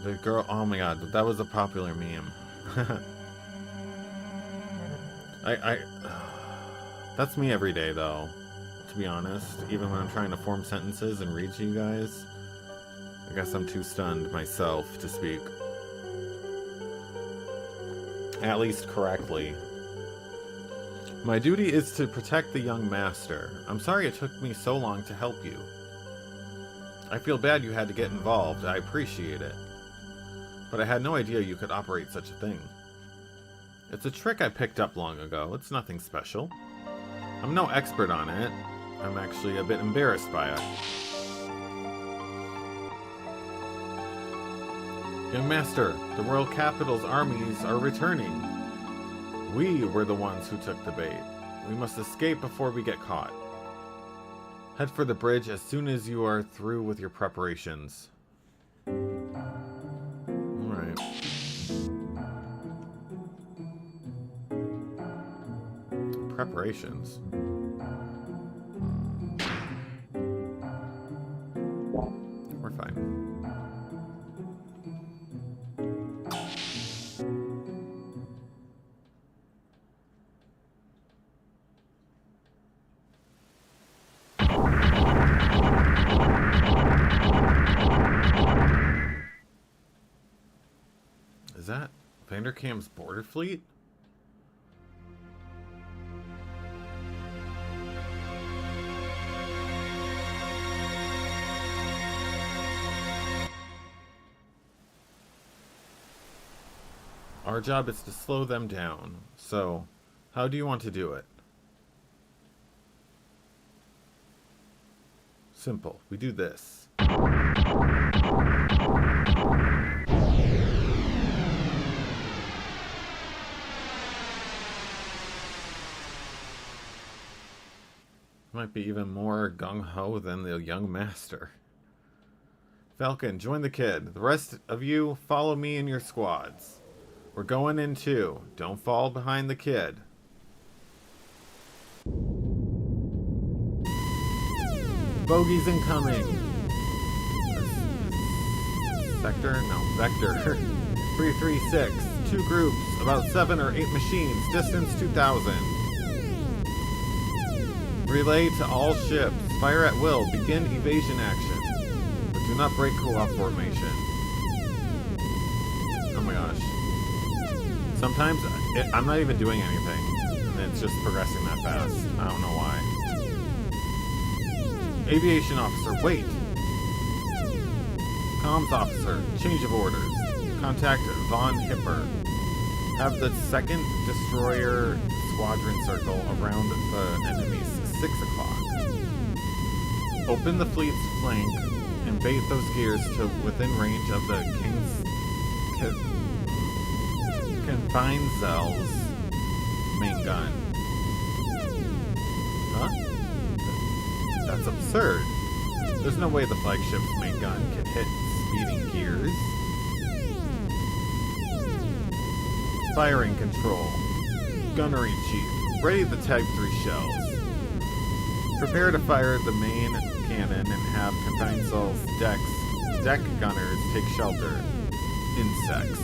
The girl... Oh my god, that was a popular meme. That's me every day, though. To be honest, even when I'm trying to form sentences and read to you guys. I guess I'm too stunned myself to speak. At least correctly. My duty is to protect the young master. I'm sorry it took me so long to help you. I feel bad you had to get involved. I appreciate it. But I had no idea you could operate such a thing. It's a trick I picked up long ago. It's nothing special. I'm no expert on it. I'm actually a bit embarrassed by it. Young Master, the Royal Capital's armies are returning. We were the ones who took the bait. We must escape before we get caught. Head for the bridge as soon as you are through with your preparations. Alright. Preparations. We're fine. Is that Vanderkam's border fleet? Our job is to slow them down. So, how do you want to do it? Simple. We do this. Might be even more gung-ho than the young master. Falcon, join the kid. The rest of you, follow me in your squads. We're going in too. Don't fall behind the kid. Bogies incoming. Sector? No, Vector. 336. 2 groups, about 7 or 8 machines. Distance 2,000. Relay to all ships. Fire at will. Begin evasion action. But do not break co-op formation. Oh my gosh. Sometimes I'm not even doing anything. And it's just progressing that fast. I don't know why. Aviation officer, wait! Comms officer, change of orders. Contact Von Hipper. Have the 2nd destroyer squadron circle around the enemy's 6 o'clock. Open the fleet's flank invade those gears to within range of the king's confined cells main gun. Huh? That's absurd. There's no way the flagship's main gun can hit speeding gears. Firing control. Gunnery chief. Ready the Tag 3 shells. Prepare to fire the main cannon and have confined cells deck gunners take shelter. Insects.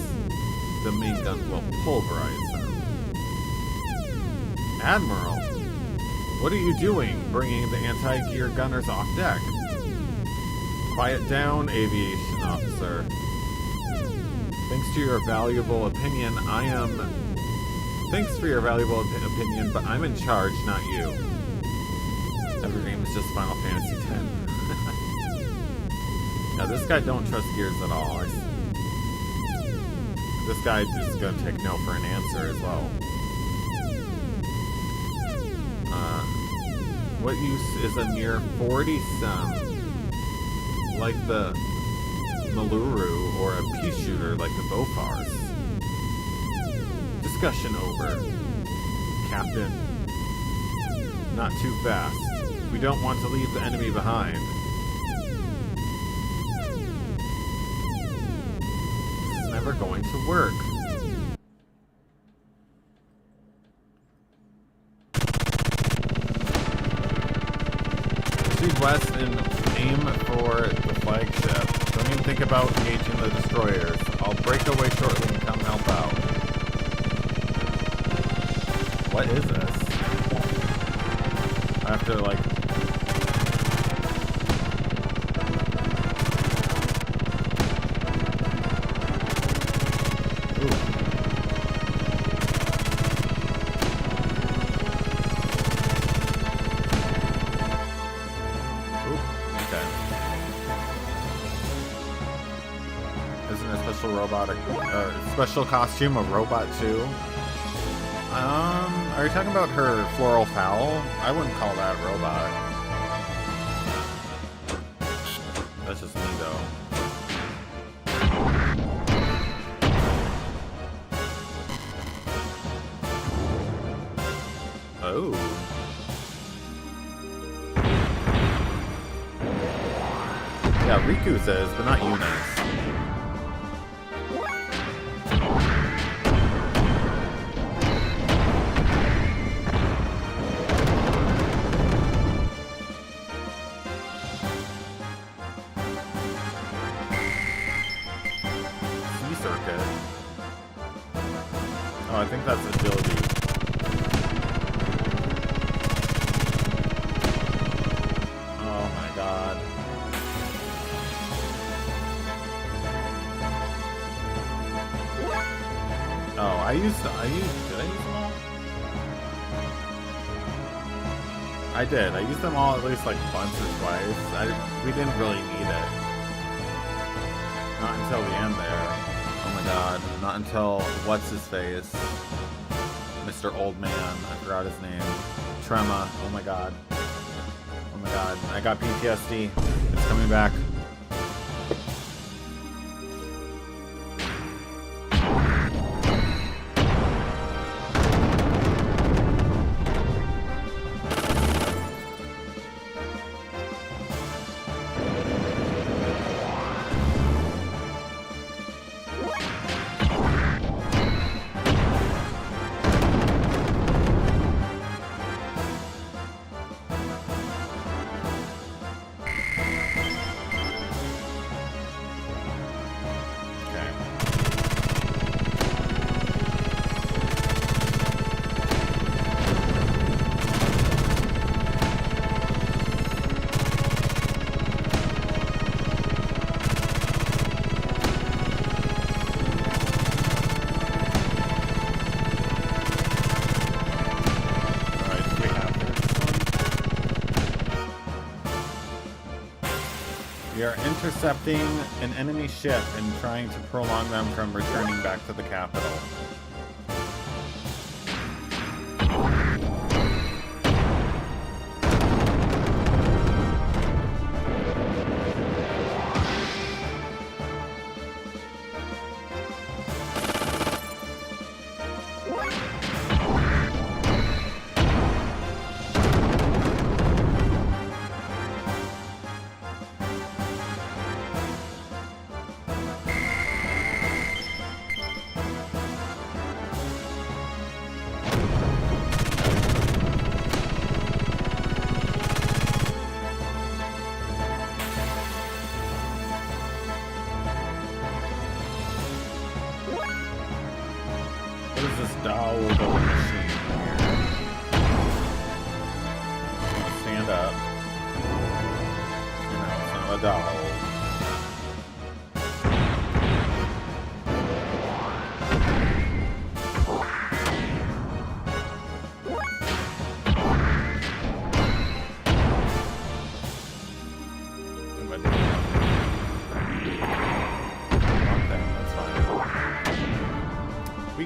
The main gun will pulverize them. Admiral, what are you doing bringing the anti-gear gunners off deck? Quiet down, aviation officer. Thanks for your valuable opinion, but I'm in charge, not you. Every game is just Final Fantasy X. Now this guy don't trust gears at all. This guy is gonna take no for an answer as well. What use is a mere 40-some? Like the Maluru or a pea shooter like the Bofars. Discussion over. Captain. Not too fast. We don't want to leave the enemy behind. This is never going to work. Proceed west and aim for the flagship. Don't even think about engaging the destroyers. I'll break away shortly and come help out. What is this? I have to, like... Ooh. Isn't a special robotic, special costume a robot too? Are you talking about her floral fowl? I wouldn't call that robot. That's just me though. Oh. Yeah, Riku says, but not Eunice. Oh, I think that's agility. Oh my god. Oh, did I use them all? I did. I used them all at least like once or twice. We didn't really need it. Not until the end there. Oh my god, not until what's-his-face? Mr. Old Man, I forgot his name. Trema, oh my god. Oh my god, I got PTSD. It's coming back. We are intercepting an enemy ship and trying to prolong them from returning back to the capital. What is this doll building machine here? I'm gonna stand up. You know, it's not a doll.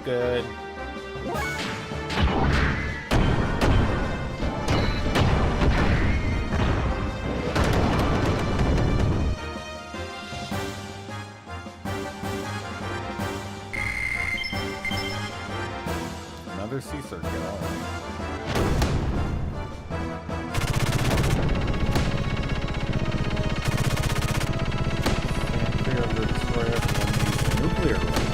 Good. Another sea circuit. Stand clear of the destroyer from these nuclear weapons.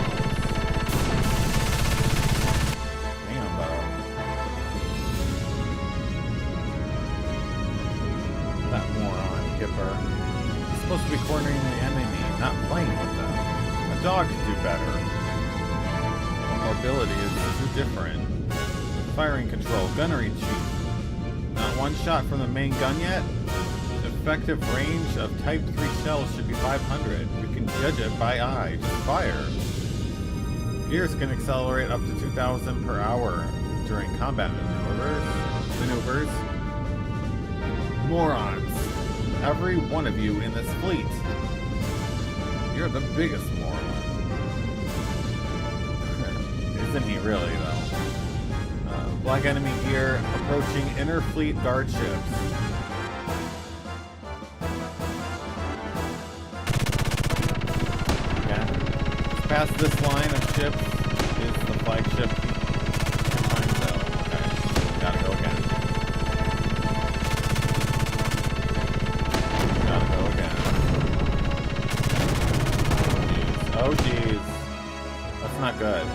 He's supposed to be cornering the enemy, not playing with them. A dog could do better. Mobility is too different. Firing control, gunnery cheap. Not one shot from the main gun yet? Effective range of Type 3 shells should be 500. We can judge it by eye. Just fire. Gears can accelerate up to 2,000 per hour during combat maneuvers. Morons. Every one of you in this fleet. You're the biggest moron. Isn't he really, though? Black enemy gear approaching inner fleet guard ships. Yeah. Past this line of ships is the flagship time zone. Okay. Gotta go again. Oh geez. That's not good.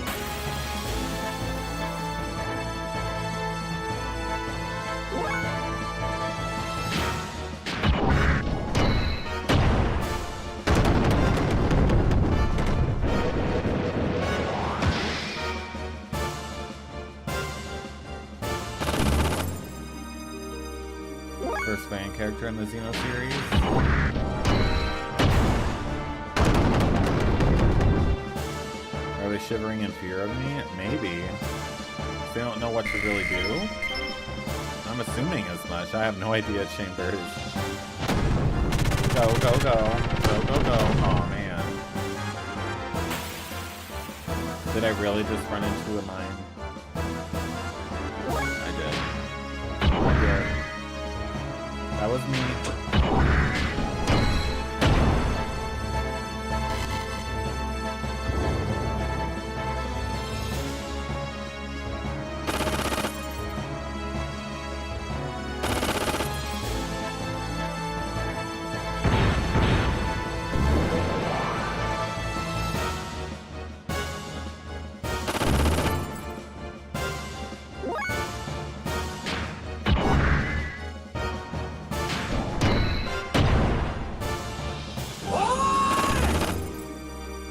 First fan character in the Xeno series. Are they shivering in fear of me? Maybe. They don't know what to really do? I'm assuming as much. I have no idea, Chambers. Go, go, go. Go, go, go. Aw, man. Did I really just run into a mine? I did. I did. That was me.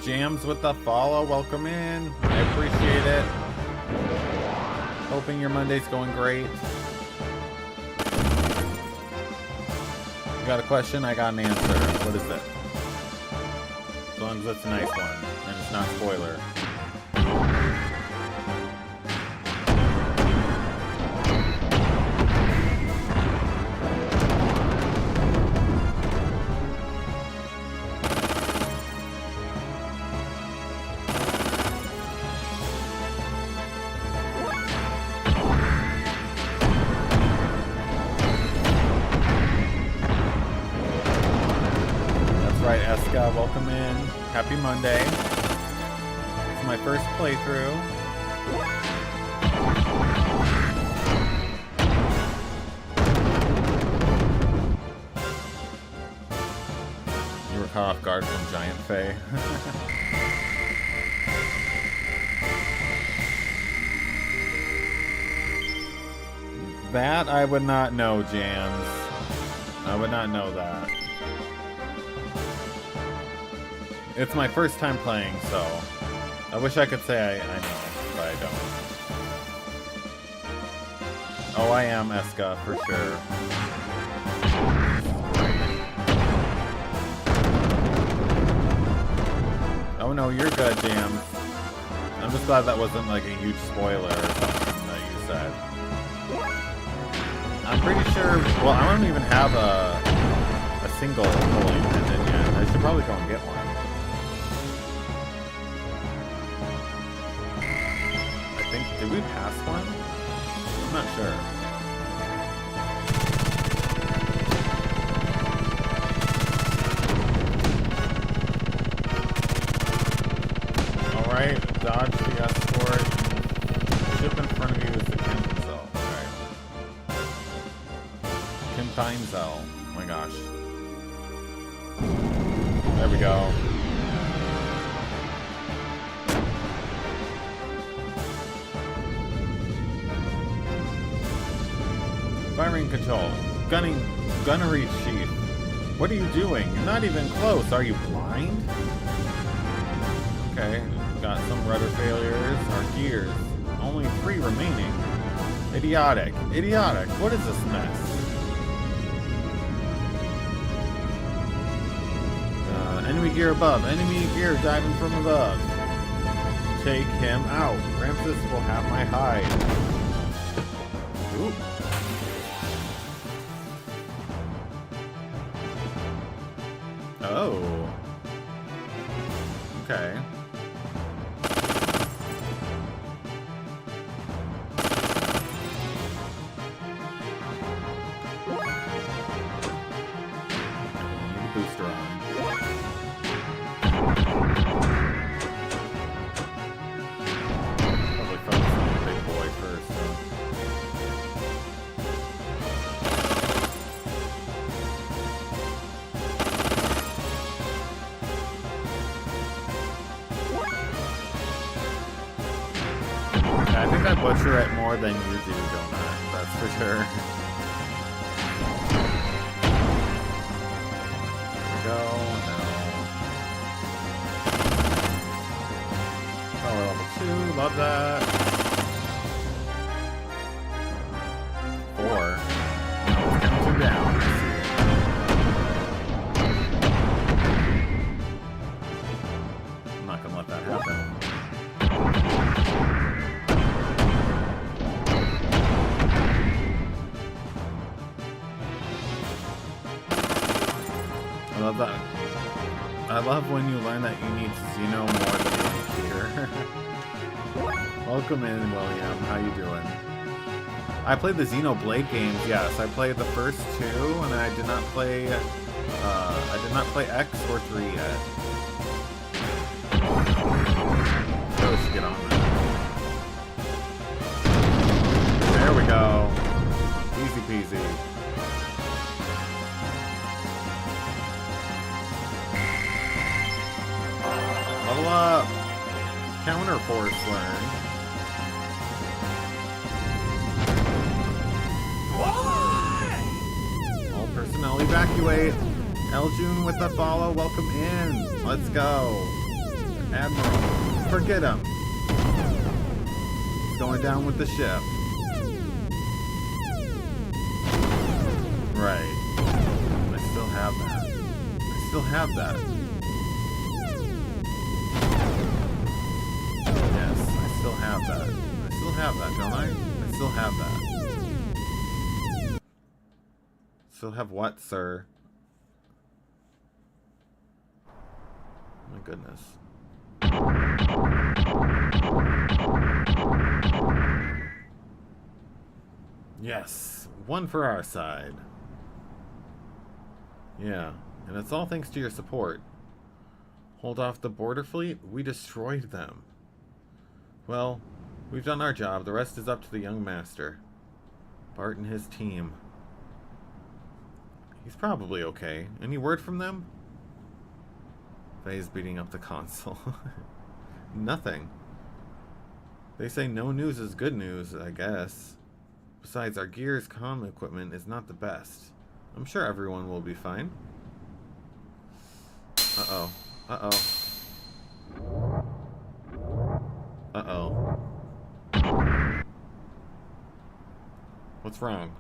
Jams with the follow, welcome in. I appreciate it. Hoping your Monday's going great. You got a question? I got an answer. What is it? As long as it's a nice one and it's not spoiler. Welcome in. Happy Monday. It's my first playthrough. You were caught off guard from Giant Faye. That I would not know, Jams. I would not know that. It's my first time playing, so I wish I could say I know, but I don't. Oh, I am Eska, for sure. Oh no, you're good, Jam. I'm just glad that wasn't like a huge spoiler or something that you said. I'm pretty sure, well, I don't even have a single holy pendant yet. I should probably go and get one. I think, did we pass one? I'm not sure. Alright, dodge the escort. Ship in front of you is the Kinzel. Alright. Kinzel. Oh my gosh. There we go. Firing control. Gunnery chief. What are you doing? You're not even close. Are you blind? Okay, got some rudder failures. Our gears. Only 3 remaining. Idiotic. Idiotic. What is this mess? Enemy gear above. Enemy gear diving from above. Take him out. Ramses will have my hide. Ooh. Oh. Okay. Booster on. Probably focus on the big boy first, though. I think I butcher it more than you do, don't I? That's for sure. There we go. Now. Power level 2. Love that. 4. Now let's count 2 down. I'm not gonna let that happen. I love that. I love when you learn that you need Xeno more than you need here. Welcome in, William. How you doing? I played the Xenoblade games. Yes, I played the first 2, and I did not play. I did not play X or 3 yet. Really should get on that. There we go. Easy peasy. Level up! Counter force learn. All personnel evacuate. Eljun with the follow. Welcome in. Let's go. Admiral. Forget him. He's going down with the ship. Right. I still have that. I still have that. Still have that. I still have that, don't I? I still have that. Still have what, sir? My goodness. Yes, 1 for our side. Yeah, and it's all thanks to your support. Hold off the border fleet? We destroyed them. Well, we've done our job. The rest is up to the young master. Bart and his team. He's probably okay. Any word from them? Faye's beating up the console. Nothing. They say no news is good news, I guess. Besides, our Gears comm equipment is not the best. I'm sure everyone will be fine. Uh-oh. Uh-oh. Uh-oh. What's wrong?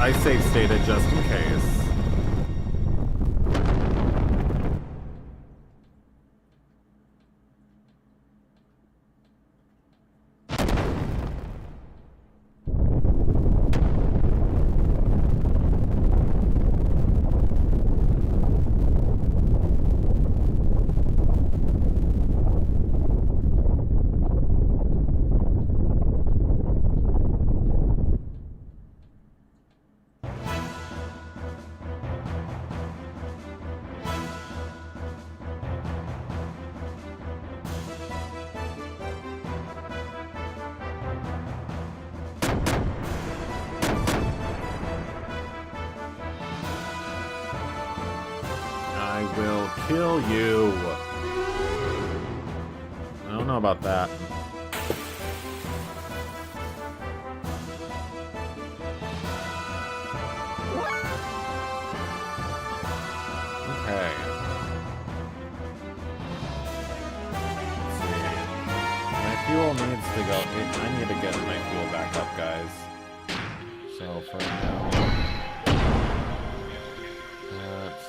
I save stated just in case. I will kill you. I don't know about that. Okay. Let's see. My fuel needs to go. I need to get my fuel back up, guys. So for now, let's.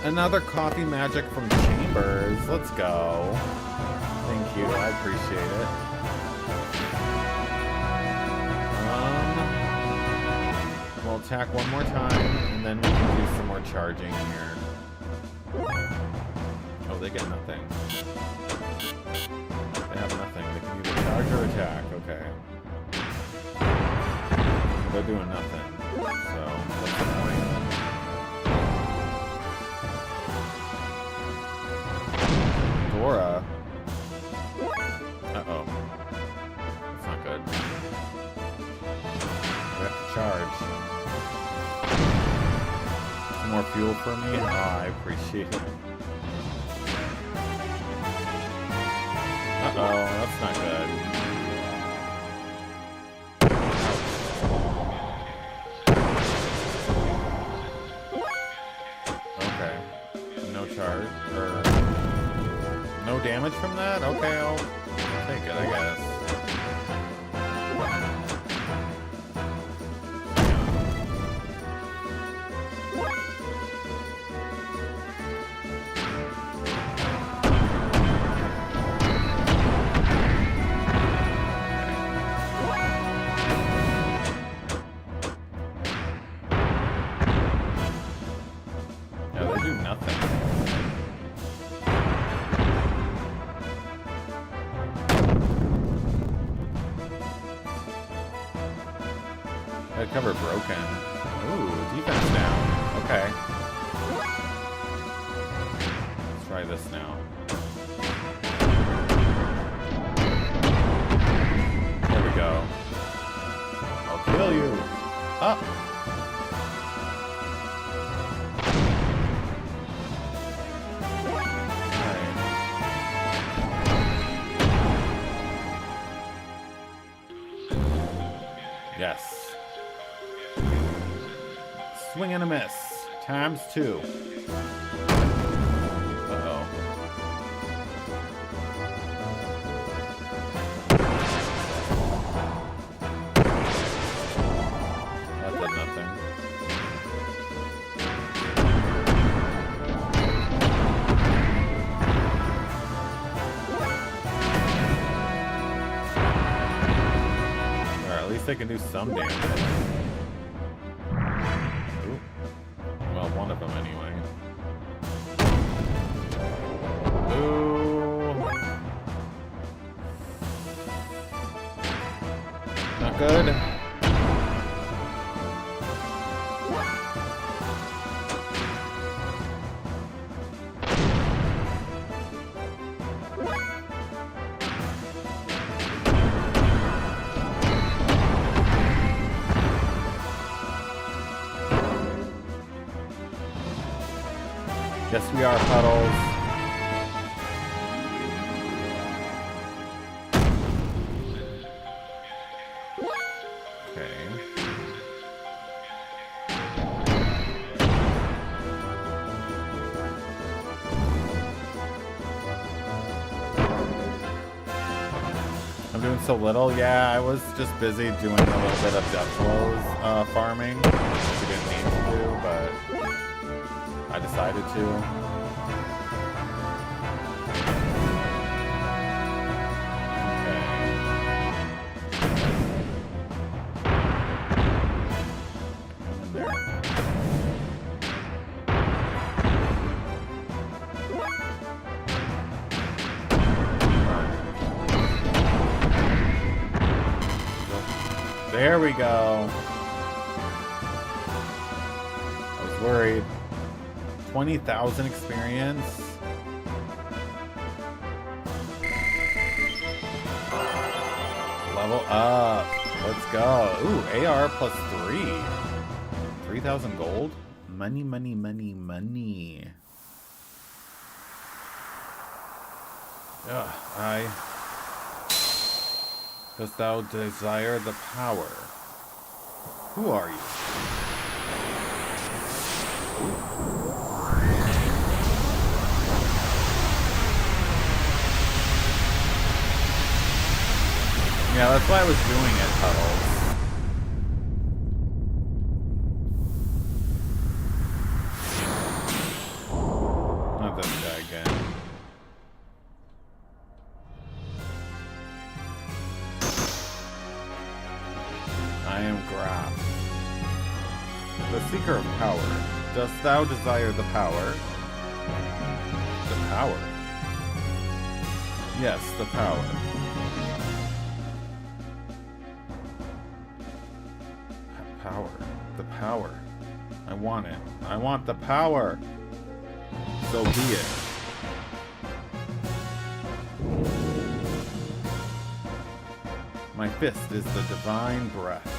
Another coffee magic from Chambers. Let's go. Thank you. I appreciate it. We'll attack one more time, and then we can do some more charging here. Oh, they get nothing. They have nothing. They can either charge or attack. Okay. They're doing nothing. So, what's the point? Dora. Uh-oh. That's not good. We have to charge. Some more fuel for me? Oh, I appreciate it. Uh-oh, that's not good. Okay. No charge. No damage from that? Okay, I'll take it, I guess. Yeah, they do nothing. Cover broken. Ooh, defense down. Okay. Let's try this now. There we go. I'll kill you. Up. Yes. Swing and a miss. Times 2. Uh-oh. That did nothing. Alright, at least they can do some damage. Well, one of them anyway. Ooh. Not good. Yes, we are, Puddles. So little, yeah, I was just busy doing a little bit of death flows farming, which we didn't mean to do, but I decided to. There we go. I was worried. 20,000 experience. Level up. Let's go. Ooh, AR plus 3. 3,000 gold. Money, money, money, money. Ugh, Dost thou desire the power? Who are you? Yeah, that's why I was doing it, Puddles. Not this guy again. I am Graf, the seeker of power. Dost thou desire the power? The power? Yes, the power. Power. The power. I want it. I want the power. So be it. My fist is the divine breath.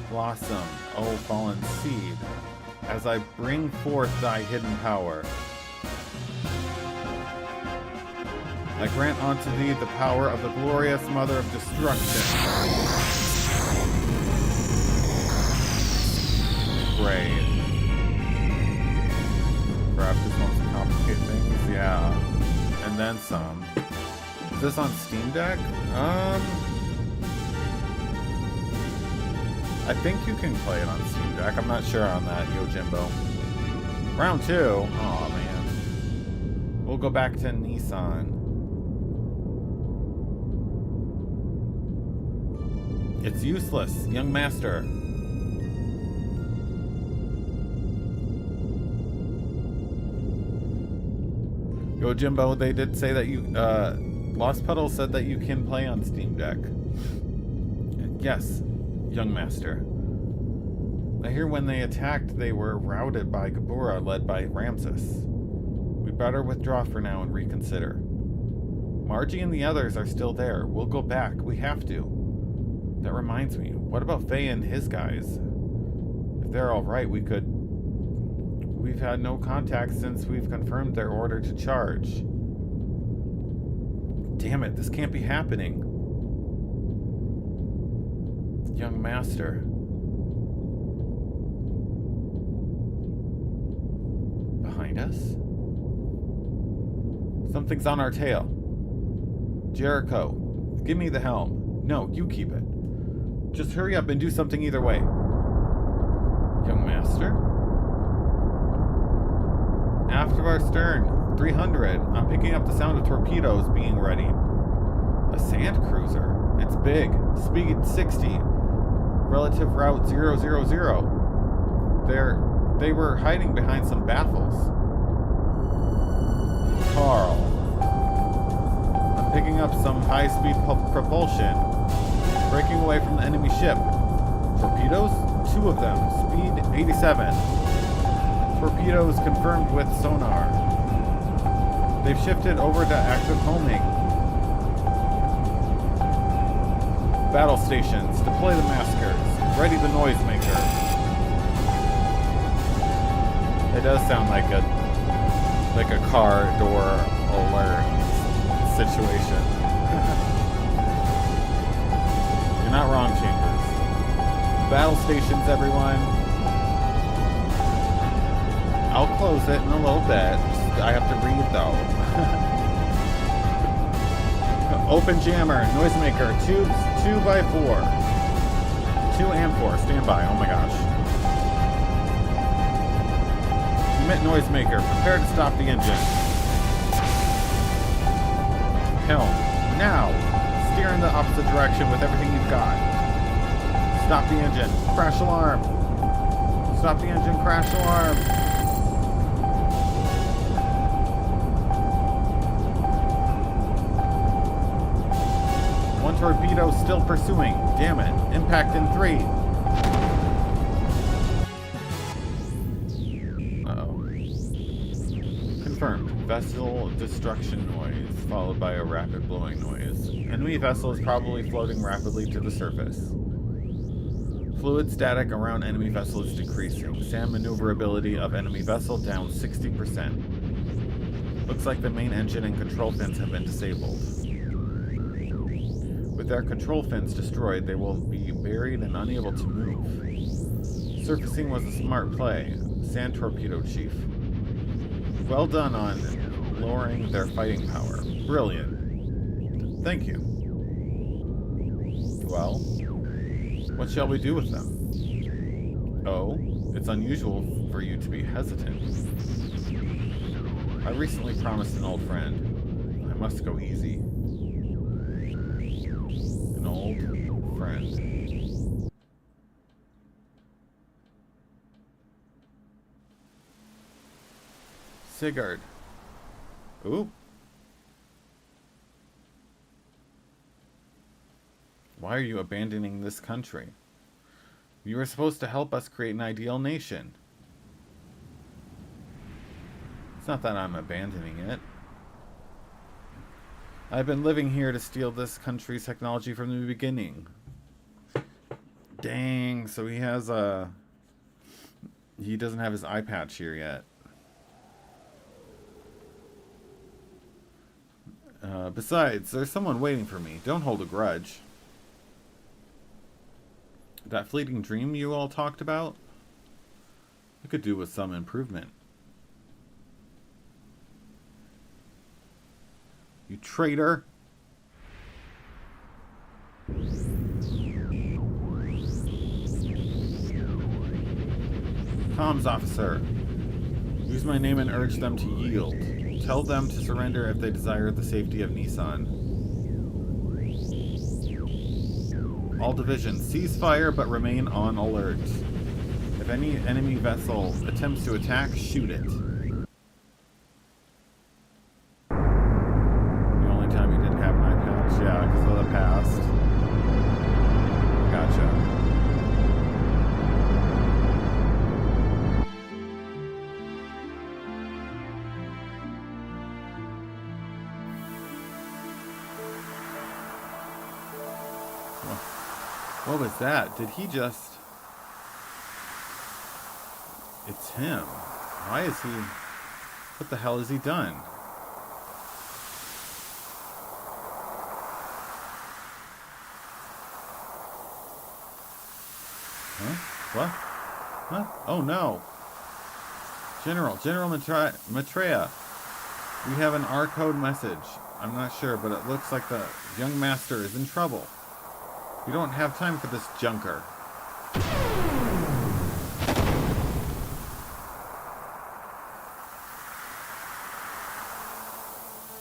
Blossom, O fallen seed, as I bring forth thy hidden power. I grant unto thee the power of the glorious Mother of Destruction. Great. Perhaps just wants to complicate things, yeah. And then some. Is this on Steam Deck? I think you can play it on Steam Deck. I'm not sure on that, Yojimbo. Round 2? Aw, man. We'll go back to Nissan. It's useless, young master. Yojimbo, they did say that you, Lost Puddle said that you can play on Steam Deck. Yes, young master. I hear when they attacked, they were routed by Gabura, led by Ramses. We'd better withdraw for now and reconsider. Margie and the others are still there. We'll go back. We have to. That reminds me, what about Faye and his guys? If they're alright, we could... We've had no contact since we've confirmed their order to charge. Damn it, this can't be happening. Young master. Behind us? Something's on our tail. Jericho, give me the helm. No, you keep it. Just hurry up and do something either way. Young master? Aft of our stern, 300. I'm picking up the sound of torpedoes being ready. A sand cruiser. It's big. Speed 60. Relative route 000. They were hiding behind some baffles. Carl. I'm picking up some high-speed propulsion. Breaking away from the enemy ship. Torpedoes? 2 of them. Speed 87. Torpedoes confirmed with sonar. They've shifted over to active homing. Battle stations. Deploy the maskers. Ready the noisemaker. It does sound like a car door alert situation. You're not wrong, Chambers. Battle stations, everyone. I'll close it in a little bit. I have to read though. Open jammer, noisemaker, tubes 2x4. 2 and 4, stand by. Oh my gosh. Emit noisemaker, prepare to stop the engine. Helm, now. Steer in the opposite direction with everything you've got. Stop the engine, crash alarm. Stop the engine, crash alarm. One torpedo still pursuing. Damn it. Impact in 3. Uh-oh. Confirmed. Vessel destruction noise, followed by a rapid blowing noise. Enemy vessel is probably floating rapidly to the surface. Fluid static around enemy vessel is decreasing. SAM maneuverability of enemy vessel down 60%. Looks like the main engine and control fins have been disabled. With their control fins destroyed, they will be buried and unable to move. Surfacing was a smart play. Sand Torpedo Chief. Well done on lowering their fighting power. Brilliant. Thank you. Well, what shall we do with them? Oh, it's unusual for you to be hesitant. I recently promised an old friend. I must go easy. An old friend. Sigurd. Ooh. Why are you abandoning this country? You were supposed to help us create an ideal nation. It's not that I'm abandoning it. I've been living here to steal this country's technology from the beginning. Dang, so he has a... He doesn't have his eye patch here yet. Besides, there's someone waiting for me. Don't hold a grudge. That fleeting dream you all talked about? I could do with some improvement. You traitor! Comms officer. Use my name and urge them to yield. Tell them to surrender if they desire the safety of Nissan. All divisions, cease fire but remain on alert. If any enemy vessel attempts to attack, shoot it. The only time you didn't have an eye patch? Yeah, because of the past. Gotcha. What was that? Did he just... It's him. Why is he... What the hell has he done? Huh? What? What? Oh no! General Maitreya. We have an R-code message. I'm not sure, but it looks like the young master is in trouble. We don't have time for this junker.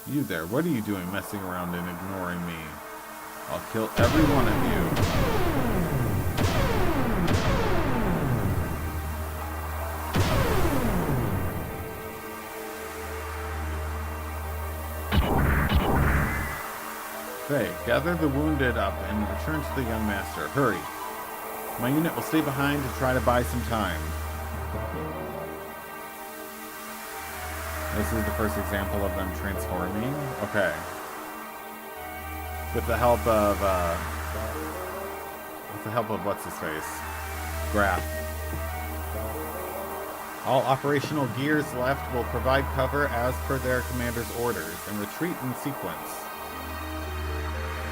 You there, what are you doing messing around and ignoring me? I'll kill every one of you. Faye, gather the wounded up and return to the young master. Hurry. My unit will stay behind to try to buy some time. This is the first example of them transforming. Okay. With the help of what's his face? Graph. All operational gears left will provide cover as per their commander's orders and retreat in sequence.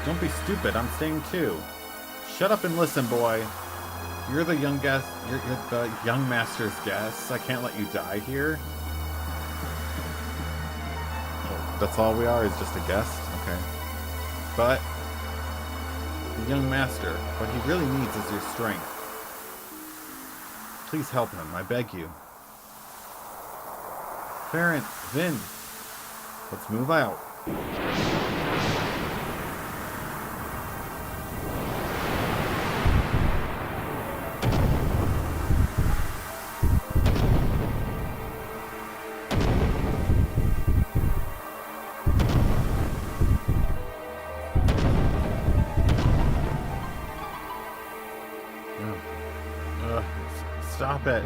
Don't be stupid, I'm staying too. Shut up and listen, boy. You're the young guest. You're the young master's guest. I can't let you die here. Oh, that's all we are, is just a guest? Okay. But the young master, what he really needs is your strength. Please help him, I beg you. Farron, Vin, let's move out. Stop it.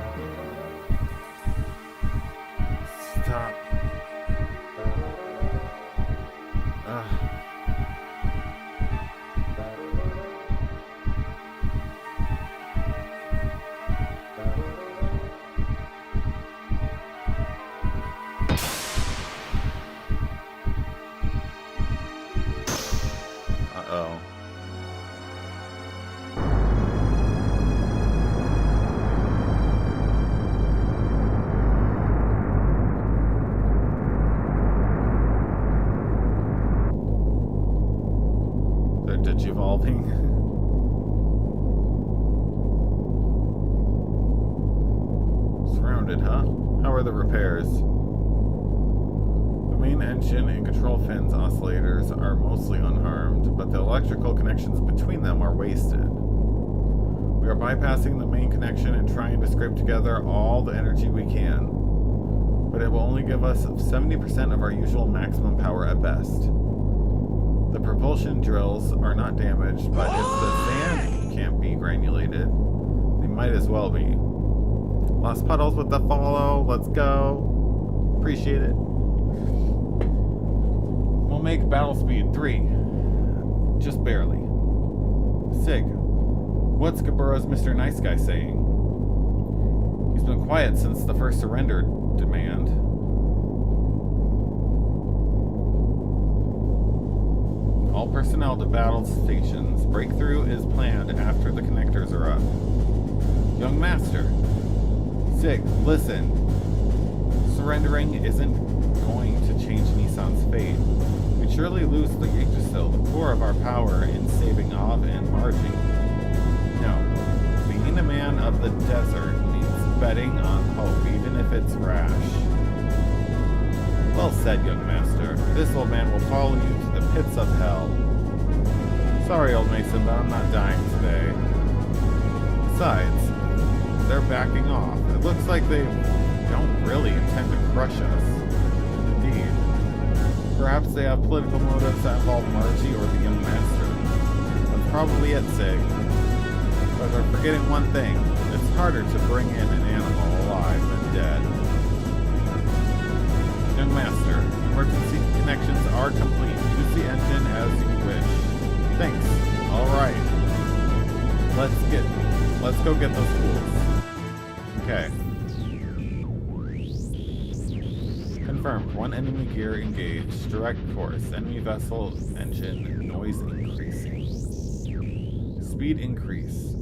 Stop. Uh-oh. Digivolving. Surrounded, huh? How are the repairs? The main engine and control fins oscillators are mostly unharmed, but the electrical connections between them are wasted. We are bypassing the main connection and trying to scrape together all the energy we can, but it will only give us 70% of our usual maximum power at best. The propulsion drills are not damaged, but if the sand can't be granulated, they might as well be. Lost puddles with the follow, let's go. Appreciate it. We'll make battle speed 3. Just barely. Sig, what's Gabura's Mr. Nice Guy saying? He's been quiet since the first surrender demand. All personnel to battle stations. Breakthrough is planned after the connectors are up. Young Master. Sig, listen. Surrendering isn't going to change Nissan's fate. We'd surely lose the Yggdrasil, the core of our power in saving Av and Margie. No. Being a man of the desert means betting on hope, even if it's rash. Well said, young master. This old man will follow you to the pits of hell. Sorry, old Mason, but I'm not dying today. Besides, they're backing off. It looks like they don't really intend to crush us. Indeed. Perhaps they have political motives that involve Margie or the young master. That's probably it, Sig. But they're forgetting one thing. It's harder to bring in an animal alive than dead. Young Master, emergency connections are complete. Use the engine as you wish. Thanks. Alright. Let's go get those fools. Okay. Confirmed. One enemy gear engaged. Direct course. Enemy vessel engine noise increasing. Speed increase.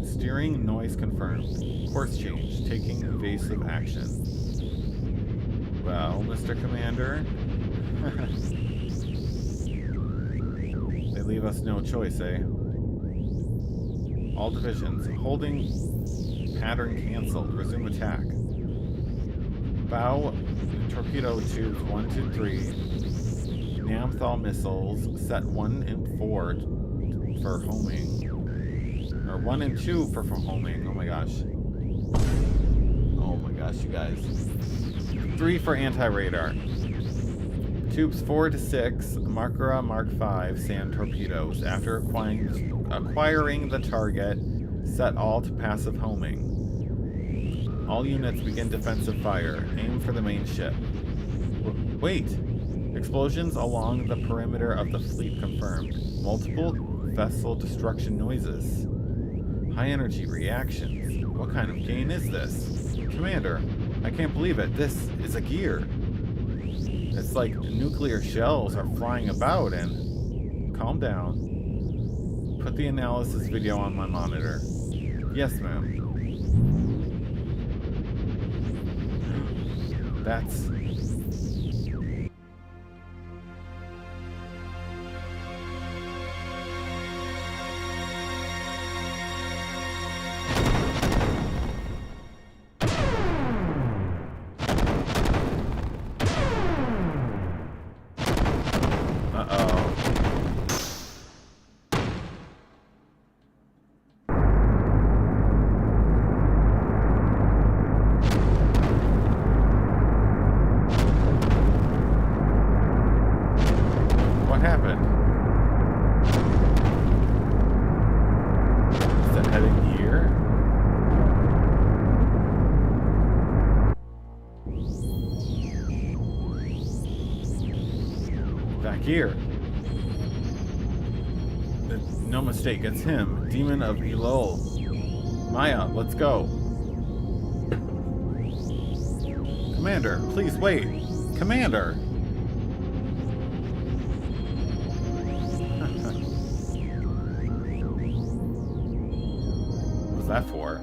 Steering noise confirmed. Course change. Taking evasive action. Well, Mr. Commander. They leave us no choice, eh? All divisions. Holding pattern canceled. Resume attack. Bow torpedo tubes 1 to 3. Namthal missiles set 1 and 4 for homing. Or 1 and 2 for homing. Oh my gosh. Oh my gosh, you guys. 3 for anti-radar. Tubes 4 to 6, Makara Mark V sand torpedoes. After acquiring the target, set all to passive homing. All units begin defensive fire. Aim for the main ship. Wait! Explosions along the perimeter of the fleet confirmed. Multiple vessel destruction noises. High energy reactions. What kind of gain is this? Commander, I can't believe it. This is a gear. It's like nuclear shells are flying about and... Calm down. Put the analysis video on my monitor. Yes, ma'am. That's... here. No mistake, it's him, Demon of Elul. Maya, let's go. Commander, please wait. Commander! What was that for?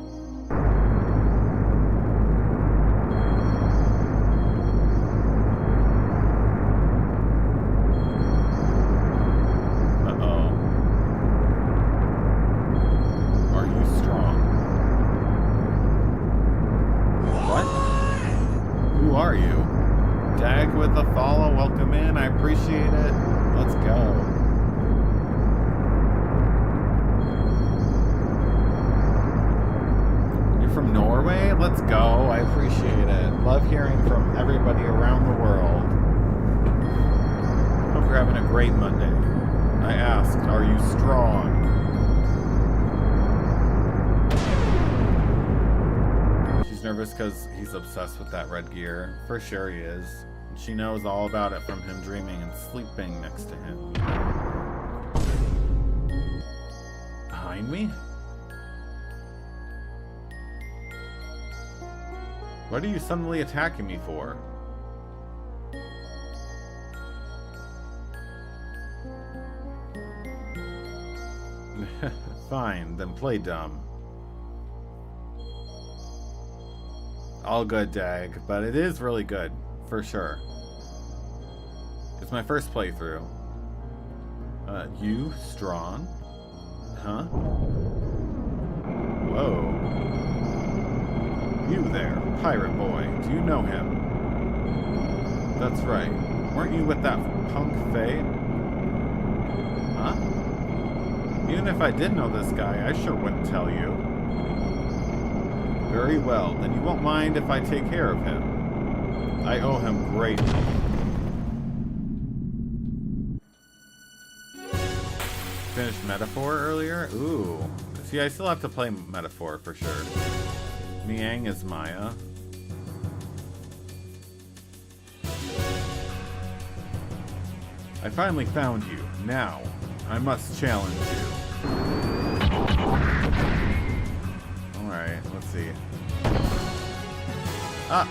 Because he's obsessed with that red gear. For sure he is. She knows all about it from him dreaming and sleeping next to him. Behind me? What are you suddenly attacking me for? Fine, then play dumb. All good, Dag, but it is really good, for sure. It's my first playthrough. You strong? Huh? Whoa. You there, pirate boy, do you know him? That's right. Weren't you with that punk Faye? Huh? Even if I did know this guy, I sure wouldn't tell you. Very well, then you won't mind if I take care of him. I owe him greatly. Finished Metaphor earlier? Ooh. See, I still have to play Metaphor for sure. Miang is Maya. I finally found you. Now, I must challenge you. Alright, let's see. Ah!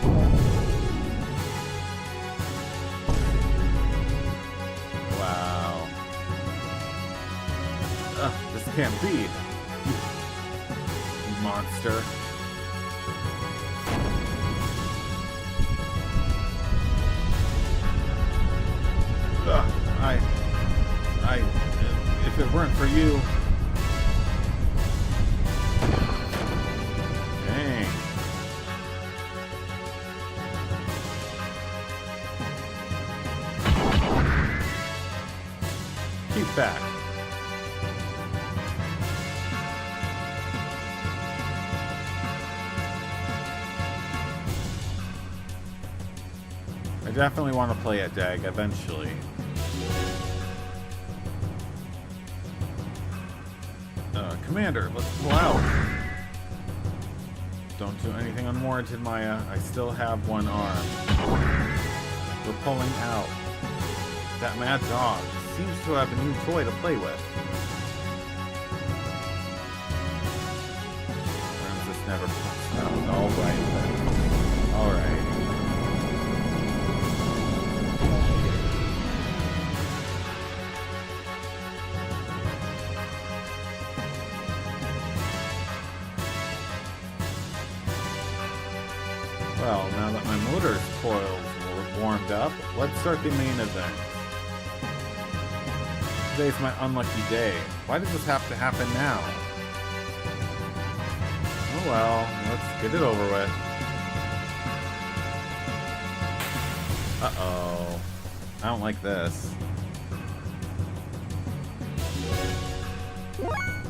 Wow. This can't be. You monster. If it weren't for you... Dang. Keep back. I definitely want to play at Dag eventually. Commander, let's pull out. Don't do anything unwarranted, Maya. I still have one arm. We're pulling out. That mad dog seems to have a new toy to play with. This never pops out. All right then. Alright. Well, now that my motor's coils were warmed up, let's start the main event. Today's my unlucky day. Why does this have to happen now? Oh well, let's get it over with. Uh-oh. I don't like this.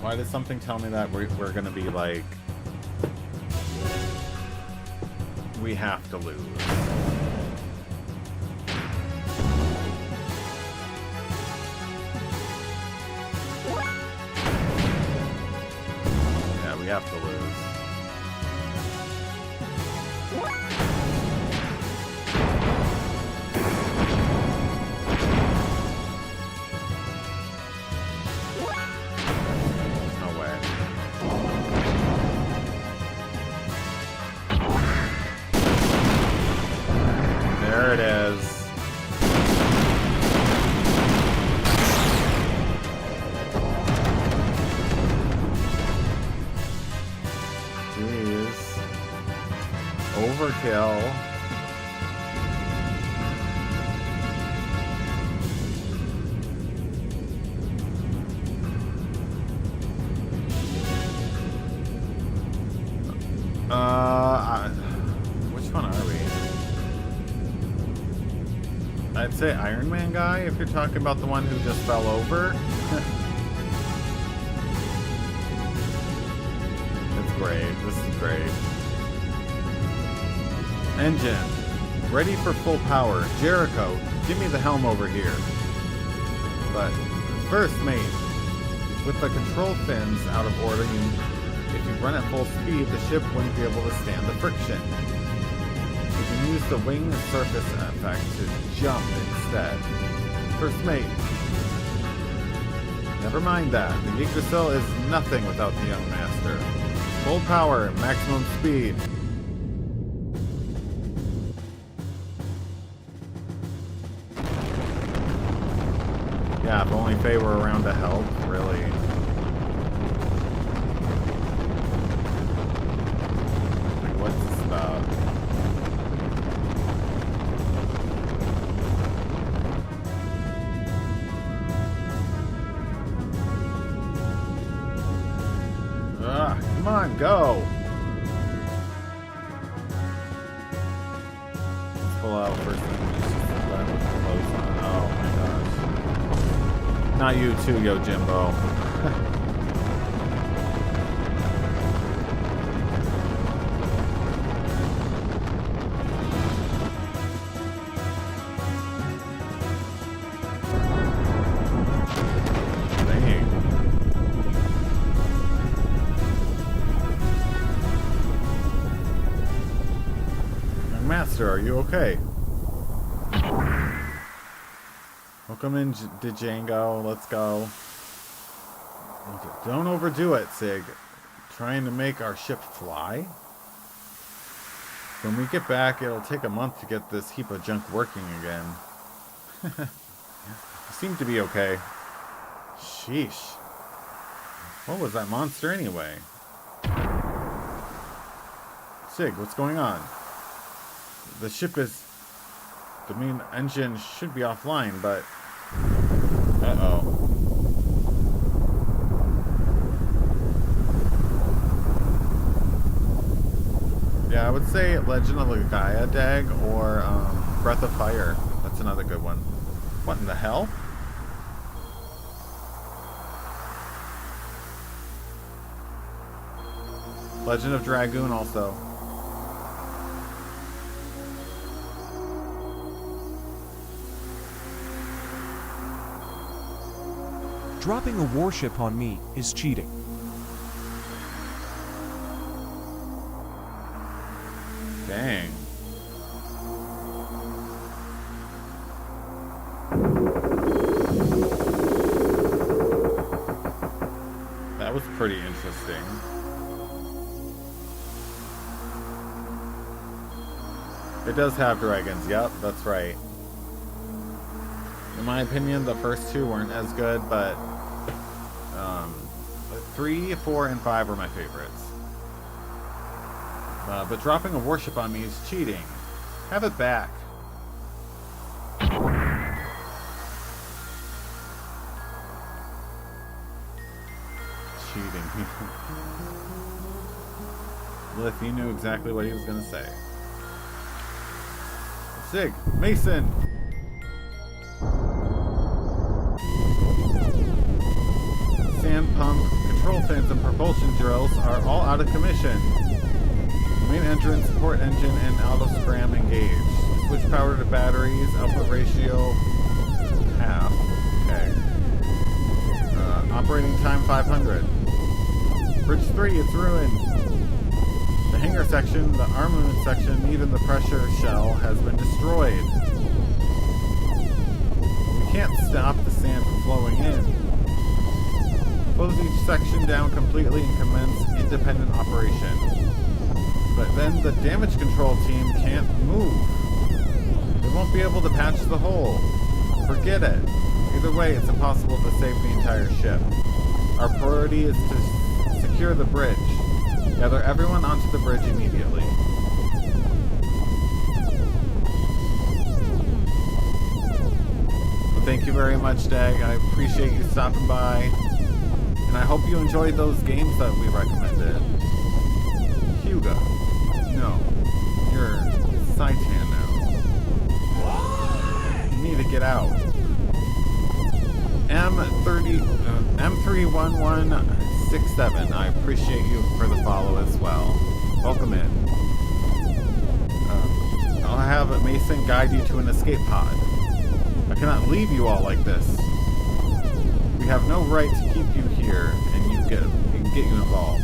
Why does something tell me that we're gonna be like... We have to lose. Yeah, we have to lose. No way. There it is. Jeez. Overkill. Which one are we? I'd say Iron Man guy if you're talking about the one who just fell over. It's great. This is great. Engine. Ready for full power. Jericho, give me the helm over here. But first, mate, with the control fins out of order, if you run at full speed, the ship wouldn't be able to stand the friction. You can use the wing surface effect to jump instead. First mate. Never mind that. The Yggdrasil is nothing without the young master. Full power, maximum speed. Yeah, if only Faye were around to help, really. Like, what's this about? Ugh, come on, go! Let's pull out first thing we just run with the clothes on. Oh my gosh. Not you too, Yojimbo. Master, are you okay? Welcome in, Django. Let's go. Don't overdo it, Sig. Trying to make our ship fly? When we get back, it'll take a month to get this heap of junk working again. You seem to be okay. Sheesh. What was that monster anyway? Sig, what's going on? The ship is... The main engine should be offline, but... Uh-oh. Yeah, I would say Legend of the Gaia Dag or Breath of Fire. That's another good one. What in the hell? Legend of Dragoon also. Dropping a warship on me is cheating. Dang. That was pretty interesting. It does have dragons, yep, that's right. In my opinion, the first two weren't as good, but 3, 4, and 5 are my favorites. But dropping a warship on me is cheating. Have it back. Cheating. Lith, you knew exactly what he was gonna say. Sig, Mason! Sand pump, control fins, and propulsion drills are all out of commission. Main engine, support engine, and auto scram engaged. Switch power to batteries, output ratio half. Okay. Operating time 500. Bridge 3, it's ruined. The hangar section, the armament section, even the pressure shell has been destroyed. We can't stop the sand from flowing in. Close each section down completely and commence independent operation. But then the damage control team can't move. They won't be able to patch the hole. Forget it. Either way, it's impossible to save the entire ship. Our priority is to secure the bridge. Gather everyone onto the bridge immediately. Well, thank you very much, Dag. I appreciate you stopping by. And I hope you enjoyed those games that we recommended. Hugo. No. You're Saitan now. You need to get out. M31167. I appreciate you for the follow as well. Welcome in. I'll have Mason guide you to an escape pod. I cannot leave you all like this. We have no right to keep you here, and get you involved.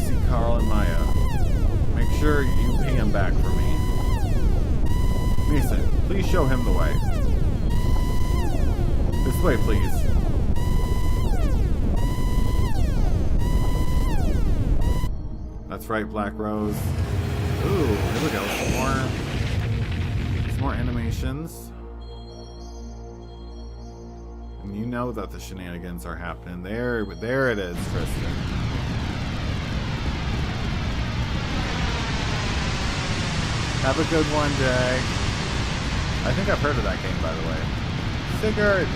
See Carl and Maya. Make sure you pay him back for me. Mason, please show him the way. This way, please. That's right, Black Rose. Ooh, here we go. Some more animations. And you know that the shenanigans are happening. There it is, Tristan. Have a good one, Dag. I think I've heard of that game, by the way. Sigurd!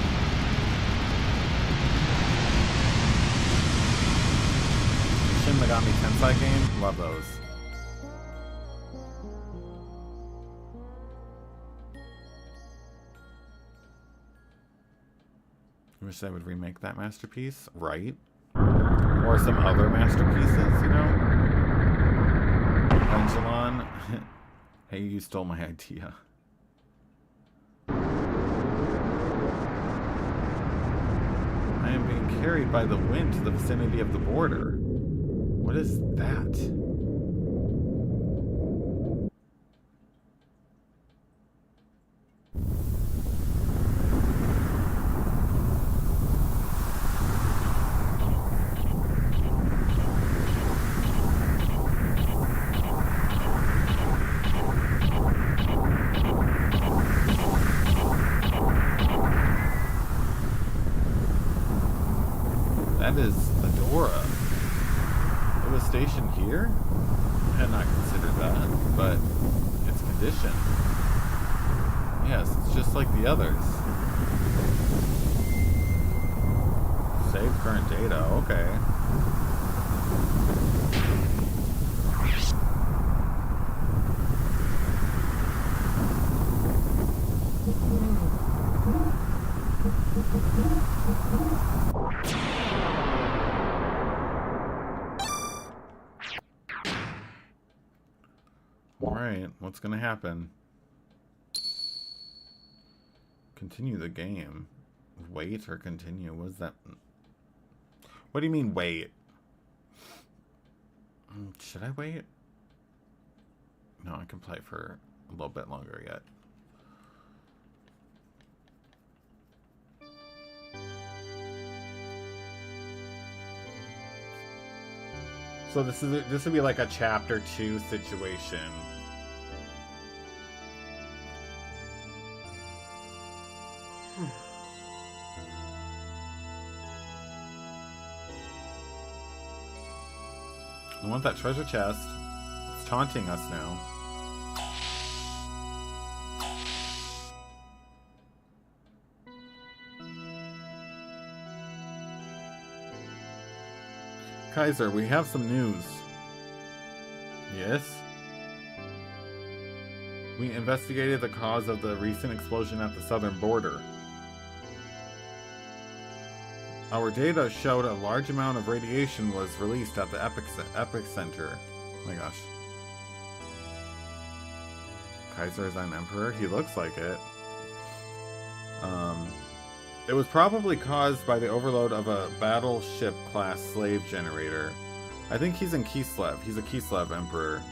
Shin Megami Tensei game? Love those. I wish I would remake that masterpiece, right? Or some other masterpieces, you know? Angelon. Hey, you stole my idea. I am being carried by the wind to the vicinity of the border. What is that? That is Adora. It was stationed here? I had not considered that, but its condition. Yes, it's just like the others. Save current data, okay. Alright, what's gonna happen? Continue the game. Wait or continue? What is that? What do you mean wait? Should I wait? No, I can play for a little bit longer yet. So this would be like a chapter 2 situation. I want that treasure chest. It's taunting us now. Kaiser, we have some news. Yes? We investigated the cause of the recent explosion at the southern border. Our data showed a large amount of radiation was released at the epicenter. Oh my gosh. Kaiser is an emperor? He looks like it. It was probably caused by the overload of a battleship-class slave generator. I think he's in Kislev. He's a Kislev emperor.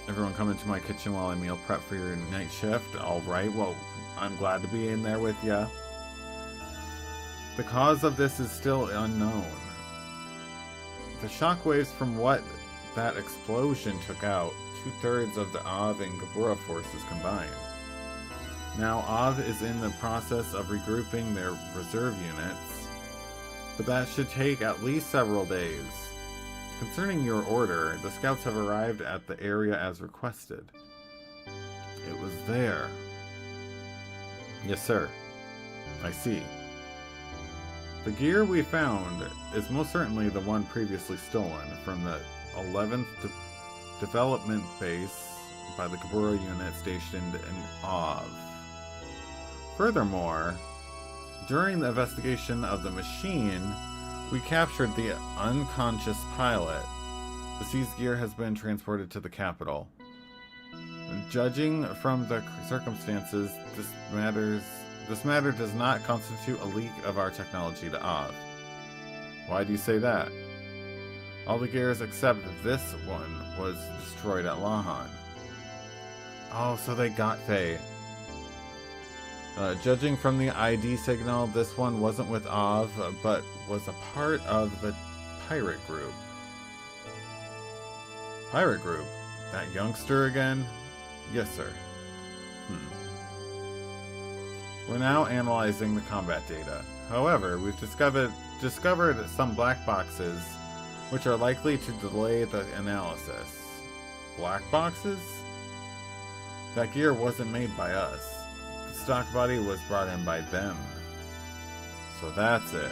Everyone come into my kitchen while I meal prep for your night shift. Alright, well, I'm glad to be in there with ya. The cause of this is still unknown. The shockwaves from what that explosion took out 2/3 of the Av and Gabura forces combined. Now Av is in the process of regrouping their reserve units, but that should take at least several days. Concerning your order, the scouts have arrived at the area as requested. It was there. Yes, sir. I see. The gear we found is most certainly the one previously stolen from the 11th Development Base by the Kabura unit stationed in Av. Furthermore, during the investigation of the machine, we captured the unconscious pilot. The seized gear has been transported to the capital. Judging from the circumstances, this matter does not constitute a leak of our technology to Av. Why do you say that? All the gears except this one was destroyed at Lahan. Oh, so they got Faye. Judging from the ID signal, this one wasn't with Av, but was a part of the pirate group. Pirate group? That youngster again? Yes, sir. We're now analyzing the combat data. However, we've discovered some black boxes, which are likely to delay the analysis. Black boxes? That gear wasn't made by us. The stock body was brought in by them. So that's it.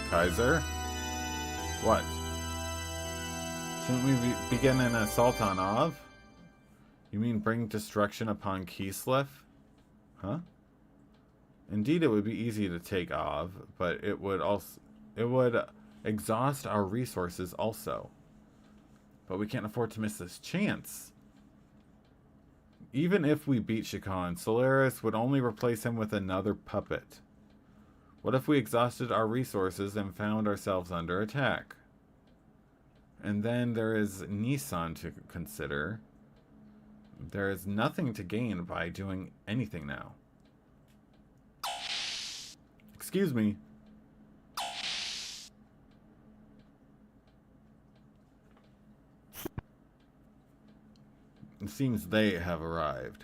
Kaiser? What? Shouldn't we begin an assault on Av? You mean bring destruction upon Kislev? Huh? Indeed, it would be easy to take Av, but it would exhaust our resources also. But we can't afford to miss this chance. Even if we beat Shikon, Solaris would only replace him with another puppet. What if we exhausted our resources and found ourselves under attack? And then there is Nissan to consider. There is nothing to gain by doing anything now. Excuse me. It seems they have arrived.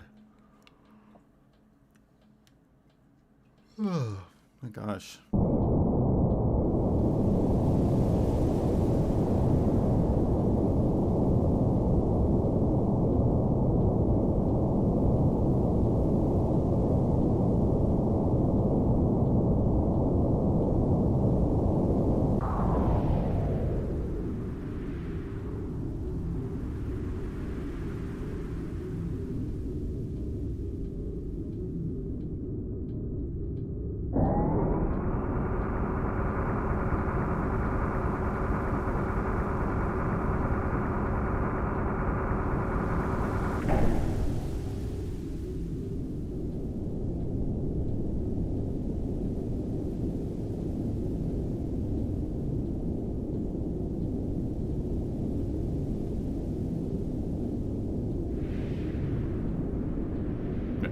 Oh my gosh.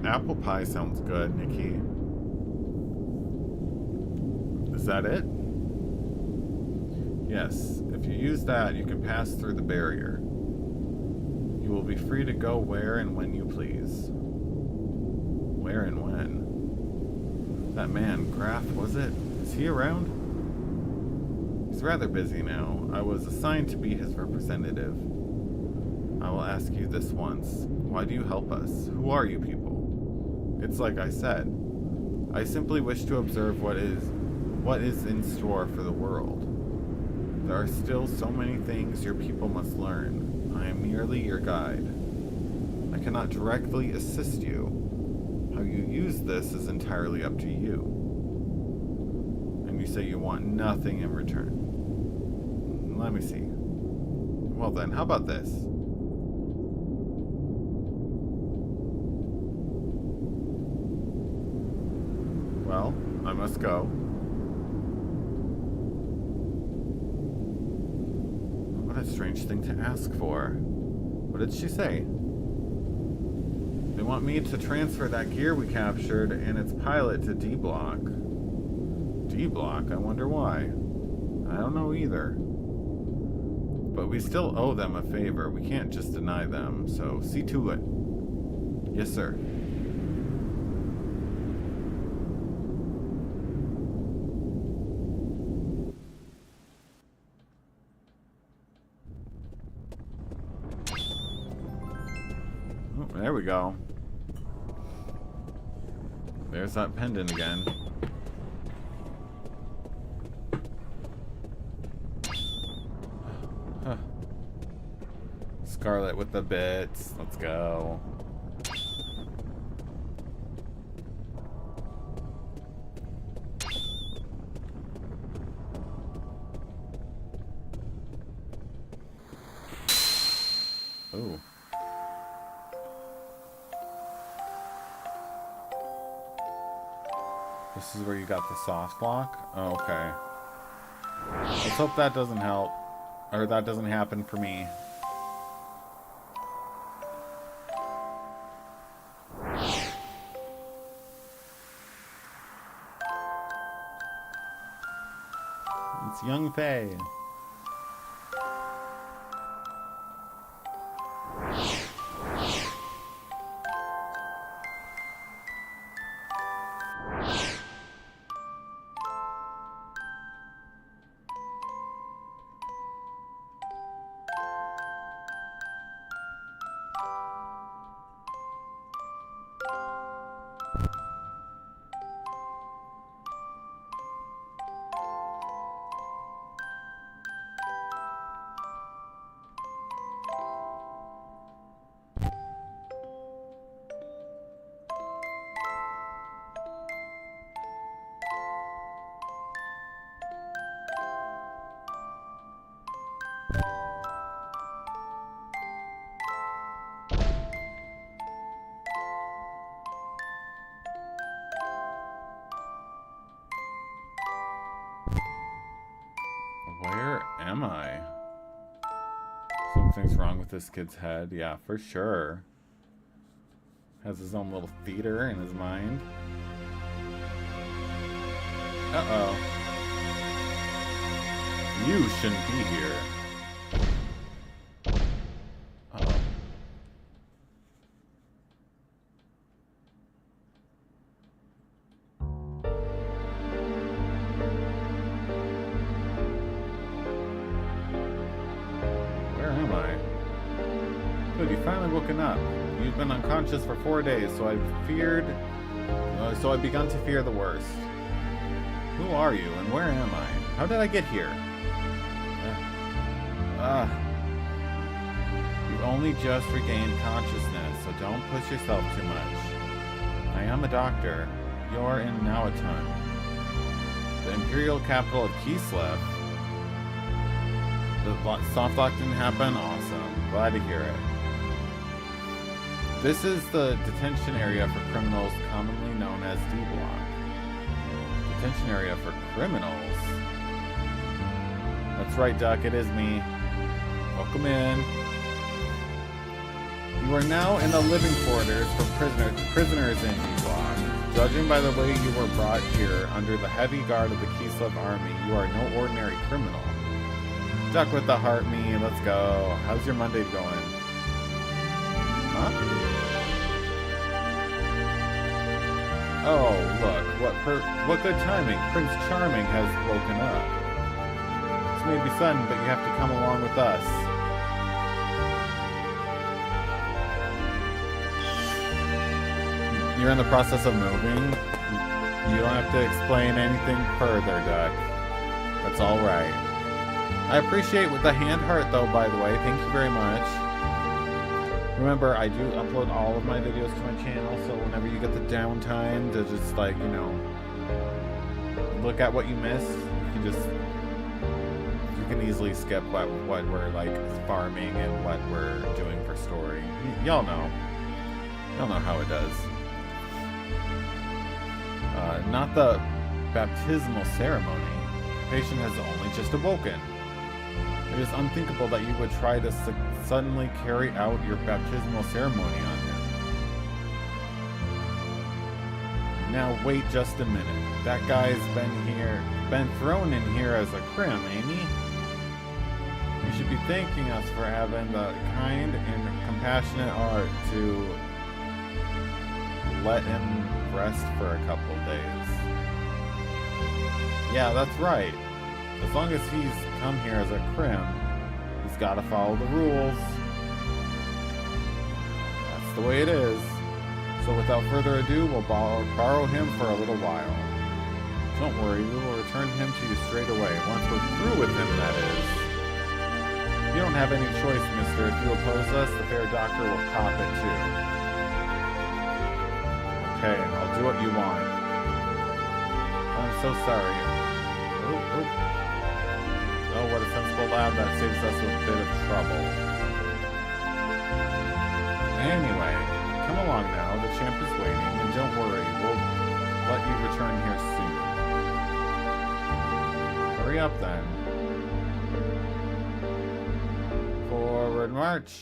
Apple pie sounds good, Nikki. Is that it? Yes, if you use that, you can pass through the barrier. You will be free to go where and when you please. Where and when? That man, Graf, was it? Is he around? He's rather busy now. I was assigned to be his representative. I will ask you this once. Why do you help us? Who are you people? It's like I said. I simply wish to observe what is in store for the world. There are still so many things your people must learn. I am merely your guide. I cannot directly assist you. How you use this is entirely up to you. And you say you want nothing in return. Let me see. Well then, how about this? Well, I must go. What a strange thing to ask for. What did she say? They want me to transfer that gear we captured and its pilot to D Block. D Block? I wonder why. I don't know either. But we still owe them a favor. We can't just deny them, so see to it. Yes, sir. Oh, there we go. There's that pendant again. Huh. Scarlet with the bits. Let's go. Ooh. This is where you got the soft block? Oh, okay. Let's hope that doesn't help. Or that doesn't happen for me. It's young Faye. Where am I? Something's wrong with this kid's head. Yeah, for sure. Has his own little theater in his mind. Uh-oh. You shouldn't be here. Uh-oh. Where am I? Good, you finally woken up. You've been unconscious for 4 days, so I begun to fear the worst. Who are you, and where am I? How did I get here? You've only just regained consciousness, so don't push yourself too much. I am a doctor. You're in Nawaton, the imperial capital of Kislev. The soft lock didn't happen? Awesome. Glad to hear it. This is the detention area for criminals, commonly known as D-Block. Detention area for criminals? That's right, Duck, it is me. Welcome in. You are now in the living quarters for prisoners in D-Block. Judging by the way you were brought here under the heavy guard of the Kislev army, you are no ordinary criminal. Stuck with the heart me. Let's go. How's your Monday going? Huh? Oh, look. What good timing. Prince Charming has woken up. This may be sudden, but you have to come along with us. You're in the process of moving. You don't have to explain anything further, Duck. That's all right. I appreciate with the hand heart, though, by the way. Thank you very much. Remember, I do upload all of my videos to my channel, so whenever you get the downtime to just, like, you know, look at what you missed, you can easily skip what we're, like, farming and what we're doing for story. Y'all know. Y'all know how it does. Not the baptismal ceremony. The patient has only just awoken. It is unthinkable that you would try to suddenly carry out your baptismal ceremony on him. Now wait just a minute. That guy's been thrown in here as a crim, ain't he? You should be thanking us for having the kind and compassionate heart to let him rest for a couple days. Yeah, that's right. As long as he's come here as a crim, he's got to follow the rules. That's the way it is. So without further ado, we'll borrow him for a little while. Don't worry, we will return him to you straight away, once we're through with him, that is. You don't have any choice, mister. If you oppose us, the fair doctor will cop it too. Okay, I'll do what you want. I'm so sorry. Oh, what a sensible lad. That saves us a bit of trouble. Anyway, come along now. The champ is waiting, and don't worry. We'll let you return here soon. Hurry up, then. Forward march.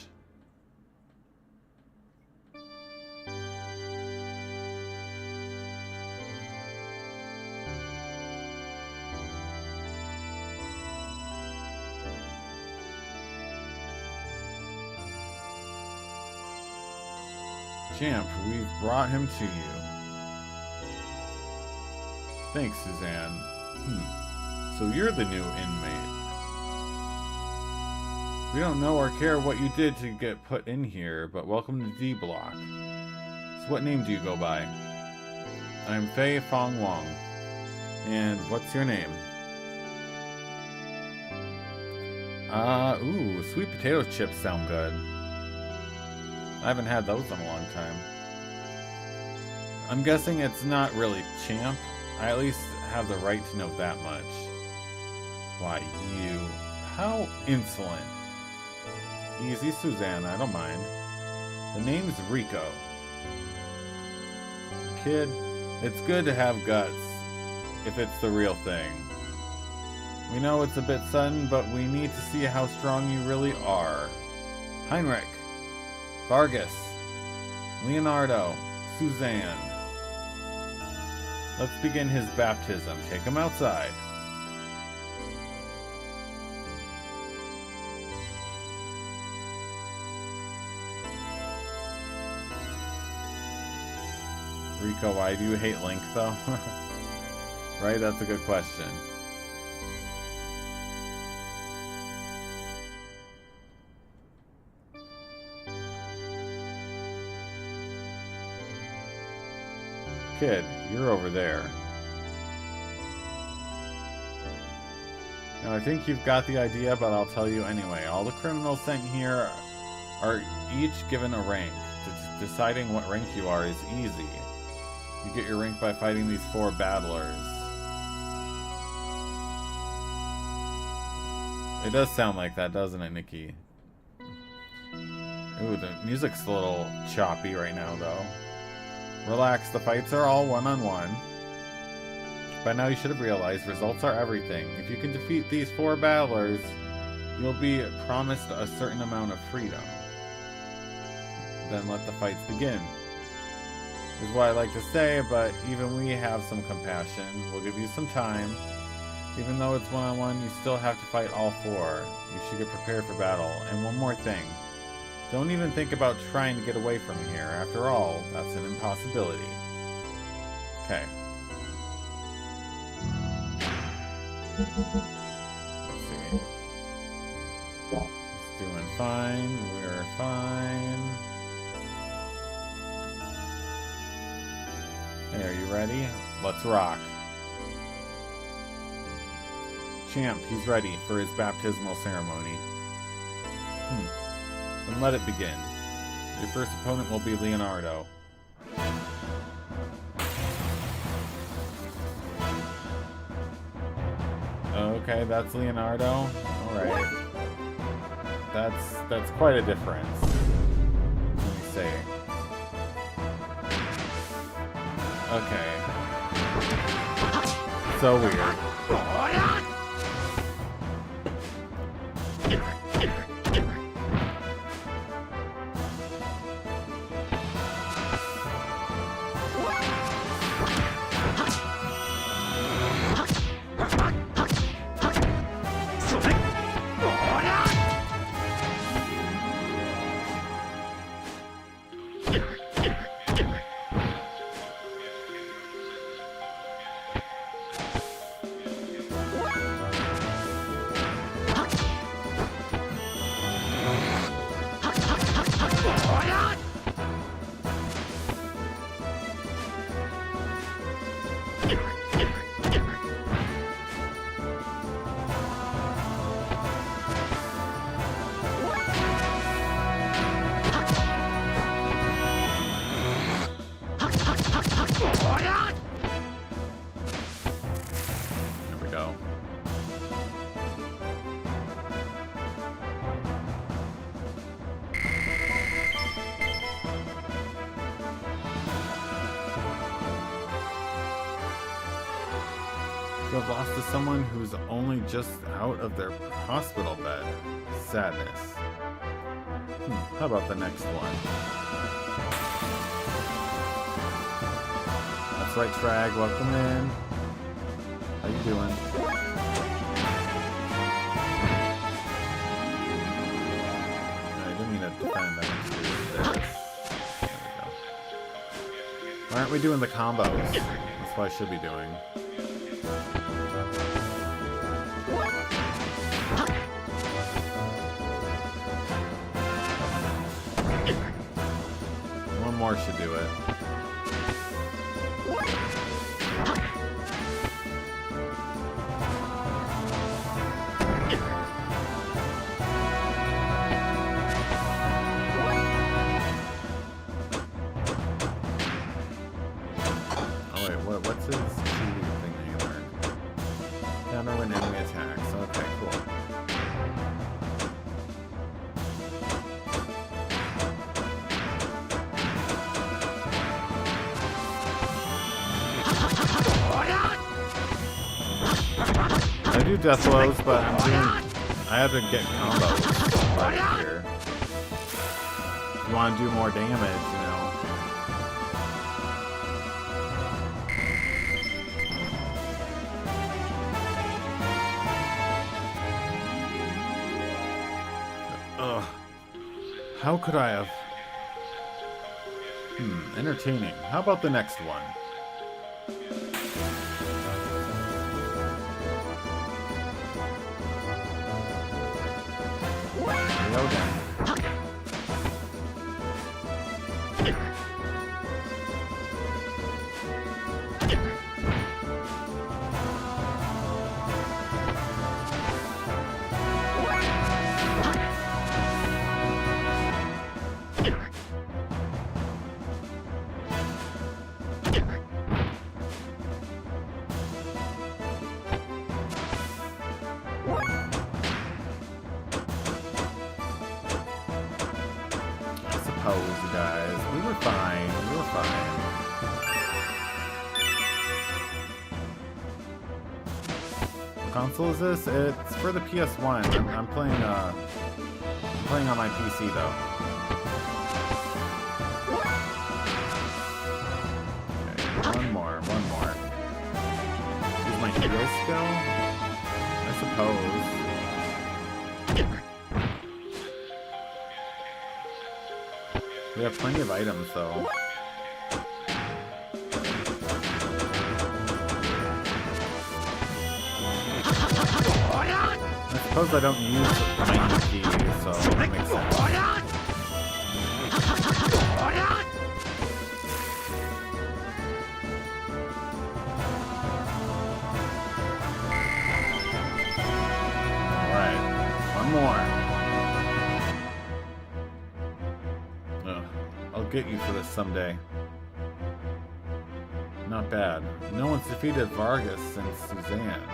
Champ, we've brought him to you. Thanks, Suzanne. So you're the new inmate. We don't know or care what you did to get put in here, but welcome to D Block. So what name do you go by? I'm Fei Fong Wong. And what's your name? Ooh, sweet potato chips sound good. I haven't had those in a long time. I'm guessing it's not really champ. I at least have the right to know that much. Why, you... How insolent. Easy, Suzanne, I don't mind. The name's Rico. Kid, it's good to have guts, if it's the real thing. We know it's a bit sudden, but we need to see how strong you really are. Heinrich. Vargas, Leonardo, Suzanne. Let's begin his baptism. Take him outside. Rico, why do you hate Link, though? Right? That's a good question. Kid, you're over there. Now, I think you've got the idea, but I'll tell you anyway. All the criminals sent here are each given a rank. Deciding what rank you are is easy. You get your rank by fighting these 4 battlers. It does sound like that, doesn't it, Nikki? Ooh, the music's a little choppy right now, though. Relax, the fights are all one-on-one. By now you should have realized results are everything. If you can defeat these 4 battlers, you'll be promised a certain amount of freedom. Then let the fights begin. Is what I like to say, but even we have some compassion. We'll give you some time. Even though it's one-on-one, you still have to fight all four. You should get prepared for battle. And one more thing. Don't even think about trying to get away from here. After all, that's an impossibility. Okay. Let's see. He's doing fine. We're fine. Hey, are you ready? Let's rock. Champ, he's ready for his baptismal ceremony. Then let it begin. Your first opponent will be Leonardo. Okay, that's Leonardo. Alright. That's quite a difference. Let me see. Okay. So weird. There we go. You have lost to someone who's only just out of their hospital bed. Sadness. How about the next one? That's right, Trag. Welcome in. How you doing? I didn't mean to defend that. There we go. Why aren't we doing the combos? That's what I should be doing. One more should do it. Oh wait, what's his TV thing that you learned? Counter when enemy attacks. Okay, cool. I do death blows, but I have to get combos right here. If you want to do more damage, you know. Ugh. How could I have? Entertaining. How about the next one? Go down. Guys, we were fine. We were fine. What console is this? It's for the PS1. I'm playing on my PC though. Okay, one more. Use my hero skill. suppose. We have plenty of items, though. I suppose I don't use my EP, so that makes sense. Alright, one more. Ugh, I'll get you for this someday. Not bad. No one's defeated Vargas since Suzanne.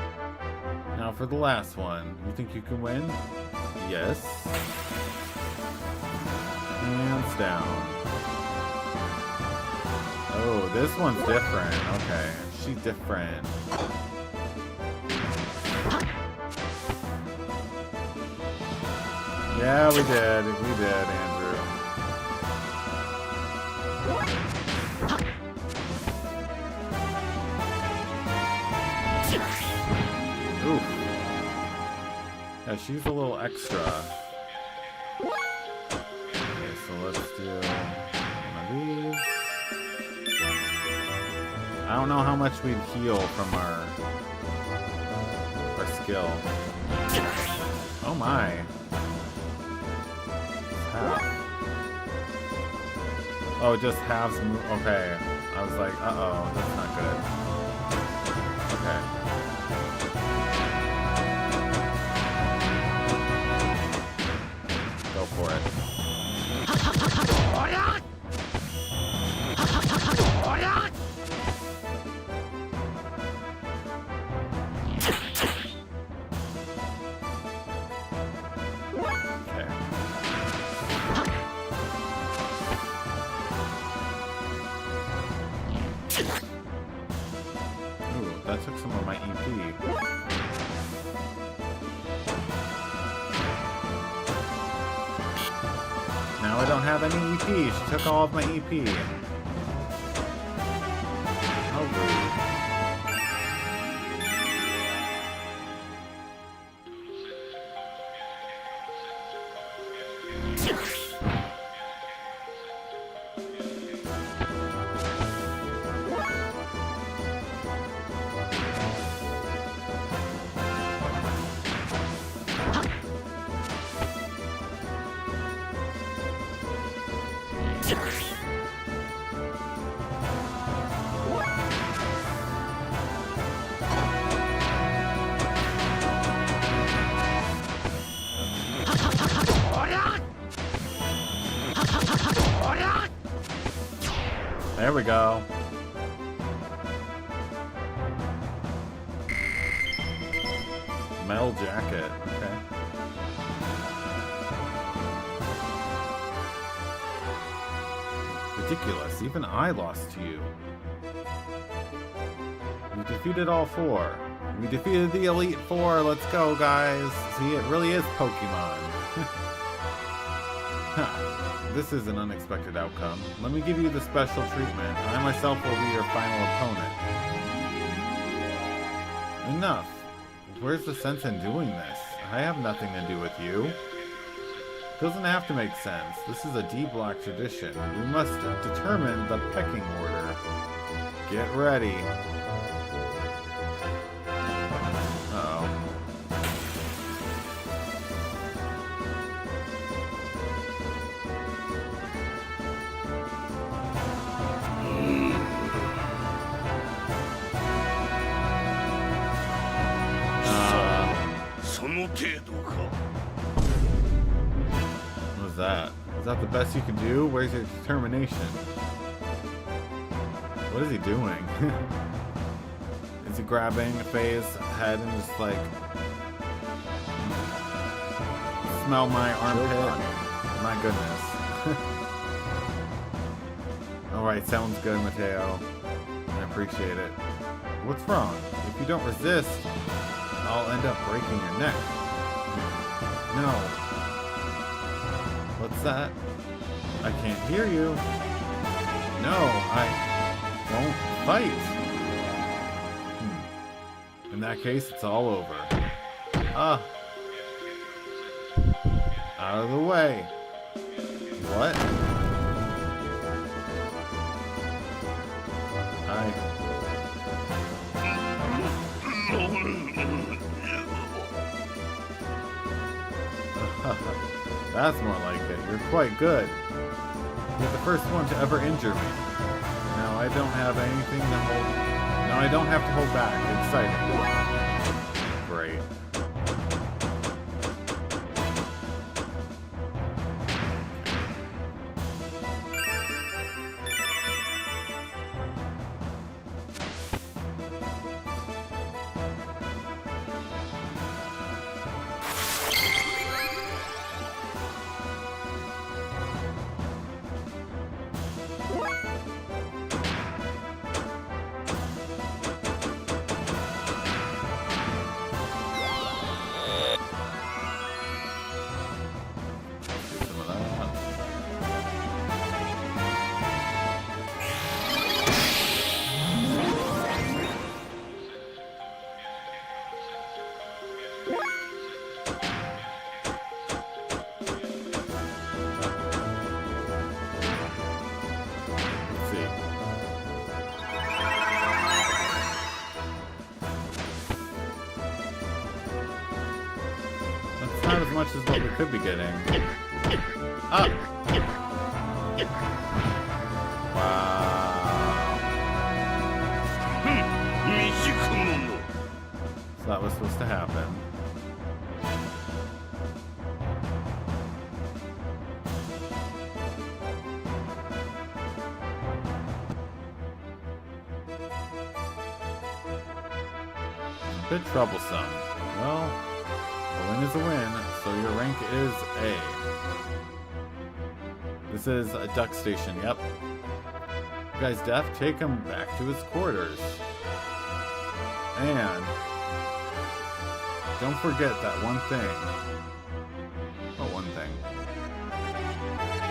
Now for the last one. You think you can win? Yes. Hands down. Oh, this one's different. Okay, she's different. Yeah, we did. We did, Andrew. Oof. Yeah, she's a little extra. Okay, so let's do one of these. I don't know how much we'd heal from our skill. Oh my. Half. Oh, it just halves. Okay. I was like, uh-oh, that's not good. Okay. Go for it. That took some of my EP. Now I don't have any EP. She took all of my EP. How rude. There we go. Metal jacket. Okay. Ridiculous. Even I lost to you. We defeated all four. We defeated the Elite Four. Let's go, guys. See, it really is Pokemon. This is an unexpected outcome. Let me give you the special treatment. I myself will be your final opponent. Enough. Where's the sense in doing this? I have nothing to do with you. Doesn't have to make sense. This is a D-block tradition. We must determine the pecking order. Get ready. Uh-oh. What was that? Is that the best you can do? Where's your determination? What is he doing? Is he grabbing Faye's head and just like smell my armpit? My goodness. Alright, sounds good, Mateo. I appreciate it. What's wrong? If you don't resist, I'll end up breaking your neck. No. What's that? I can't hear you. No, I won't fight. In that case, it's all over. Ah. Out of the way. What? That's more like it. You're quite good. You're the first one to ever injure me. Now I don't have anything to hold. Now I don't have to hold back. Exciting. Great. Not as much as what we could be getting. Up! Wow. So that was supposed to happen. A bit troublesome. Well, a win is a win, so your rank is A. This is a duck station, yep. You guys deaf? Take him back to his quarters. And don't forget that one thing. Oh, one thing.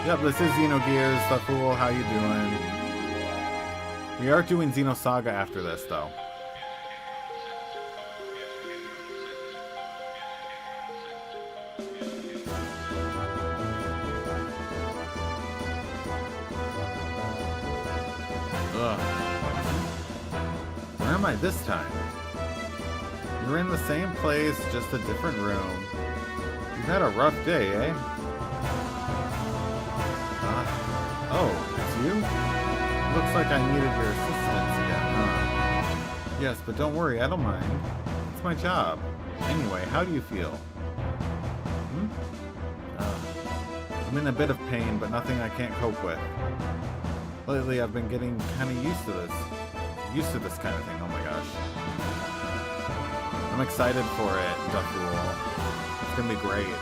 Yep, this is Xenogears, the fool. How you doing? We are doing Xenosaga after this, though. Ugh. Where am I this time? You're in the same place, just a different room. You've had a rough day, eh? Oh, it's you? Looks like I needed your assistance again, huh? Yes, but don't worry, I don't mind. It's my job. Anyway, how do you feel? I'm in a bit of pain, but nothing I can't cope with. Lately, I've been getting kind of used to this. Used to this kind of thing, oh my gosh. I'm excited for it, Duckfool. It's gonna be great.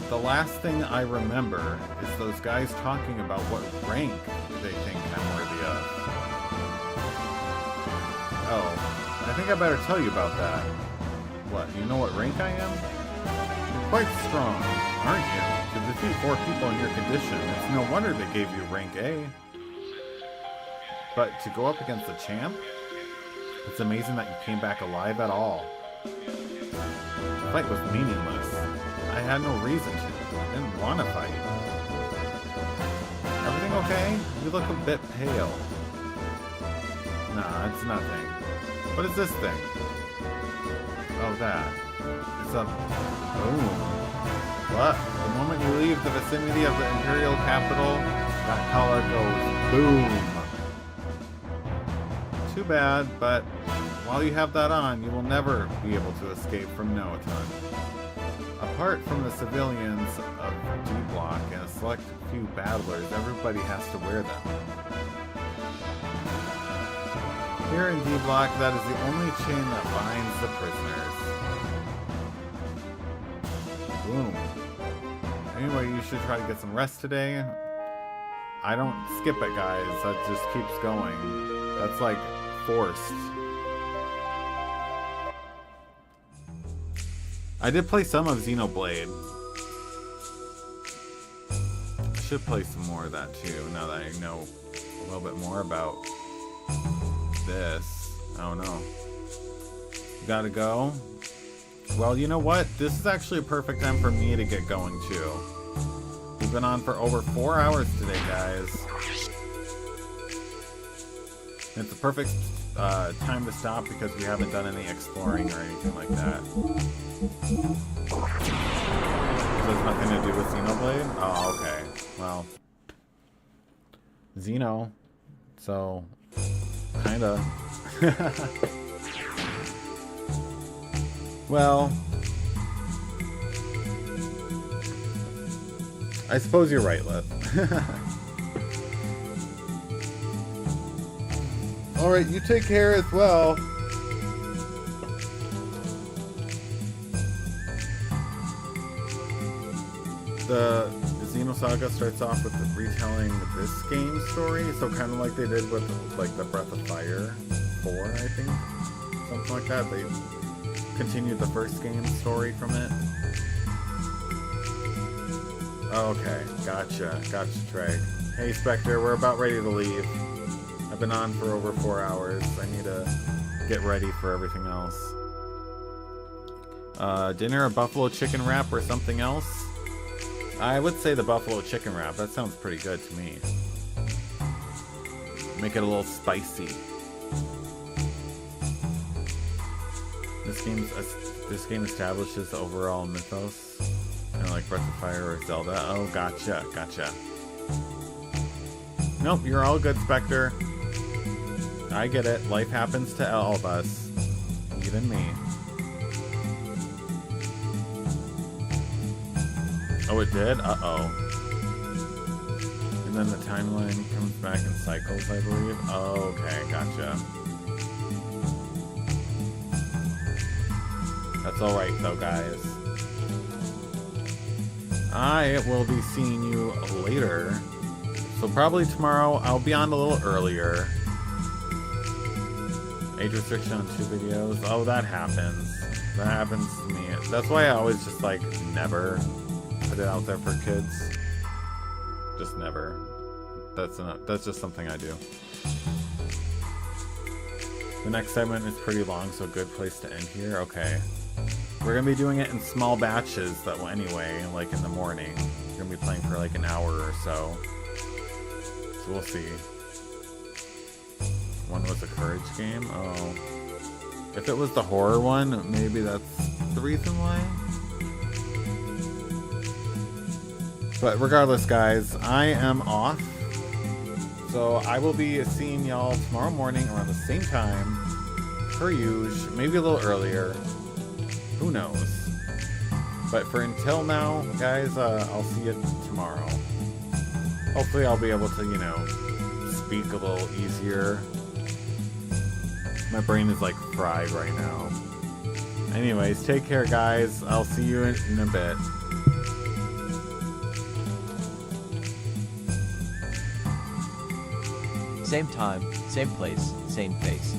The last thing I remember is those guys talking about what rank they think I'm worthy of. Oh, I think I better tell you about that. What, you know what rank I am? You're quite strong, aren't you? To defeat 4 people in your condition, it's no wonder they gave you rank A. But to go up against a champ? It's amazing that you came back alive at all. The fight was meaningless. I had no reason to. I didn't want to fight. Everything okay? You look a bit pale. Nah, it's nothing. What is this thing? Oh, that. It's a... boom. What? The moment you leave the vicinity of the Imperial capital, that collar goes boom. Too bad, but while you have that on, you will never be able to escape from Noaton. Apart from the civilians of D-Block and a select few battlers, everybody has to wear them. Here in D-Block, that is the only chain that binds the prisoners. Boom. Anyway, you should try to get some rest today. I don't skip it, guys. That just keeps going. That's like forced. I did play some of Xenoblade. I should play some more of that too, now that I know a little bit more about this. I don't know. Gotta go. Well, you know what? This is actually a perfect time for me to get going too. We've been on for over 4 hours today, guys. It's a perfect time to stop because we haven't done any exploring or anything like that. This has nothing to do with Xenoblade? Oh, okay. Well, Xeno. So, kinda. Well, I suppose you're right, Liv. Alright, you take care as well. The Xenosaga starts off with retelling this game's story, so kind of like they did with like the Breath of Fire 4, I think. Something like that. They continued the first game's story from it. Okay, gotcha. Gotcha, Trey. Hey, Spectre, we're about ready to leave. I've been on for over 4 hours. I need to get ready for everything else. Dinner, a buffalo chicken wrap, or something else? I would say the buffalo chicken wrap. That sounds pretty good to me. Make it a little spicy. This game establishes the overall mythos, kind of like Breath of Fire or Zelda. Oh, gotcha, gotcha. Nope, you're all good, Spectre. I get it. Life happens to all of us, even me. Oh, it did? Uh-oh. And then the timeline comes back in cycles, I believe. Oh, okay, gotcha. That's alright, though, guys. I will be seeing you later. So probably tomorrow, I'll be on a little earlier. Age restriction on 2 videos. Oh, that happens. That happens to me. That's why I always just, like, never put it out there for kids. Just never. That's just something I do. The next segment is pretty long, so a good place to end here. Okay. We're gonna be doing it in small batches, though, anyway, like in the morning. We're gonna be playing for like an hour or so. So we'll see. One was a courage game? Oh. If it was the horror one, maybe that's the reason why? But regardless, guys, I am off. So I will be seeing y'all tomorrow morning around the same time, per usual, maybe a little earlier. Who knows? But for until now, guys, I'll see you tomorrow. Hopefully I'll be able to, you know, speak a little easier. My brain is like fried right now. Anyways, take care, guys. I'll see you in a bit. Same time, same place, same face.